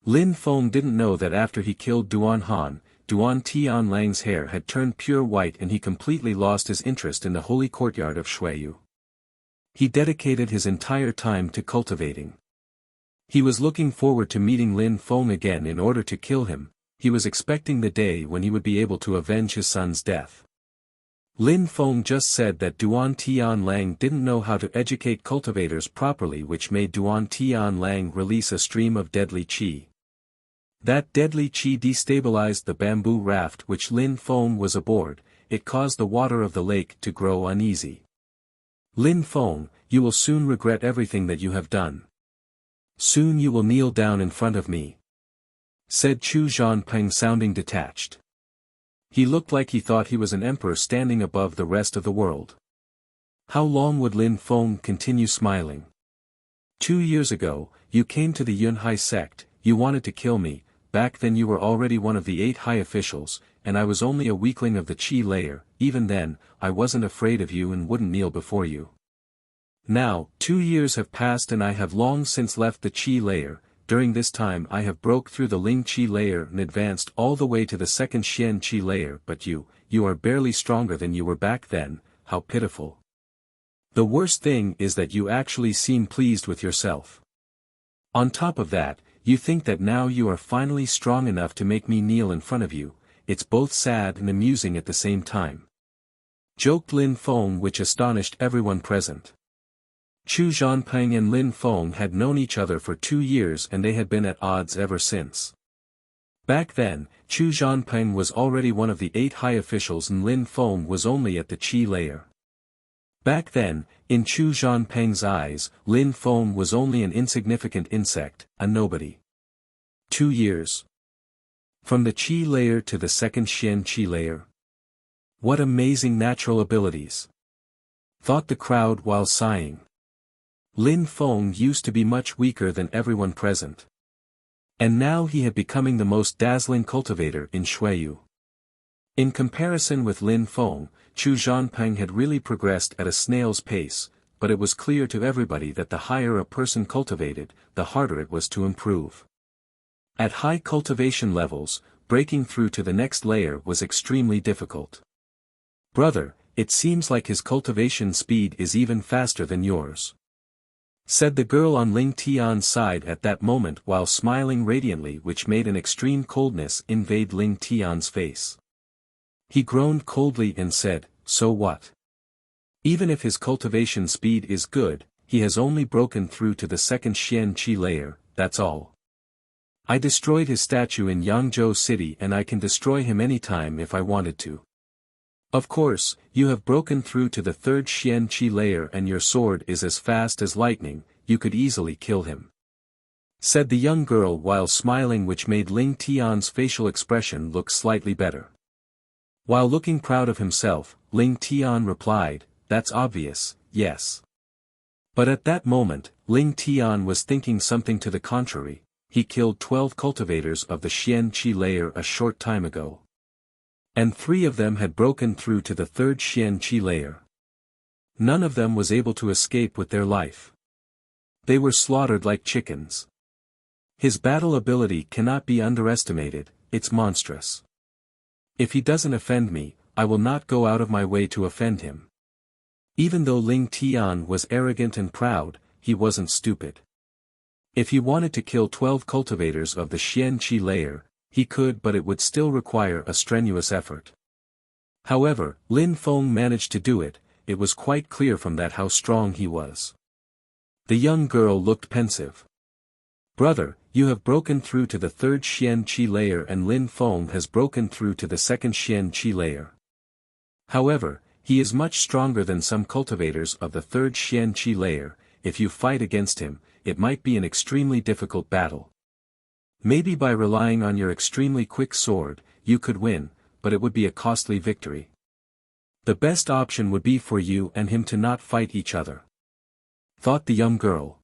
Lin Feng didn't know that after he killed Duan Han, Duan Tianlang's hair had turned pure white and he completely lost his interest in the holy courtyard of Xueyu. He dedicated his entire time to cultivating. He was looking forward to meeting Lin Feng again in order to kill him, he was expecting the day when he would be able to avenge his son's death. Lin Feng just said that Duan Tianlang didn't know how to educate cultivators properly, which made Duan Tianlang release a stream of deadly qi. That deadly qi destabilized the bamboo raft which Lin Feng was aboard, it caused the water of the lake to grow uneasy. Lin Feng, you will soon regret everything that you have done. Soon you will kneel down in front of me, said Chu Zhanpeng, sounding detached. He looked like he thought he was an emperor standing above the rest of the world. How long would Lin Feng continue smiling? 2 years ago, you came to the Yunhai sect, you wanted to kill me. Back then you were already one of the 8 high officials, and I was only a weakling of the Qi layer. Even then, I wasn't afraid of you and wouldn't kneel before you. Now, 2 years have passed and I have long since left the Qi layer. During this time I have broke through the Ling Qi layer and advanced all the way to the 2nd Xian Qi layer, but you are barely stronger than you were back then. How pitiful. The worst thing is that you actually seem pleased with yourself. On top of that, you think that now you are finally strong enough to make me kneel in front of you. It's both sad and amusing at the same time, joked Lin Feng, which astonished everyone present. Chu Zhanpeng and Lin Feng had known each other for 2 years and they had been at odds ever since. Back then, Chu Zhanpeng was already one of the 8 high officials and Lin Feng was only at the Qi layer. Back then, in Chu Zhanpeng's eyes, Lin Feng was only an insignificant insect, a nobody. 2 years. From the Qi layer to the 2nd Xian Qi layer. What amazing natural abilities, thought the crowd while sighing. Lin Feng used to be much weaker than everyone present. And now he had becoming the most dazzling cultivator in Xueyu. In comparison with Lin Feng, Chu Zhanpeng had really progressed at a snail's pace, but it was clear to everybody that the higher a person cultivated, the harder it was to improve. At high cultivation levels, breaking through to the next layer was extremely difficult. "Brother, it seems like his cultivation speed is even faster than yours," said the girl on Ling Tian's side at that moment while smiling radiantly, which made an extreme coldness invade Ling Tian's face. He groaned coldly and said, "So what? Even if his cultivation speed is good, he has only broken through to the second Xian Qi layer, that's all. I destroyed his statue in Yangzhou City and I can destroy him anytime if I wanted to. Of course, you have broken through to the third Xian Qi layer and your sword is as fast as lightning, you could easily kill him," said the young girl while smiling, which made Ling Tian's facial expression look slightly better. While looking proud of himself, Ling Tian replied, "That's obvious, yes." But at that moment, Ling Tian was thinking something to the contrary. He killed 12 cultivators of the Xian Qi layer a short time ago. And 3 of them had broken through to the third Xian Qi layer. None of them was able to escape with their life. They were slaughtered like chickens. His battle ability cannot be underestimated, it's monstrous. If he doesn't offend me, I will not go out of my way to offend him. Even though Ling Tian was arrogant and proud, he wasn't stupid. If he wanted to kill 12 cultivators of the Xian Qi layer, he could, but it would still require a strenuous effort. However, Lin Feng managed to do it. It was quite clear from that how strong he was. The young girl looked pensive. "Brother, you have broken through to the third Xian Qi layer and Lin Feng has broken through to the second Xian Qi layer. However, he is much stronger than some cultivators of the third Xian Qi layer. If you fight against him, it might be an extremely difficult battle. Maybe by relying on your extremely quick sword, you could win, but it would be a costly victory. The best option would be for you and him to not fight each other," thought the young girl.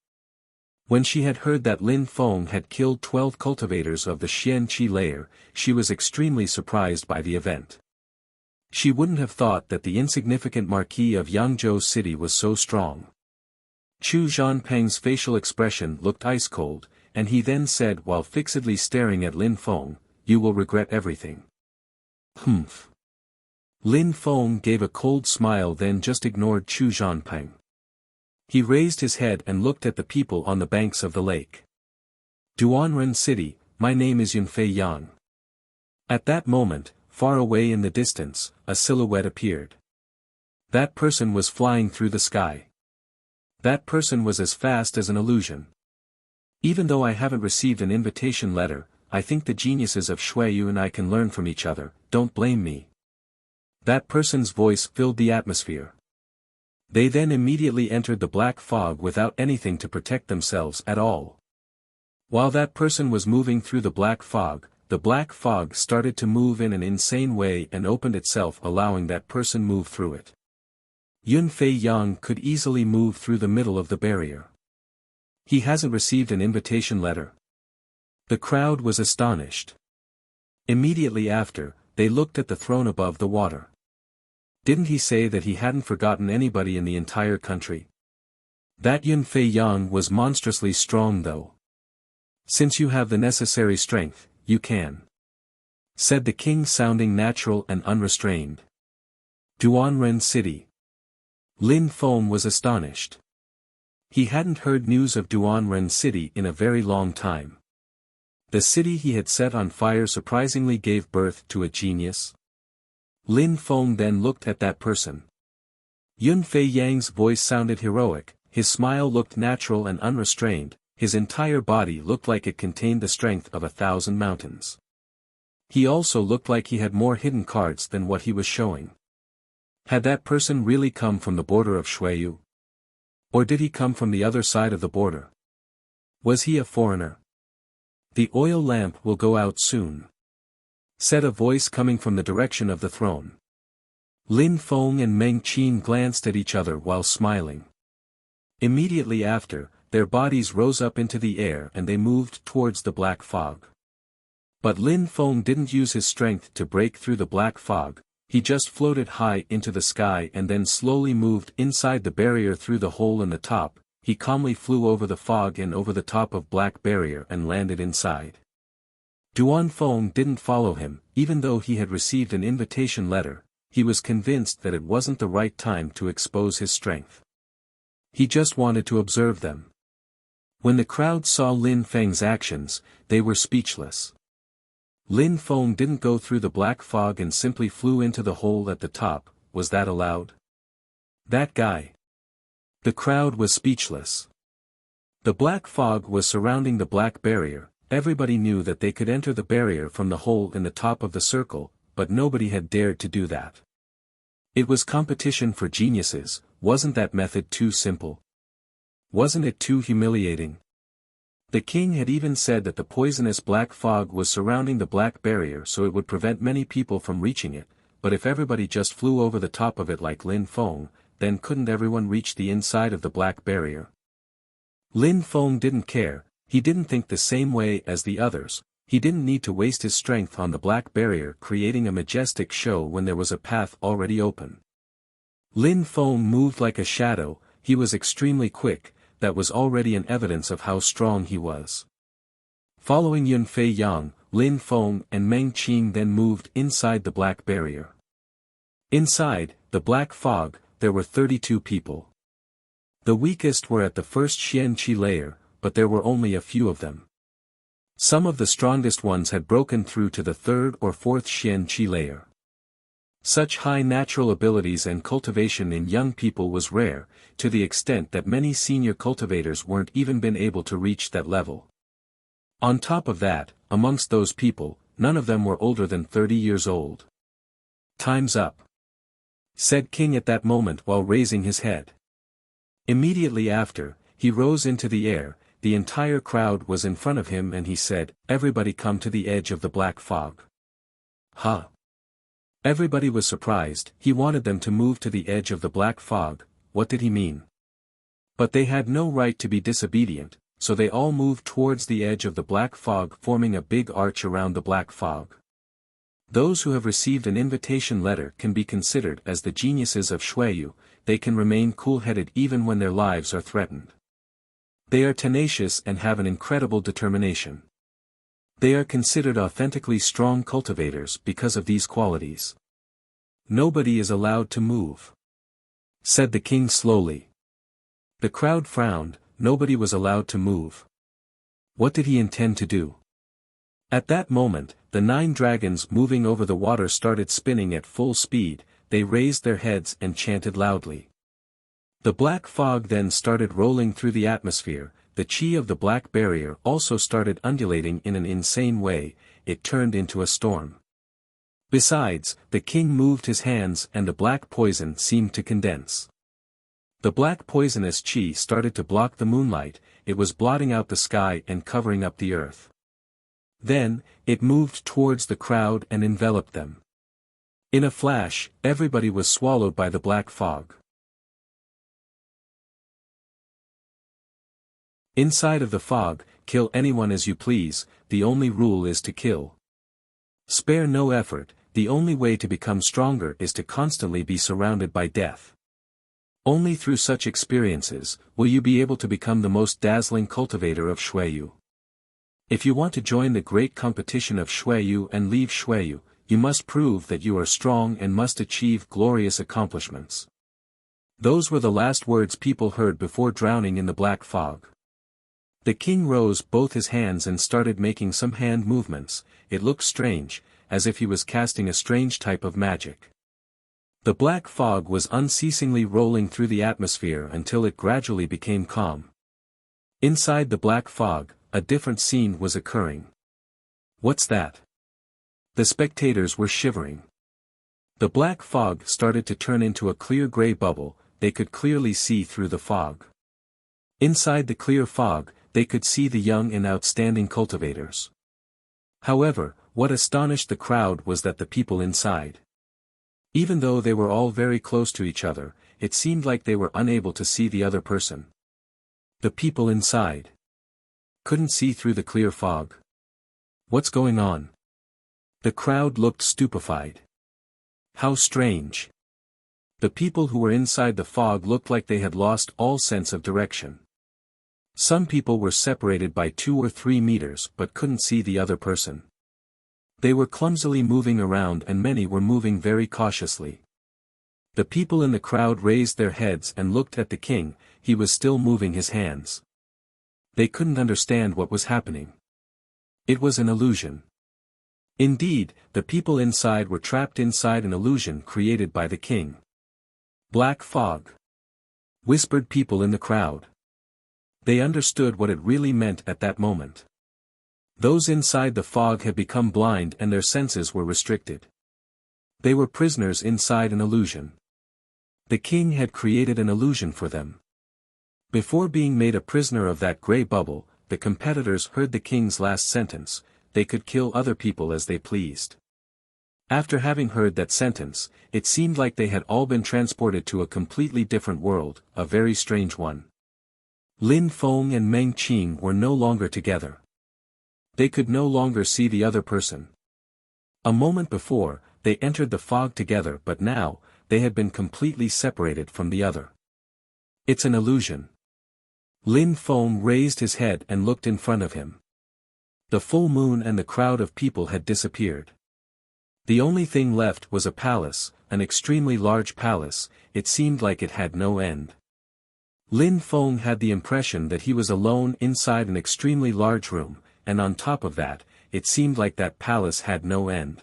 When she had heard that Lin Feng had killed 12 cultivators of the Xian Qi layer, she was extremely surprised by the event. She wouldn't have thought that the insignificant Marquis of Yangzhou City was so strong. Chu Zhanpeng's facial expression looked ice-cold, and he then said while fixedly staring at Lin Feng, "You will regret everything." "Humph." Lin Feng gave a cold smile, then just ignored Chu Zhanpeng. He raised his head and looked at the people on the banks of the lake. "Duanren City, my name is Yunfei Yang." At that moment, far away in the distance, a silhouette appeared. That person was flying through the sky. That person was as fast as an illusion. Even though I haven't received an invitation letter, I think the geniuses of Shuiyu and I can learn from each other, don't blame me. That person's voice filled the atmosphere. They then immediately entered the black fog without anything to protect themselves at all. While that person was moving through the black fog started to move in an insane way and opened itself, allowing that person move through it. Yunfei Yang could easily move through the middle of the barrier. He hasn't received an invitation letter. The crowd was astonished. Immediately after, they looked at the throne above the water. Didn't he say that he hadn't forgotten anybody in the entire country? That Yunfei Yang was monstrously strong though. "Since you have the necessary strength, you can," said the king, sounding natural and unrestrained. Duanren City. Lin Feng was astonished. He hadn't heard news of Duanren City in a very long time. The city he had set on fire surprisingly gave birth to a genius. Lin Feng then looked at that person. Yunfei Yang's voice sounded heroic, his smile looked natural and unrestrained, his entire body looked like it contained the strength of 1,000 mountains. He also looked like he had more hidden cards than what he was showing. Had that person really come from the border of Shuiyu? Or did he come from the other side of the border? Was he a foreigner? "The oil lamp will go out soon," said a voice coming from the direction of the throne. Lin Feng and Meng Qin glanced at each other while smiling. Immediately after, their bodies rose up into the air and they moved towards the black fog. But Lin Feng didn't use his strength to break through the black fog, he just floated high into the sky and then slowly moved inside the barrier through the hole in the top. He calmly flew over the fog and over the top of black barrier and landed inside. Duan Feng didn't follow him, even though he had received an invitation letter. He was convinced that it wasn't the right time to expose his strength. He just wanted to observe them. When the crowd saw Lin Feng's actions, they were speechless. Lin Feng didn't go through the black fog and simply flew into the hole at the top. Was that allowed? That guy. The crowd was speechless. The black fog was surrounding the black barrier. Everybody knew that they could enter the barrier from the hole in the top of the circle, but nobody had dared to do that. It was competition for geniuses. Wasn't that method too simple? Wasn't it too humiliating? The king had even said that the poisonous black fog was surrounding the black barrier so it would prevent many people from reaching it, but if everybody just flew over the top of it like Lin Feng, then couldn't everyone reach the inside of the black barrier? Lin Feng didn't care. He didn't think the same way as the others. He didn't need to waste his strength on the black barrier creating a majestic show when there was a path already open. Lin Feng moved like a shadow. He was extremely quick. That was already an evidence of how strong he was. Following Yun Fei Yang, Lin Feng and Meng Qing then moved inside the black barrier. Inside the black fog, there were 32 people. The weakest were at the first Xian Qi layer, but there were only a few of them. Some of the strongest ones had broken through to the third or fourth Xian Qi layer. Such high natural abilities and cultivation in young people was rare, to the extent that many senior cultivators weren't even been able to reach that level. On top of that, amongst those people, none of them were older than 30 years old. "Time's up," said King at that moment while raising his head. Immediately after, he rose into the air. The entire crowd was in front of him and he said, "Everybody come to the edge of the black fog." Huh? Everybody was surprised. He wanted them to move to the edge of the black fog. What did he mean? But they had no right to be disobedient, so they all moved towards the edge of the black fog, forming a big arch around the black fog. Those who have received an invitation letter can be considered as the geniuses of Shuiyu. They can remain cool-headed even when their lives are threatened. They are tenacious and have an incredible determination. They are considered authentically strong cultivators because of these qualities. "Nobody is allowed to move," said the king slowly. The crowd frowned. Nobody was allowed to move. What did he intend to do? At that moment, the 9 dragons moving over the water started spinning at full speed. They raised their heads and chanted loudly. The black fog then started rolling through the atmosphere. The chi of the black barrier also started undulating in an insane way. It turned into a storm. Besides, the king moved his hands and the black poison seemed to condense. The black poisonous chi started to block the moonlight. It was blotting out the sky and covering up the earth. Then, it moved towards the crowd and enveloped them. In a flash, everybody was swallowed by the black fog. Inside of the fog, kill anyone as you please. The only rule is to kill. Spare no effort. The only way to become stronger is to constantly be surrounded by death. Only through such experiences will you be able to become the most dazzling cultivator of Shuiyu. If you want to join the great competition of Shuiyu and leave Shuiyu, you must prove that you are strong and must achieve glorious accomplishments. Those were the last words people heard before drowning in the black fog. The king rose both his hands and started making some hand movements. It looked strange, as if he was casting a strange type of magic. The black fog was unceasingly rolling through the atmosphere until it gradually became calm. Inside the black fog, a different scene was occurring. What's that? The spectators were shivering. The black fog started to turn into a clear gray bubble. They could clearly see through the fog. Inside the clear fog, they could see the young and outstanding cultivators. However, what astonished the crowd was that the people inside, even though they were all very close to each other, it seemed like they were unable to see the other person. The people inside couldn't see through the clear fog. What's going on? The crowd looked stupefied. How strange. The people who were inside the fog looked like they had lost all sense of direction. Some people were separated by 2 or 3 meters but couldn't see the other person. They were clumsily moving around and many were moving very cautiously. The people in the crowd raised their heads and looked at the king. He was still moving his hands. They couldn't understand what was happening. It was an illusion. Indeed, the people inside were trapped inside an illusion created by the king. Black fog, whispered people in the crowd. They understood what it really meant at that moment. Those inside the fog had become blind and their senses were restricted. They were prisoners inside an illusion. The king had created an illusion for them. Before being made a prisoner of that grey bubble, the competitors heard the king's last sentence: they could kill other people as they pleased. After having heard that sentence, it seemed like they had all been transported to a completely different world, a very strange one. Lin Feng and Meng Qing were no longer together. They could no longer see the other person. A moment before, they entered the fog together, but now, they had been completely separated from the other. It's an illusion. Lin Feng raised his head and looked in front of him. The full moon and the crowd of people had disappeared. The only thing left was a palace, an extremely large palace. It seemed like it had no end. Lin Feng had the impression that he was alone inside an extremely large room, and on top of that, it seemed like that palace had no end.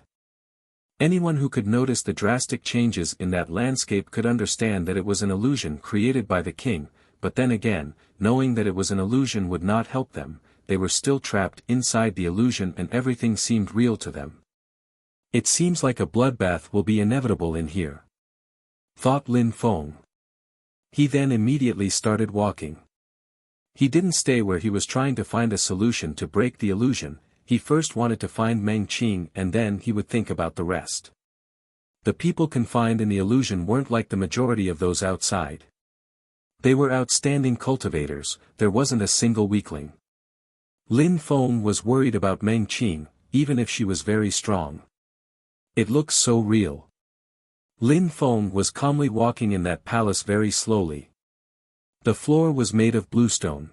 Anyone who could notice the drastic changes in that landscape could understand that it was an illusion created by the king, but then again, knowing that it was an illusion would not help them. They were still trapped inside the illusion and everything seemed real to them. It seems like a bloodbath will be inevitable in here, thought Lin Feng. He then immediately started walking. He didn't stay where he was trying to find a solution to break the illusion. He first wanted to find Meng Qing and then he would think about the rest. The people confined in the illusion weren't like the majority of those outside. They were outstanding cultivators, there wasn't a single weakling. Lin Feng was worried about Meng Qing, even if she was very strong. It looks so real. Lin Feng was calmly walking in that palace very slowly. The floor was made of bluestone.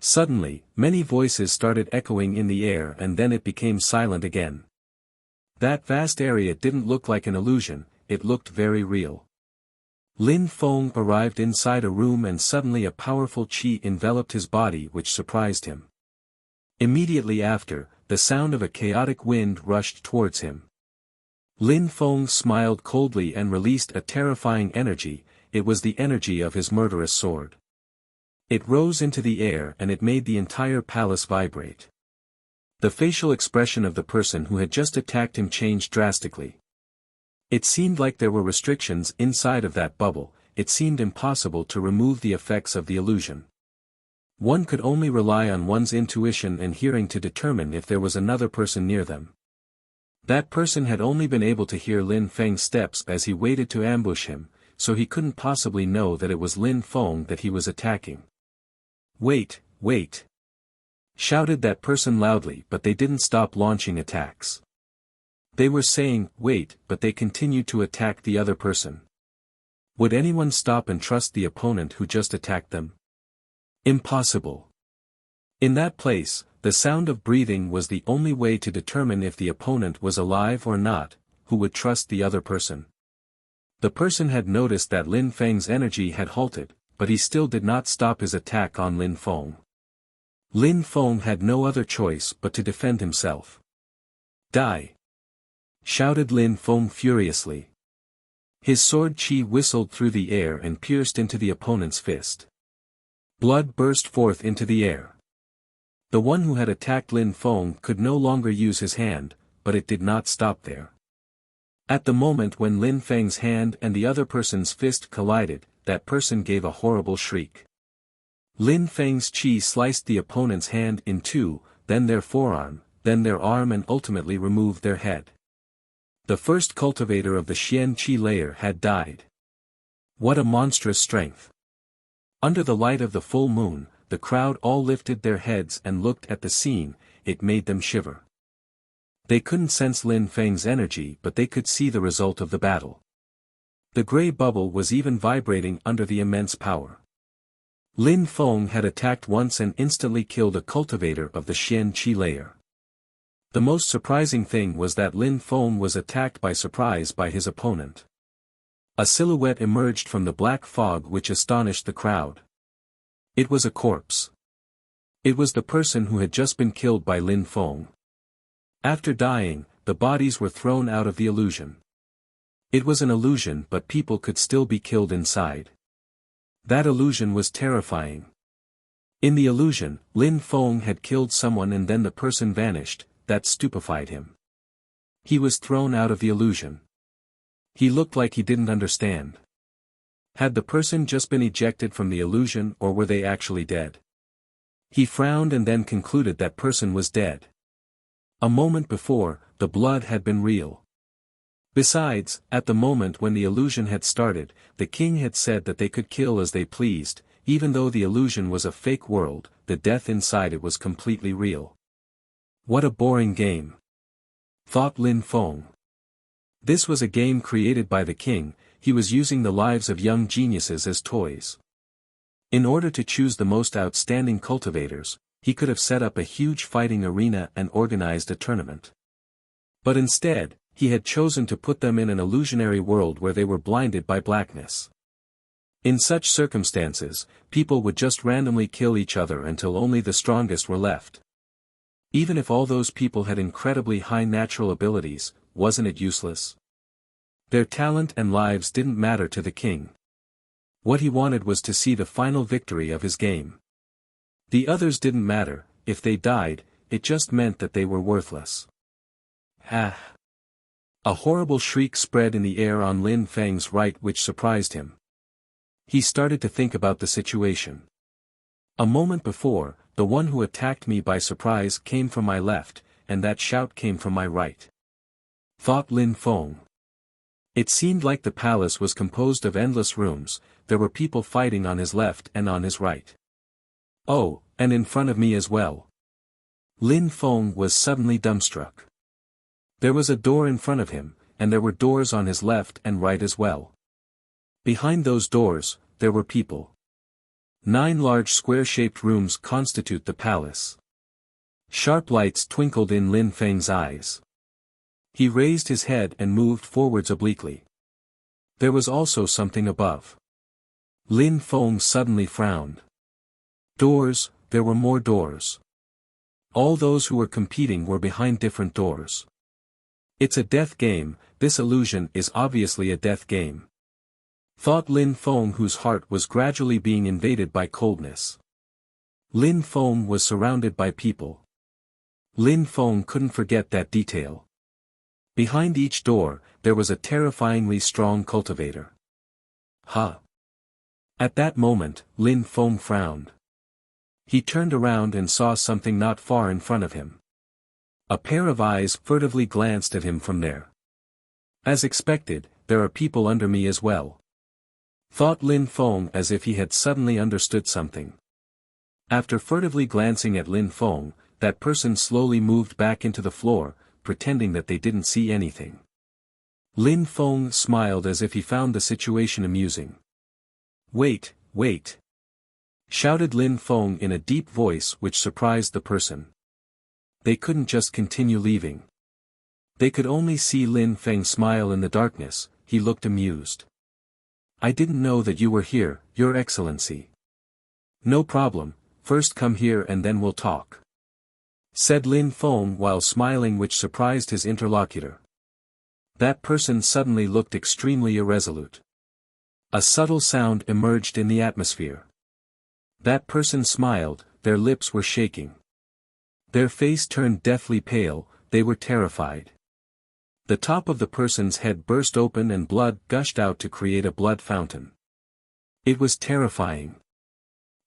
Suddenly, many voices started echoing in the air and then it became silent again. That vast area didn't look like an illusion, it looked very real. Lin Feng arrived inside a room and suddenly a powerful qi enveloped his body which surprised him. Immediately after, the sound of a chaotic wind rushed towards him. Lin Feng smiled coldly and released a terrifying energy. It was the energy of his murderous sword. It rose into the air and it made the entire palace vibrate. The facial expression of the person who had just attacked him changed drastically. It seemed like there were restrictions inside of that bubble. It seemed impossible to remove the effects of the illusion. One could only rely on one's intuition and hearing to determine if there was another person near them. That person had only been able to hear Lin Feng's steps as he waited to ambush him, so he couldn't possibly know that it was Lin Feng that he was attacking. "Wait, wait!" shouted that person loudly, but they didn't stop launching attacks. They were saying, "Wait," but they continued to attack the other person. Would anyone stop and trust the opponent who just attacked them? Impossible. In that place, the sound of breathing was the only way to determine if the opponent was alive or not. Who would trust the other person? The person had noticed that Lin Feng's energy had halted, but he still did not stop his attack on Lin Feng. Lin Feng had no other choice but to defend himself. "Die!" shouted Lin Feng furiously. His sword qi whistled through the air and pierced into the opponent's fist. Blood burst forth into the air. The one who had attacked Lin Feng could no longer use his hand, but it did not stop there. At the moment when Lin Feng's hand and the other person's fist collided, that person gave a horrible shriek. Lin Feng's qi sliced the opponent's hand in two, then their forearm, then their arm and ultimately removed their head. The first cultivator of the Xian qi layer had died. What a monstrous strength! Under the light of the full moon, the crowd all lifted their heads and looked at the scene. It made them shiver. They couldn't sense Lin Feng's energy, but they could see the result of the battle. The grey bubble was even vibrating under the immense power. Lin Feng had attacked once and instantly killed a cultivator of the Xian qi layer. The most surprising thing was that Lin Feng was attacked by surprise by his opponent. A silhouette emerged from the black fog which astonished the crowd. It was a corpse. It was the person who had just been killed by Lin Feng. After dying, the bodies were thrown out of the illusion. It was an illusion, but people could still be killed inside. That illusion was terrifying. In the illusion, Lin Feng had killed someone and then the person vanished. That stupefied him. He was thrown out of the illusion. He looked like he didn't understand. Had the person just been ejected from the illusion or were they actually dead? He frowned and then concluded that person was dead. A moment before, the blood had been real. Besides, at the moment when the illusion had started, the king had said that they could kill as they pleased, even though the illusion was a fake world, the death inside it was completely real. What a boring game, thought Lin Feng. This was a game created by the king. He was using the lives of young geniuses as toys. In order to choose the most outstanding cultivators, he could have set up a huge fighting arena and organized a tournament. But instead, he had chosen to put them in an illusionary world where they were blinded by blackness. In such circumstances, people would just randomly kill each other until only the strongest were left. Even if all those people had incredibly high natural abilities, wasn't it useless? Their talent and lives didn't matter to the king. What he wanted was to see the final victory of his game. The others didn't matter. If they died, it just meant that they were worthless. Ah! A horrible shriek spread in the air on Lin Feng's right which surprised him. He started to think about the situation. A moment before, the one who attacked me by surprise came from my left, and that shout came from my right. Thought Lin Feng. It seemed like the palace was composed of endless rooms. There were people fighting on his left and on his right. Oh, and in front of me as well. Lin Feng was suddenly dumbstruck. There was a door in front of him, and there were doors on his left and right as well. Behind those doors, there were people. 9 large square-shaped rooms constitute the palace. Sharp lights twinkled in Lin Feng's eyes. He raised his head and moved forwards obliquely. There was also something above. Lin Feng suddenly frowned. Doors, there were more doors. All those who were competing were behind different doors. It's a death game. This illusion is obviously a death game. Thought Lin Feng, whose heart was gradually being invaded by coldness. Lin Feng was surrounded by people. Lin Feng couldn't forget that detail. Behind each door, there was a terrifyingly strong cultivator. Huh. At that moment, Lin Feng frowned. He turned around and saw something not far in front of him. A pair of eyes furtively glanced at him from there. As expected, there are people under me as well. Thought Lin Feng, as if he had suddenly understood something. After furtively glancing at Lin Feng, that person slowly moved back into the floor, pretending that they didn't see anything. Lin Feng smiled as if he found the situation amusing. Wait, wait! Shouted Lin Feng in a deep voice which surprised the person. They couldn't just continue leaving. They could only see Lin Feng smile in the darkness. He looked amused. I didn't know that you were here, Your Excellency. No problem, first come here and then we'll talk. Said Lin Feng while smiling, which surprised his interlocutor. That person suddenly looked extremely irresolute. A subtle sound emerged in the atmosphere. That person smiled, their lips were shaking. Their face turned deathly pale, they were terrified. The top of the person's head burst open and blood gushed out to create a blood fountain. It was terrifying.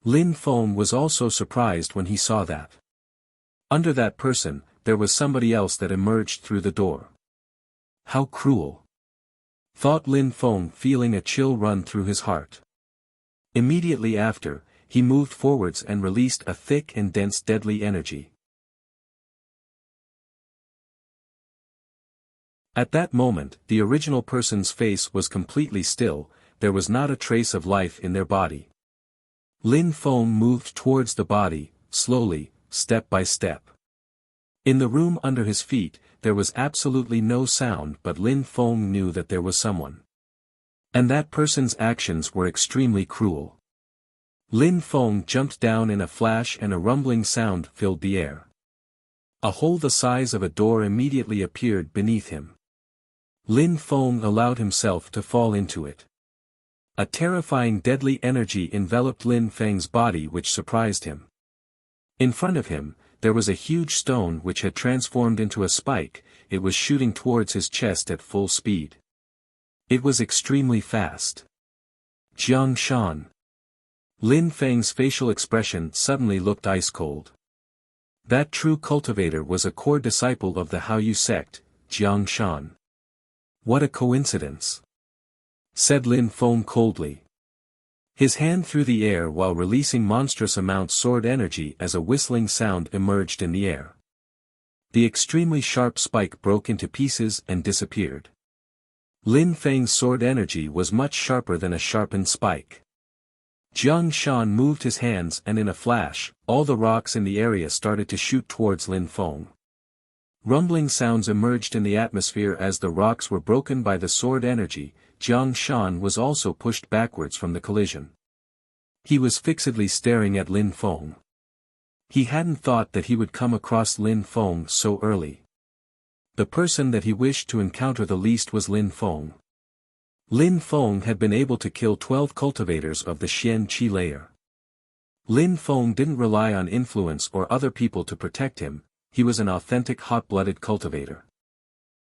Lin Feng was also surprised when he saw that. Under that person, there was somebody else that emerged through the door. How cruel! Thought Lin Feng, feeling a chill run through his heart. Immediately after, he moved forwards and released a thick and dense deadly energy. At that moment, the original person's face was completely still. There was not a trace of life in their body. Lin Feng moved towards the body, slowly, step by step. In the room under his feet, there was absolutely no sound, but Lin Feng knew that there was someone. And that person's actions were extremely cruel. Lin Feng jumped down in a flash and a rumbling sound filled the air. A hole the size of a door immediately appeared beneath him. Lin Feng allowed himself to fall into it. A terrifying deadly energy enveloped Lin Feng's body which surprised him. In front of him, there was a huge stone which had transformed into a spike. It was shooting towards his chest at full speed. It was extremely fast. Jiang Shan. Lin Feng's facial expression suddenly looked ice-cold. That true cultivator was a core disciple of the Haoyu sect, Jiang Shan. What a coincidence! Said Lin Feng coldly. His hand through the air while releasing monstrous amounts sword energy as a whistling sound emerged in the air. The extremely sharp spike broke into pieces and disappeared. Lin Feng's sword energy was much sharper than a sharpened spike. Jiang Shan moved his hands and in a flash, all the rocks in the area started to shoot towards Lin Feng. Rumbling sounds emerged in the atmosphere as the rocks were broken by the sword energy. Jiang Shan was also pushed backwards from the collision. He was fixedly staring at Lin Feng. He hadn't thought that he would come across Lin Feng so early. The person that he wished to encounter the least was Lin Feng. Lin Feng had been able to kill 12 cultivators of the Xian Qi layer. Lin Feng didn't rely on influence or other people to protect him, he was an authentic hot-blooded cultivator.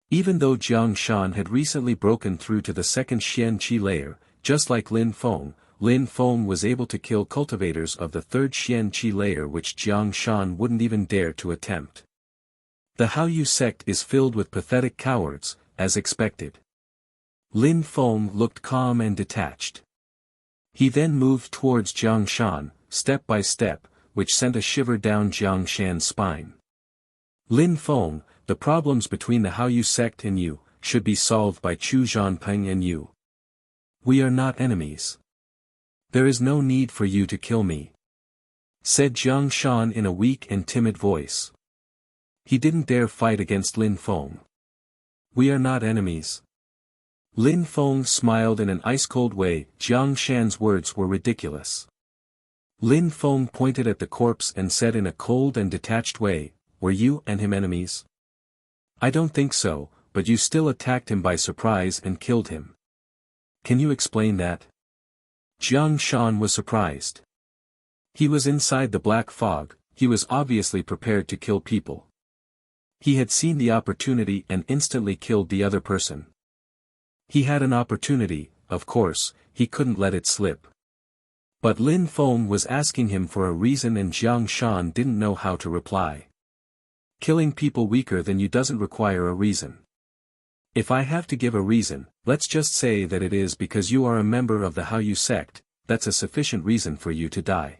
Even though Jiang Shan had recently broken through to the second Xian Qi layer, just like Lin Feng was able to kill cultivators of the third Xian Qi layer which Jiang Shan wouldn't even dare to attempt. The Haoyu sect is filled with pathetic cowards, as expected. Lin Feng looked calm and detached. He then moved towards Jiang Shan, step by step, which sent a shiver down Jiang Shan's spine. Lin Feng, the problems between the Haoyu sect and you, should be solved by Chu Zhanpeng and you. We are not enemies. There is no need for you to kill me. Said Jiang Shan in a weak and timid voice. He didn't dare fight against Lin Feng. We are not enemies. Lin Feng smiled in an ice-cold way. Jiang Shan's words were ridiculous. Lin Feng pointed at the corpse and said in a cold and detached way, were you and him enemies? I don't think so, but you still attacked him by surprise and killed him. Can you explain that? Jiang Shan was surprised. He was inside the black fog, he was obviously prepared to kill people. He had seen the opportunity and instantly killed the other person. He had an opportunity, of course, he couldn't let it slip. But Lin Feng was asking him for a reason and Jiang Shan didn't know how to reply. Killing people weaker than you doesn't require a reason. If I have to give a reason, let's just say that it is because you are a member of the Haoyu sect, that's a sufficient reason for you to die.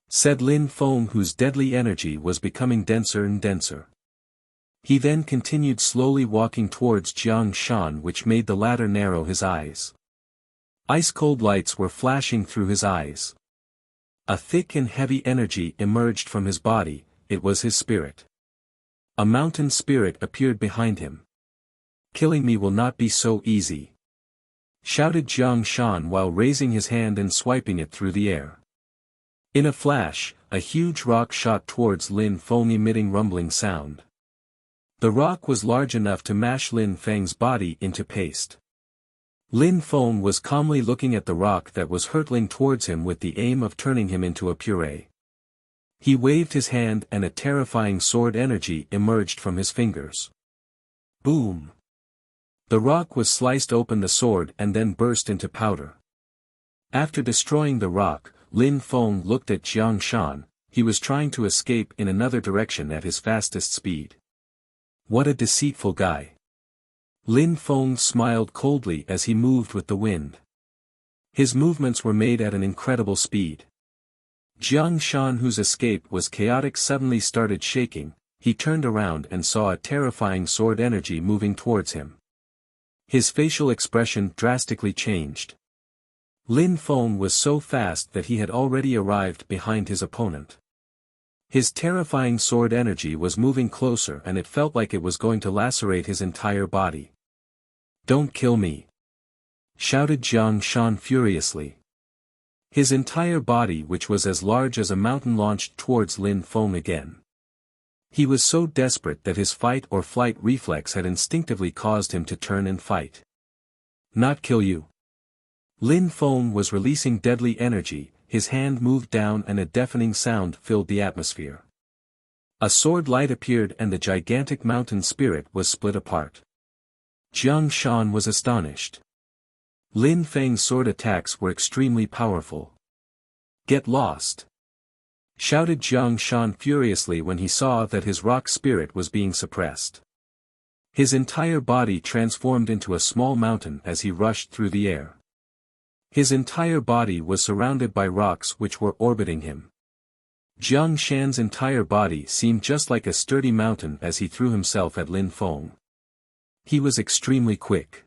Said Lin Feng whose deadly energy was becoming denser and denser. He then continued slowly walking towards Jiang Shan which made the latter narrow his eyes. Ice-cold lights were flashing through his eyes. A thick and heavy energy emerged from his body, it was his spirit. A mountain spirit appeared behind him. Killing me will not be so easy. Shouted Jiang Shan while raising his hand and swiping it through the air. In a flash, a huge rock shot towards Lin Feng emitting rumbling sound. The rock was large enough to mash Lin Feng's body into paste. Lin Feng was calmly looking at the rock that was hurtling towards him with the aim of turning him into a puree. He waved his hand and a terrifying sword energy emerged from his fingers. Boom! The rock was sliced open the sword and then burst into powder. After destroying the rock, Lin Feng looked at Jiang Shan, he was trying to escape in another direction at his fastest speed. What a deceitful guy. Lin Feng smiled coldly as he moved with the wind. His movements were made at an incredible speed. Jiang Shan whose escape was chaotic suddenly started shaking, he turned around and saw a terrifying sword energy moving towards him. His facial expression drastically changed. Lin Feng was so fast that he had already arrived behind his opponent. His terrifying sword energy was moving closer and it felt like it was going to lacerate his entire body. "Don't kill me!" shouted Jiang Shan furiously. His entire body, which was as large as a mountain, launched towards Lin Feng again. He was so desperate that his fight or flight reflex had instinctively caused him to turn and fight. "Not kill you." Lin Feng was releasing deadly energy, his hand moved down and a deafening sound filled the atmosphere. A sword light appeared and the gigantic mountain spirit was split apart. Jiang Shan was astonished. Lin Feng's sword attacks were extremely powerful. "Get lost!" shouted Jiang Shan furiously when he saw that his rock spirit was being suppressed. His entire body transformed into a small mountain as he rushed through the air. His entire body was surrounded by rocks which were orbiting him. Jiang Shan's entire body seemed just like a sturdy mountain as he threw himself at Lin Feng. He was extremely quick.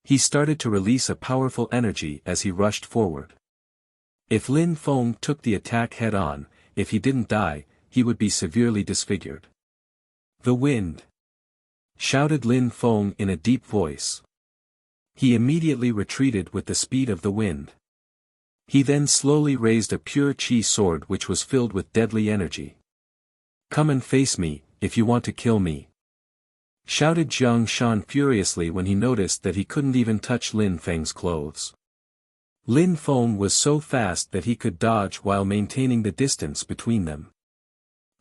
He started to release a powerful energy as he rushed forward. If Lin Feng took the attack head-on, if he didn't die, he would be severely disfigured. "The wind!" shouted Lin Feng in a deep voice. He immediately retreated with the speed of the wind. He then slowly raised a pure chi sword which was filled with deadly energy. "Come and face me, if you want to kill me," shouted Jiang Shan furiously when he noticed that he couldn't even touch Lin Feng's clothes. Lin Feng was so fast that he could dodge while maintaining the distance between them.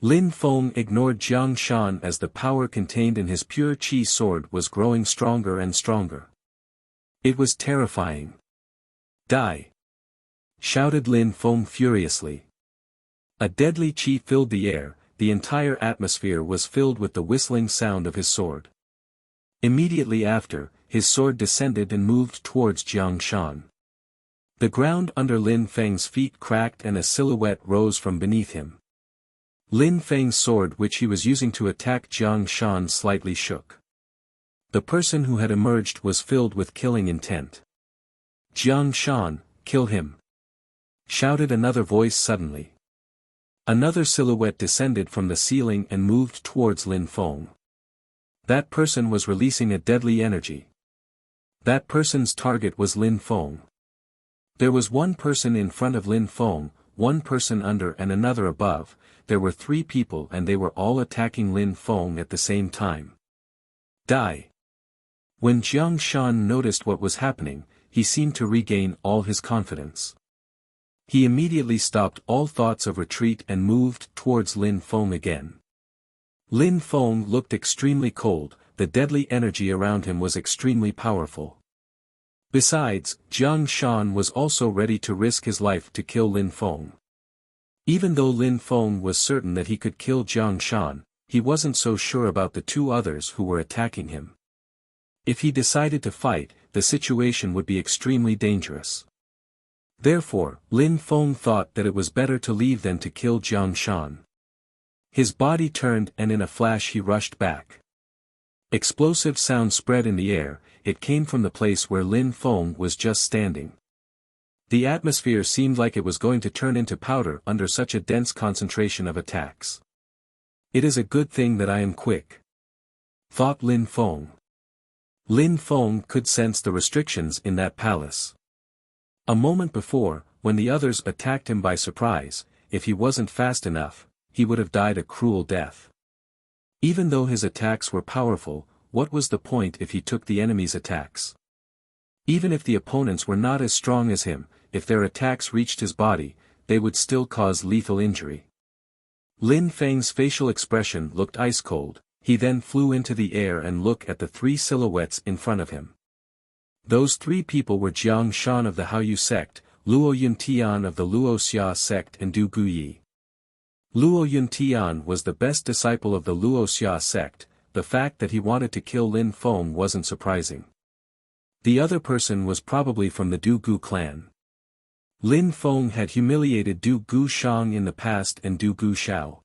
Lin Feng ignored Jiang Shan as the power contained in his pure chi sword was growing stronger and stronger. It was terrifying. "Die!" shouted Lin Feng furiously. A deadly chi filled the air, the entire atmosphere was filled with the whistling sound of his sword. Immediately after, his sword descended and moved towards Jiang Shan. The ground under Lin Feng's feet cracked and a silhouette rose from beneath him. Lin Feng's sword which he was using to attack Jiang Shan slightly shook. The person who had emerged was filled with killing intent. "Jiang Shan, kill him!" shouted another voice suddenly. Another silhouette descended from the ceiling and moved towards Lin Feng. That person was releasing a deadly energy. That person's target was Lin Feng. There was one person in front of Lin Feng, one person under and another above. There were 3 people and they were all attacking Lin Feng at the same time. "Die!" When Jiang Shan noticed what was happening, he seemed to regain all his confidence. He immediately stopped all thoughts of retreat and moved towards Lin Feng again. Lin Feng looked extremely cold, the deadly energy around him was extremely powerful. Besides, Jiang Shan was also ready to risk his life to kill Lin Feng. Even though Lin Feng was certain that he could kill Jiang Shan, he wasn't so sure about the 2 others who were attacking him. If he decided to fight, the situation would be extremely dangerous. Therefore, Lin Feng thought that it was better to leave than to kill Jiang Shan. His body turned and in a flash he rushed back. Explosive sound spread in the air, it came from the place where Lin Feng was just standing. The atmosphere seemed like it was going to turn into powder under such a dense concentration of attacks. "It is a good thing that I am quick," thought Lin Feng. Lin Feng could sense the restrictions in that palace. A moment before, when the others attacked him by surprise, if he wasn't fast enough, he would have died a cruel death. Even though his attacks were powerful, what was the point if he took the enemy's attacks? Even if the opponents were not as strong as him, if their attacks reached his body, they would still cause lethal injury. Lin Feng's facial expression looked ice cold. He then flew into the air and looked at the 3 silhouettes in front of him. Those 3 people were Jiang Shan of the Haoyu sect, Luo Yuntian of the Luoxia sect and Du Guyi. Luo Yuntian was the best disciple of the Luoxia sect. The fact that he wanted to kill Lin Feng wasn't surprising. The other person was probably from the Du Gu clan. Lin Feng had humiliated Du Gu Shang in the past and Du Gu Xiao.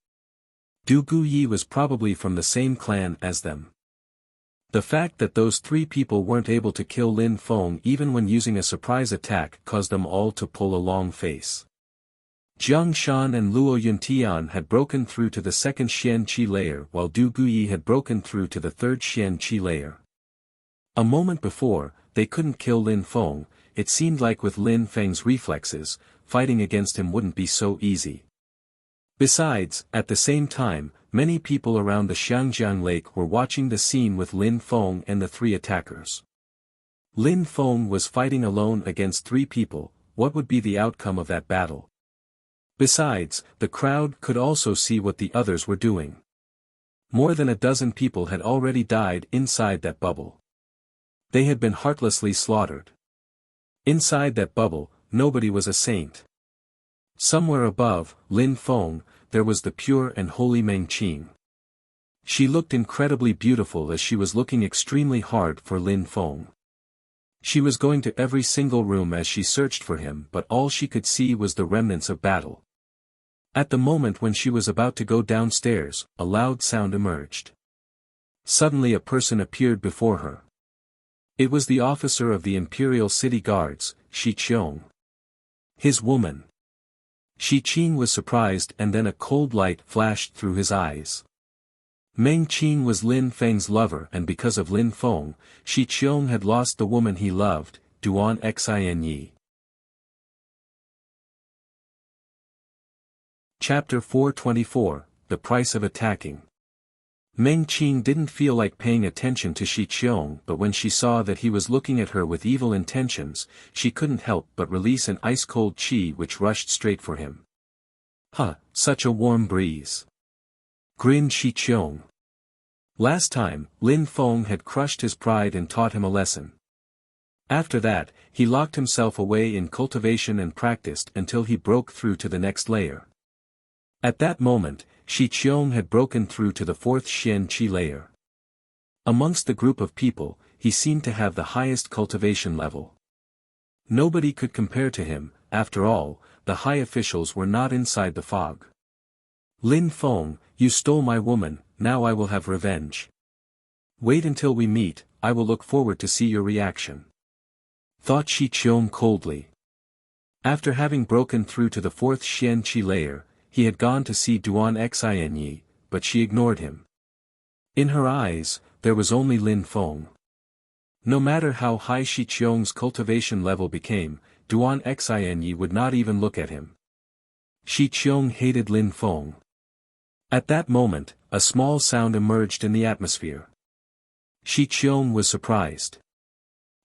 Du Guyi was probably from the same clan as them. The fact that those 3 people weren't able to kill Lin Feng even when using a surprise attack caused them all to pull a long face. Jiang Shan and Luo Yuntian had broken through to the second Xian Qi layer while Du Guyi had broken through to the third Xian Qi layer. A moment before, they couldn't kill Lin Feng. It seemed like with Lin Feng's reflexes, fighting against him wouldn't be so easy. Besides, at the same time, many people around the Xiangjiang Lake were watching the scene with Lin Feng and the three attackers. Lin Feng was fighting alone against three people. What would be the outcome of that battle? Besides, the crowd could also see what the others were doing. More than a dozen people had already died inside that bubble. They had been heartlessly slaughtered. Inside that bubble, nobody was a saint. Somewhere above, Lin Feng, there was the pure and holy Meng Qing. She looked incredibly beautiful as she was looking extremely hard for Lin Feng. She was going to every single room as she searched for him, but all she could see was the remnants of battle. At the moment when she was about to go downstairs, a loud sound emerged. Suddenly a person appeared before her. It was the officer of the Imperial City Guards, Shi Qiong. His woman. Shi Qing was surprised and then a cold light flashed through his eyes. Meng Qing was Lin Feng's lover and because of Lin Feng, Shi Qiong had lost the woman he loved, Duan Xinyi. Chapter 424, The Price of Attacking. Meng Qing didn't feel like paying attention to Shi Qiong, but when she saw that he was looking at her with evil intentions, she couldn't help but release an ice-cold qi which rushed straight for him. Huh, such a warm breeze. Grinned Shi Qiong. Last time, Lin Feng had crushed his pride and taught him a lesson. After that, he locked himself away in cultivation and practiced until he broke through to the next layer. At that moment, Shi Qiong had broken through to the fourth Xian Qi layer. Amongst the group of people, he seemed to have the highest cultivation level. Nobody could compare to him. After all, the high officials were not inside the fog. Lin Feng, you stole my woman, now I will have revenge. Wait until we meet, I will look forward to see your reaction. Thought Shi Qiong coldly. After having broken through to the fourth Xian Qi layer, he had gone to see Duan Xinyi, but she ignored him. In her eyes, there was only Lin Feng. No matter how high Shi Qiong's cultivation level became, Duan Xinyi would not even look at him. Shi Qiong hated Lin Feng. At that moment, a small sound emerged in the atmosphere. Shi Qiong was surprised.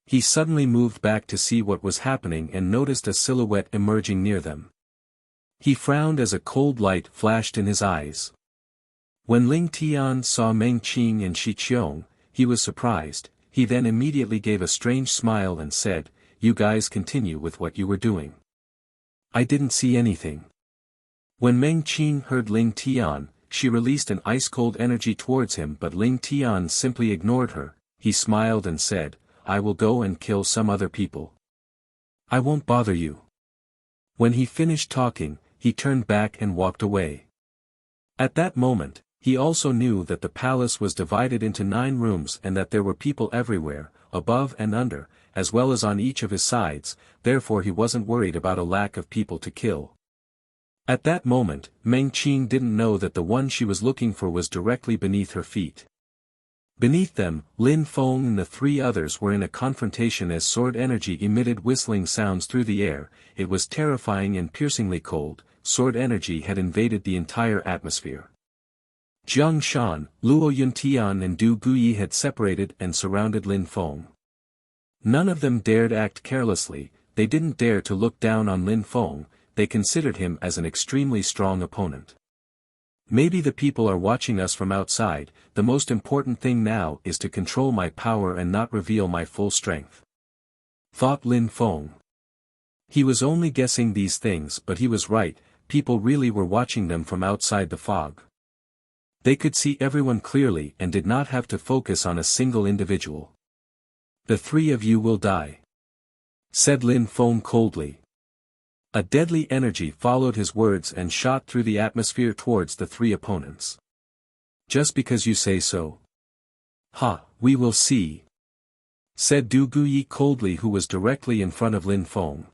He suddenly moved back to see what was happening and noticed a silhouette emerging near them. He frowned as a cold light flashed in his eyes. When Ling Tian saw Meng Qing and Shi Qiong, he was surprised. He then immediately gave a strange smile and said, "You guys continue with what you were doing. I didn't see anything." When Meng Qing heard Ling Tian, she released an ice-cold energy towards him, but Ling Tian simply ignored her. He smiled and said, "I will go and kill some other people. I won't bother you." When he finished talking, he turned back and walked away. At that moment, he also knew that the palace was divided into 9 rooms and that there were people everywhere, above and under, as well as on each of his sides, therefore he wasn't worried about a lack of people to kill. At that moment, Meng Qing didn't know that the one she was looking for was directly beneath her feet. Beneath them, Lin Feng and the 3 others were in a confrontation as sword energy emitted whistling sounds through the air. It was terrifying and piercingly cold. Sword energy had invaded the entire atmosphere. Jiang Shan, Luo Yuntian and Du Guyi had separated and surrounded Lin Feng. None of them dared act carelessly. They didn't dare to look down on Lin Feng. They considered him as an extremely strong opponent. Maybe the people are watching us from outside. The most important thing now is to control my power and not reveal my full strength. Thought Lin Feng. He was only guessing these things, but he was right. People really were watching them from outside the fog. They could see everyone clearly and did not have to focus on a single individual. "The 3 of you will die," said Lin Feng coldly. A deadly energy followed his words and shot through the atmosphere towards the 3 opponents. "Just because you say so." "Ha, we will see," said Du Guyi coldly, who was directly in front of Lin Feng.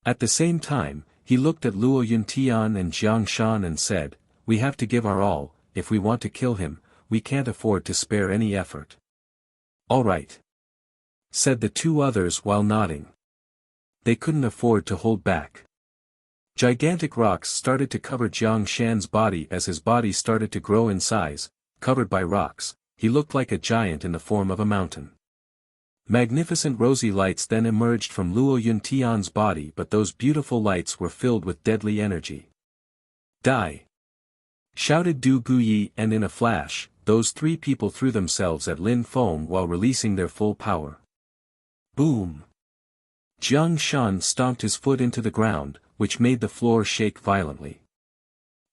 At the same time, he looked at Luo Yuntian and Jiang Shan and said, "We have to give our all. If we want to kill him, we can't afford to spare any effort." "All right," said the two others while nodding. They couldn't afford to hold back. Gigantic rocks started to cover Jiang Shan's body. As his body started to grow in size, covered by rocks, he looked like a giant in the form of a mountain. Magnificent rosy lights then emerged from Luo Yuntian's body, but those beautiful lights were filled with deadly energy. "Die!" shouted Du Guyi, and in a flash, those three people threw themselves at Lin Feng while releasing their full power. Boom! Jiang Shan stomped his foot into the ground, which made the floor shake violently.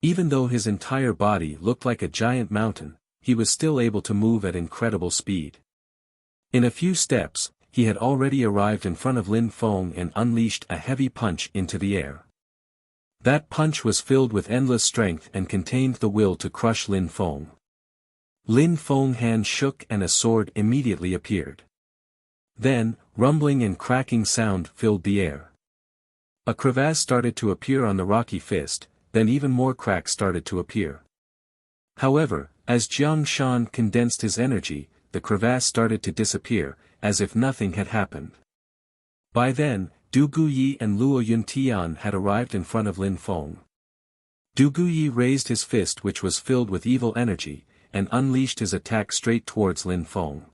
Even though his entire body looked like a giant mountain, he was still able to move at incredible speed. In a few steps, he had already arrived in front of Lin Feng and unleashed a heavy punch into the air. That punch was filled with endless strength and contained the will to crush Lin Feng. Lin Feng's hand shook and a sword immediately appeared. Then, rumbling and cracking sound filled the air. A crevasse started to appear on the rocky fist, then even more cracks started to appear. However, as Jiang Shan condensed his energy, the crevasse started to disappear, as if nothing had happened. By then, Du Guyi and Luo Yuntian had arrived in front of Lin Feng. Du Guyi raised his fist, which was filled with evil energy, and unleashed his attack straight towards Lin Feng.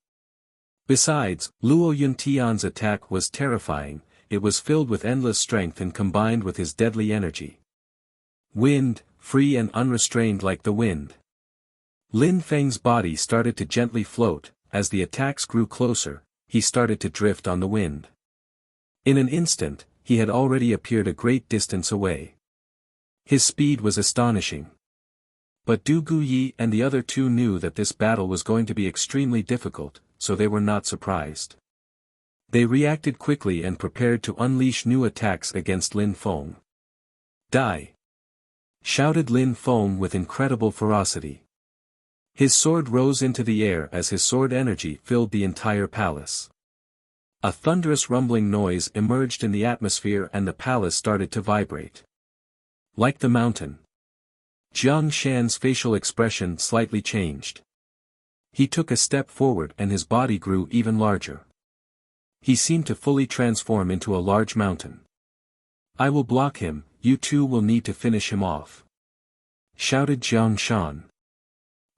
Besides, Luo Yuntian's attack was terrifying. It was filled with endless strength and combined with his deadly energy. Wind, free and unrestrained like the wind. Lin Feng's body started to gently float. As the attacks grew closer, he started to drift on the wind. In an instant, he had already appeared a great distance away. His speed was astonishing. But Du Guyi and the other two knew that this battle was going to be extremely difficult, so they were not surprised. They reacted quickly and prepared to unleash new attacks against Lin Feng. "Die!" shouted Lin Feng with incredible ferocity. His sword rose into the air as his sword energy filled the entire palace. A thunderous rumbling noise emerged in the atmosphere and the palace started to vibrate. Like the mountain. Jiang Shan's facial expression slightly changed. He took a step forward and his body grew even larger. He seemed to fully transform into a large mountain. "I will block him, you two will need to finish him off," shouted Jiang Shan.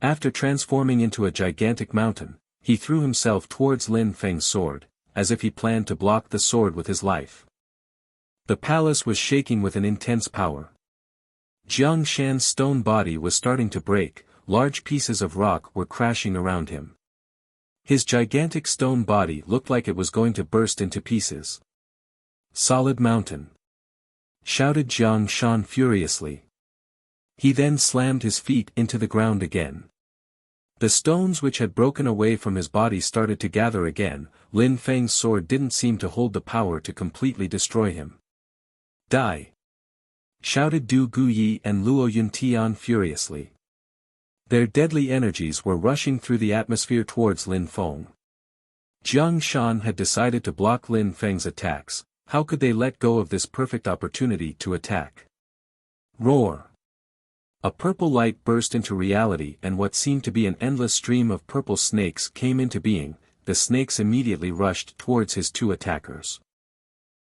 After transforming into a gigantic mountain, he threw himself towards Lin Feng's sword, as if he planned to block the sword with his life. The palace was shaking with an intense power. Jiang Shan's stone body was starting to break, large pieces of rock were crashing around him. His gigantic stone body looked like it was going to burst into pieces. "Solid mountain!" shouted Jiang Shan furiously. He then slammed his feet into the ground again. The stones which had broken away from his body started to gather again. Lin Feng's sword didn't seem to hold the power to completely destroy him. "Die!" shouted Du Guyi and Luo Yuntian furiously. Their deadly energies were rushing through the atmosphere towards Lin Feng. Jiang Shan had decided to block Lin Feng's attacks. How could they let go of this perfect opportunity to attack? Roar! A purple light burst into reality and what seemed to be an endless stream of purple snakes came into being. The snakes immediately rushed towards his two attackers.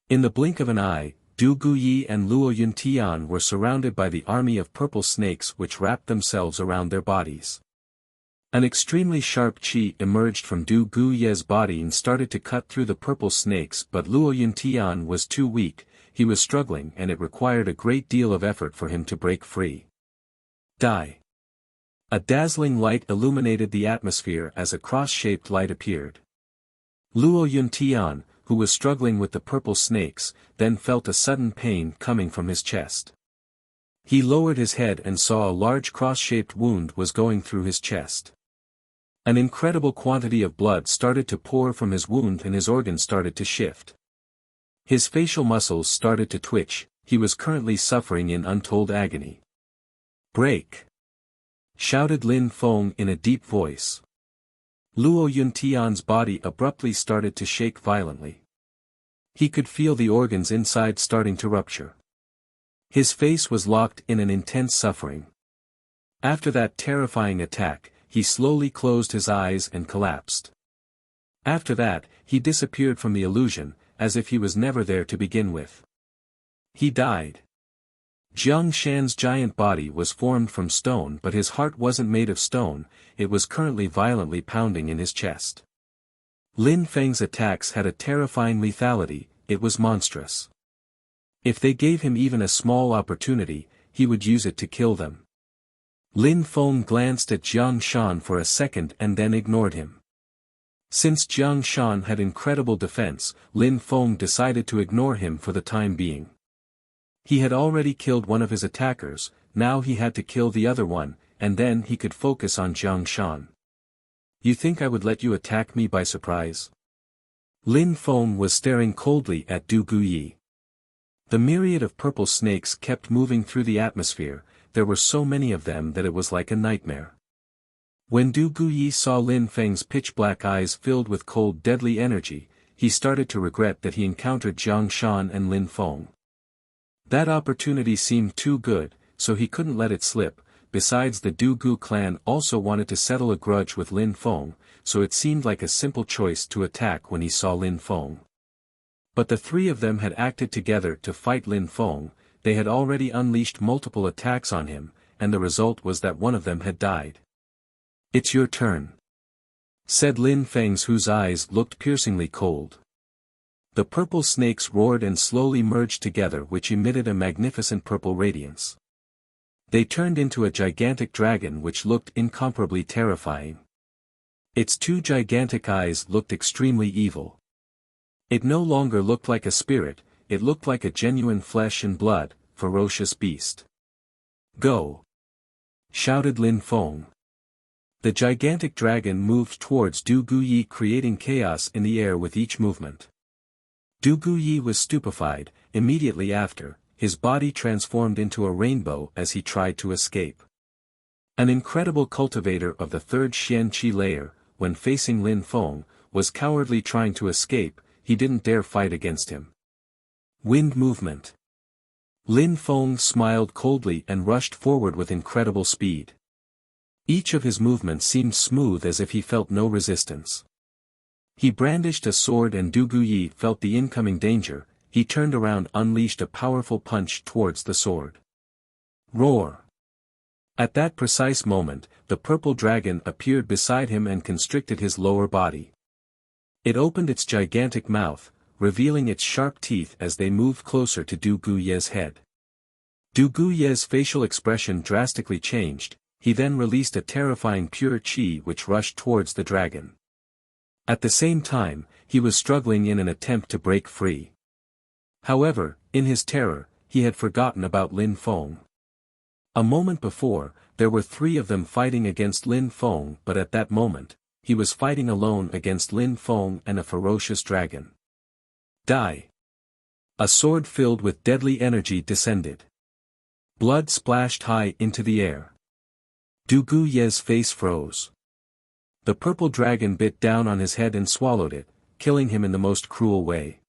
In the blink of an eye, Du Guyi and Luo Yuntian were surrounded by the army of purple snakes which wrapped themselves around their bodies. An extremely sharp chi emerged from Du Guyi's body and started to cut through the purple snakes, but Luo Yuntian was too weak. He was struggling and it required a great deal of effort for him to break free. "Die!" A dazzling light illuminated the atmosphere as a cross-shaped light appeared. Luo Yuntian, who was struggling with the purple snakes, then felt a sudden pain coming from his chest. He lowered his head and saw a large cross-shaped wound was going through his chest. An incredible quantity of blood started to pour from his wound and his organs started to shift. His facial muscles started to twitch. He was currently suffering in untold agony. "Break!" shouted Lin Feng in a deep voice. Luo Yuntian's body abruptly started to shake violently. He could feel the organs inside starting to rupture. His face was locked in an intense suffering. After that terrifying attack, he slowly closed his eyes and collapsed. After that, he disappeared from the illusion, as if he was never there to begin with. He died. Jiang Shan's giant body was formed from stone, but his heart wasn't made of stone, it was currently violently pounding in his chest. Lin Feng's attacks had a terrifying lethality, it was monstrous. If they gave him even a small opportunity, he would use it to kill them. Lin Feng glanced at Jiang Shan for a second and then ignored him. Since Jiang Shan had incredible defense, Lin Feng decided to ignore him for the time being. He had already killed one of his attackers, now he had to kill the other one, and then he could focus on Jiang Shan. You think I would let you attack me by surprise? Lin Feng was staring coldly at Du Guyi. The myriad of purple snakes kept moving through the atmosphere, there were so many of them that it was like a nightmare. When Du Guyi saw Lin Feng's pitch-black eyes filled with cold deadly energy, he started to regret that he encountered Jiang Shan and Lin Feng. That opportunity seemed too good, so he couldn't let it slip. Besides, the Du Gu clan also wanted to settle a grudge with Lin Feng, so it seemed like a simple choice to attack when he saw Lin Feng. But the three of them had acted together to fight Lin Feng, they had already unleashed multiple attacks on him, and the result was that one of them had died. It's your turn, said Lin Feng's, whose eyes looked piercingly cold. The purple snakes roared and slowly merged together, which emitted a magnificent purple radiance. They turned into a gigantic dragon which looked incomparably terrifying. Its two gigantic eyes looked extremely evil. It no longer looked like a spirit, it looked like a genuine flesh and blood, ferocious beast. Go! Shouted Lin Feng. The gigantic dragon moved towards Du Guyi, creating chaos in the air with each movement. Du Guyi was stupefied. Immediately after, his body transformed into a rainbow as he tried to escape. An incredible cultivator of the third Xian Qi layer, when facing Lin Feng, was cowardly trying to escape, he didn't dare fight against him. Wind movement. Lin Feng smiled coldly and rushed forward with incredible speed. Each of his movements seemed smooth as if he felt no resistance. He brandished a sword and Du Guyi felt the incoming danger, he turned around, unleashed a powerful punch towards the sword. Roar! At that precise moment, the purple dragon appeared beside him and constricted his lower body. It opened its gigantic mouth, revealing its sharp teeth as they moved closer to Du Guyi's head. Du Guyi's facial expression drastically changed, he then released a terrifying pure qi which rushed towards the dragon. At the same time, he was struggling in an attempt to break free. However, in his terror, he had forgotten about Lin Feng. A moment before, there were three of them fighting against Lin Feng, but at that moment, he was fighting alone against Lin Feng and a ferocious dragon. Die! A sword filled with deadly energy descended. Blood splashed high into the air. Du Guyi's face froze. The purple dragon bit down on his head and swallowed it, killing him in the most cruel way.